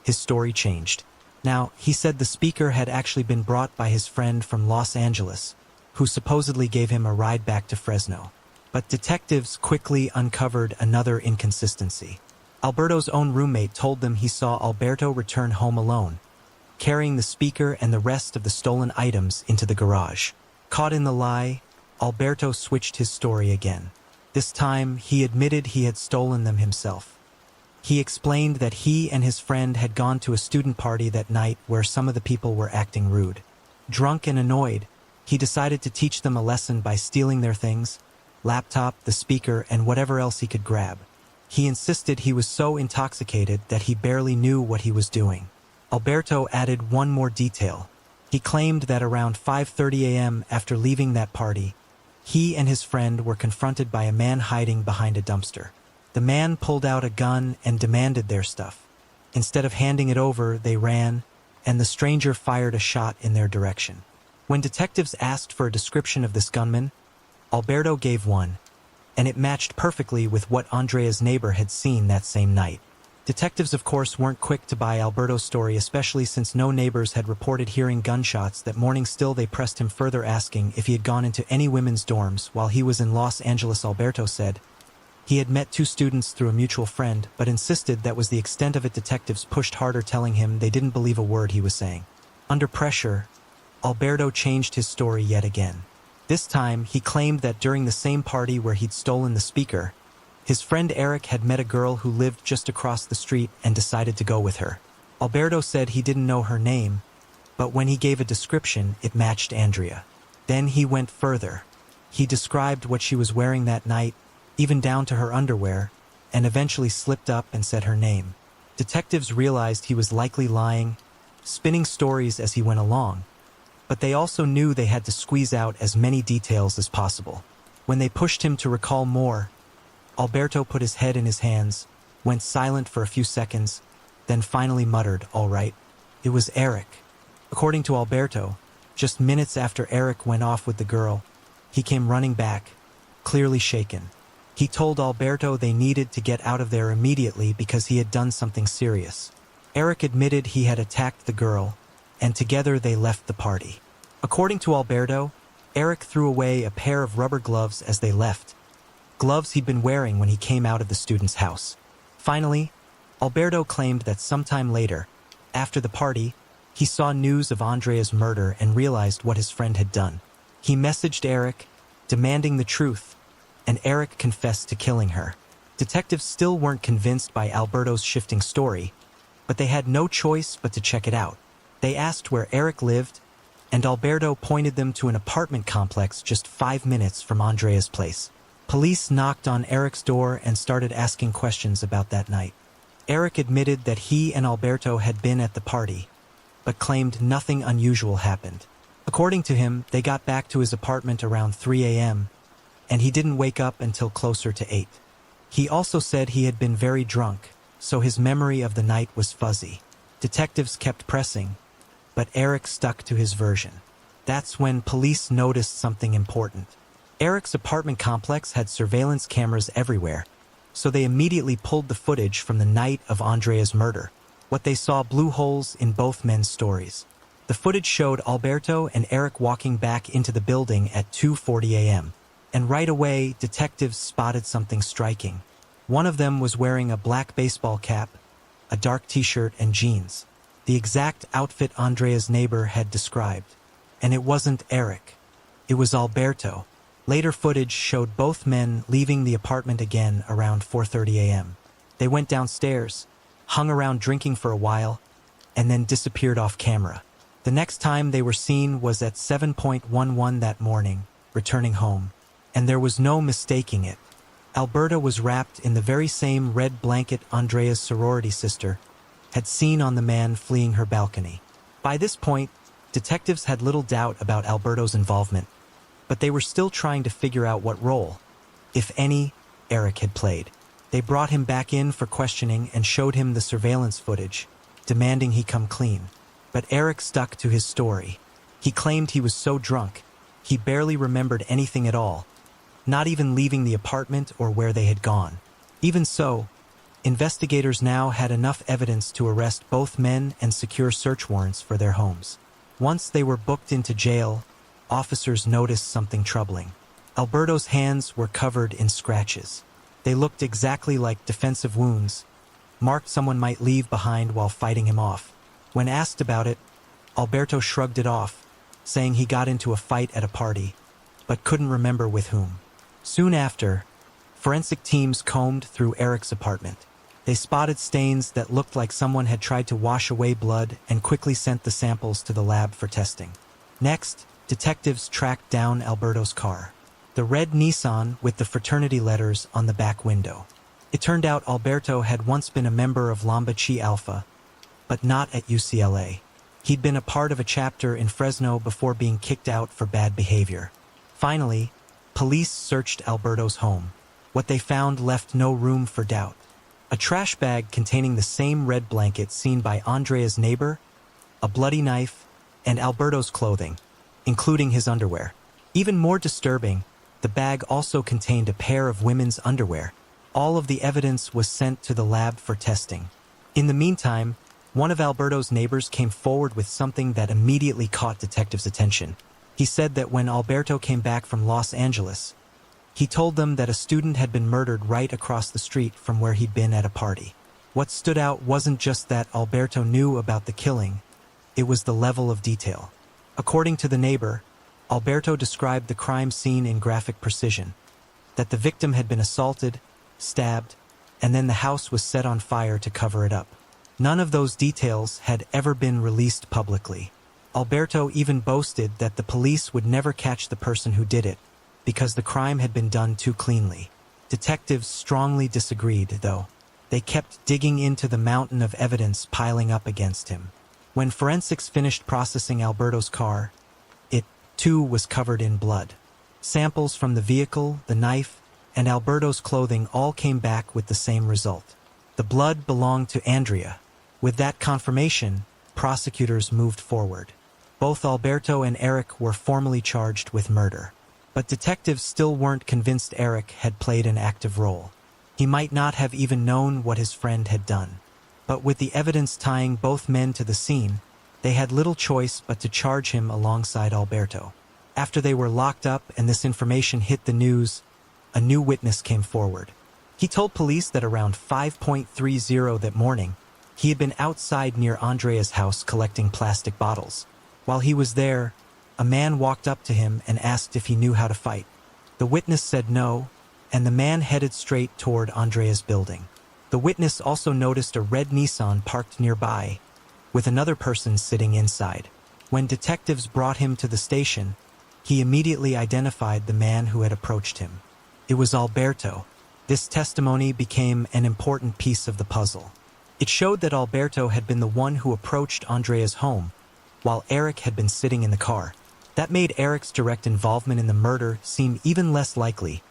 S1: his story changed. Now, he said the speaker had actually been brought by his friend from Los Angeles, who supposedly gave him a ride back to Fresno. But detectives quickly uncovered another inconsistency. Alberto's own roommate told them he saw Alberto return home alone, carrying the speaker and the rest of the stolen items into the garage. Caught in the lie, Alberto switched his story again. This time, he admitted he had stolen them himself. He explained that he and his friend had gone to a student party that night where some of the people were acting rude. Drunk and annoyed, he decided to teach them a lesson by stealing their things, laptop, the speaker, and whatever else he could grab. He insisted he was so intoxicated that he barely knew what he was doing. Alberto added one more detail. He claimed that around 5:30 a.m. after leaving that party, he and his friend were confronted by a man hiding behind a dumpster. The man pulled out a gun and demanded their stuff. Instead of handing it over, they ran, and the stranger fired a shot in their direction. When detectives asked for a description of this gunman, Alberto gave one, and it matched perfectly with what Andrea's neighbor had seen that same night. Detectives, of course, weren't quick to buy Alberto's story, especially since no neighbors had reported hearing gunshots that morning. Still, they pressed him further, asking if he had gone into any women's dorms while he was in Los Angeles. Alberto said he had met 2 students through a mutual friend, but insisted that was the extent of it. Detectives pushed harder, telling him they didn't believe a word he was saying. Under pressure, Alberto changed his story yet again. This time, he claimed that during the same party where he'd stolen the speaker, his friend Eric had met a girl who lived just across the street and decided to go with her. Alberto said he didn't know her name, but when he gave a description, it matched Andrea. Then he went further. He described what she was wearing that night, even down to her underwear, and eventually slipped up and said her name. Detectives realized he was likely lying, spinning stories as he went along, but they also knew they had to squeeze out as many details as possible. When they pushed him to recall more, Alberto put his head in his hands, went silent for a few seconds, then finally muttered, "All right." It was Eric. According to Alberto, just minutes after Eric went off with the girl, he came running back, clearly shaken. He told Alberto they needed to get out of there immediately because he had done something serious. Eric admitted he had attacked the girl, and together they left the party. According to Alberto, Eric threw away a pair of rubber gloves as they left, gloves he'd been wearing when he came out of the student's house. Finally, Alberto claimed that sometime later, after the party, he saw news of Andrea's murder and realized what his friend had done. He messaged Eric, demanding the truth, and Eric confessed to killing her. Detectives still weren't convinced by Alberto's shifting story, but they had no choice but to check it out. They asked where Eric lived, and Alberto pointed them to an apartment complex just 5 minutes from Andrea's place. Police knocked on Eric's door and started asking questions about that night. Eric admitted that he and Alberto had been at the party, but claimed nothing unusual happened. According to him, they got back to his apartment around 3 a.m., and he didn't wake up until closer to 8. He also said he had been very drunk, so his memory of the night was fuzzy. Detectives kept pressing, but Eric stuck to his version. That's when police noticed something important. Eric's apartment complex had surveillance cameras everywhere, so they immediately pulled the footage from the night of Andrea's murder. What they saw blew holes in both men's stories. The footage showed Alberto and Eric walking back into the building at 2:40 a.m., and right away, detectives spotted something striking. One of them was wearing a black baseball cap, a dark t-shirt, and jeans, the exact outfit Andrea's neighbor had described. And it wasn't Eric. It was Alberto. Later footage showed both men leaving the apartment again around 4:30 a.m. They went downstairs, hung around drinking for a while, and then disappeared off camera. The next time they were seen was at 7:11 that morning, returning home. And there was no mistaking it. Alberta was wrapped in the very same red blanket Andrea's sorority sister had seen on the man fleeing her balcony. By this point, detectives had little doubt about Alberto's involvement, but they were still trying to figure out what role, if any, Eric had played. They brought him back in for questioning and showed him the surveillance footage, demanding he come clean. But Eric stuck to his story. He claimed he was so drunk, he barely remembered anything at all, not even leaving the apartment or where they had gone. Even so, investigators now had enough evidence to arrest both men and secure search warrants for their homes. Once they were booked into jail, officers noticed something troubling. Alberto's hands were covered in scratches. They looked exactly like defensive wounds, marked someone might leave behind while fighting him off. When asked about it, Alberto shrugged it off, saying he got into a fight at a party, but couldn't remember with whom. Soon after, forensic teams combed through Eric's apartment. They spotted stains that looked like someone had tried to wash away blood and quickly sent the samples to the lab for testing. Next, detectives tracked down Alberto's car, the red Nissan with the fraternity letters on the back window. It turned out Alberto had once been a member of Lambda Chi Alpha, but not at UCLA. He'd been a part of a chapter in Fresno before being kicked out for bad behavior. Finally, police searched Alberto's home. What they found left no room for doubt. A trash bag containing the same red blanket seen by Andrea's neighbor, a bloody knife, and Alberto's clothing, including his underwear. Even more disturbing, the bag also contained a pair of women's underwear. All of the evidence was sent to the lab for testing. In the meantime, one of Alberto's neighbors came forward with something that immediately caught detectives' attention. He said that when Alberto came back from Los Angeles, he told them that a student had been murdered right across the street from where he'd been at a party. What stood out wasn't just that Alberto knew about the killing, it was the level of detail. According to the neighbor, Alberto described the crime scene in graphic precision, that the victim had been assaulted, stabbed, and then the house was set on fire to cover it up. None of those details had ever been released publicly. Alberto even boasted that the police would never catch the person who did it, because the crime had been done too cleanly. Detectives strongly disagreed, though. They kept digging into the mountain of evidence piling up against him. When forensics finished processing Alberto's car, it, too, was covered in blood. Samples from the vehicle, the knife, and Alberto's clothing all came back with the same result. The blood belonged to Andrea. With that confirmation, prosecutors moved forward. Both Alberto and Eric were formally charged with murder. But detectives still weren't convinced Eric had played an active role. He might not have even known what his friend had done. But with the evidence tying both men to the scene, they had little choice but to charge him alongside Alberto. After they were locked up and this information hit the news, a new witness came forward. He told police that around 5:30 that morning, he had been outside near Andrea's house collecting plastic bottles. While he was there, a man walked up to him and asked if he knew how to fight. The witness said no, and the man headed straight toward Andrea's building. The witness also noticed a red Nissan parked nearby, with another person sitting inside. When detectives brought him to the station, he immediately identified the man who had approached him. It was Alberto. This testimony became an important piece of the puzzle. It showed that Alberto had been the one who approached Andrea's home, while Eric had been sitting in the car. That made Eric's direct involvement in the murder seem even less likely,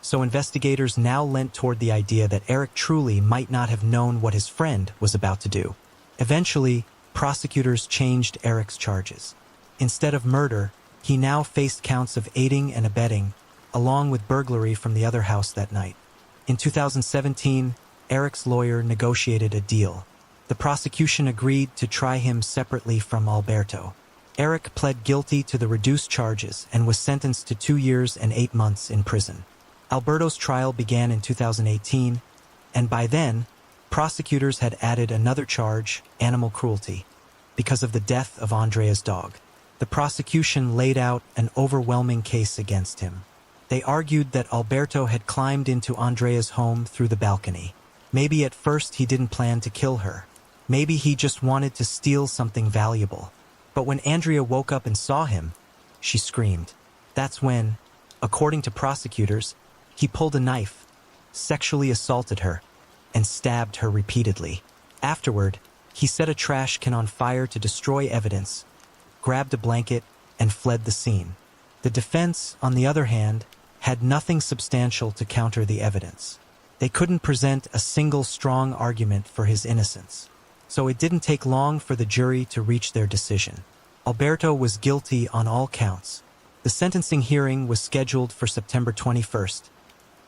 S1: so investigators now leant toward the idea that Eric truly might not have known what his friend was about to do. Eventually, prosecutors changed Eric's charges. Instead of murder, he now faced counts of aiding and abetting, along with burglary from the other house that night. In 2017, Eric's lawyer negotiated a deal. The prosecution agreed to try him separately from Alberto. Eric pled guilty to the reduced charges and was sentenced to 2 years and 8 months in prison. Alberto's trial began in 2018, and by then, prosecutors had added another charge, animal cruelty, because of the death of Andrea's dog. The prosecution laid out an overwhelming case against him. They argued that Alberto had climbed into Andrea's home through the balcony. Maybe at first he didn't plan to kill her. Maybe he just wanted to steal something valuable. But when Andrea woke up and saw him, she screamed. That's when, according to prosecutors, he pulled a knife, sexually assaulted her, and stabbed her repeatedly. Afterward, he set a trash can on fire to destroy evidence, grabbed a blanket, and fled the scene. The defense, on the other hand, had nothing substantial to counter the evidence. They couldn't present a single strong argument for his innocence. So it didn't take long for the jury to reach their decision. Alberto was guilty on all counts. The sentencing hearing was scheduled for September 21st,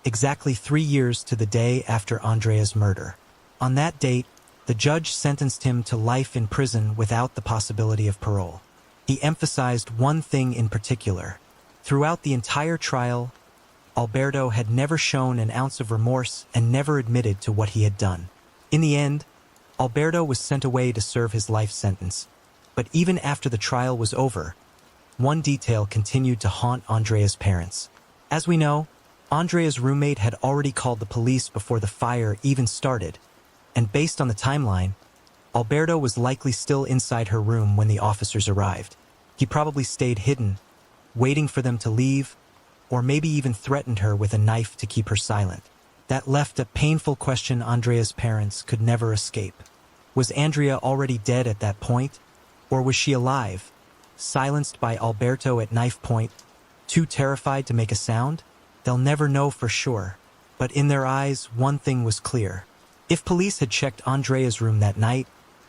S1: exactly 3 years to the day after Andrea's murder. On that date, the judge sentenced him to life in prison without the possibility of parole. He emphasized one thing in particular. Throughout the entire trial, Alberto had never shown an ounce of remorse and never admitted to what he had done. In the end, Alberto was sent away to serve his life sentence. But even after the trial was over, one detail continued to haunt Andrea's parents. As we know, Andrea's roommate had already called the police before the fire even started, and based on the timeline, Alberto was likely still inside her room when the officers arrived. He probably stayed hidden, waiting for them to leave, or maybe even threatened her with a knife to keep her silent. That left a painful question Andrea's parents could never escape. Was Andrea already dead at that point? Or was she alive, silenced by Alberto at knife point, too terrified to make a sound? They'll never know for sure. But in their eyes, one thing was clear. If police had checked Andrea's room that night,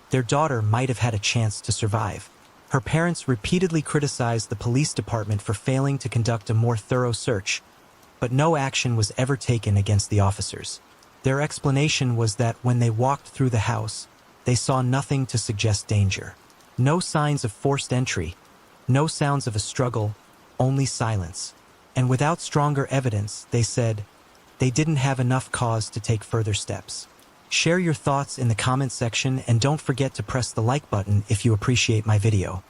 S1: their daughter might have had a chance to survive. Her parents repeatedly criticized the police department for failing to conduct a more thorough search, but no action was ever taken against the officers. Their explanation was that when they walked through the house, they saw nothing to suggest danger. No signs of forced entry, no sounds of a struggle, only silence. And without stronger evidence, they said, they didn't have enough cause to take further steps. Share your thoughts in the comment section and don't forget to press the like button if you appreciate my video.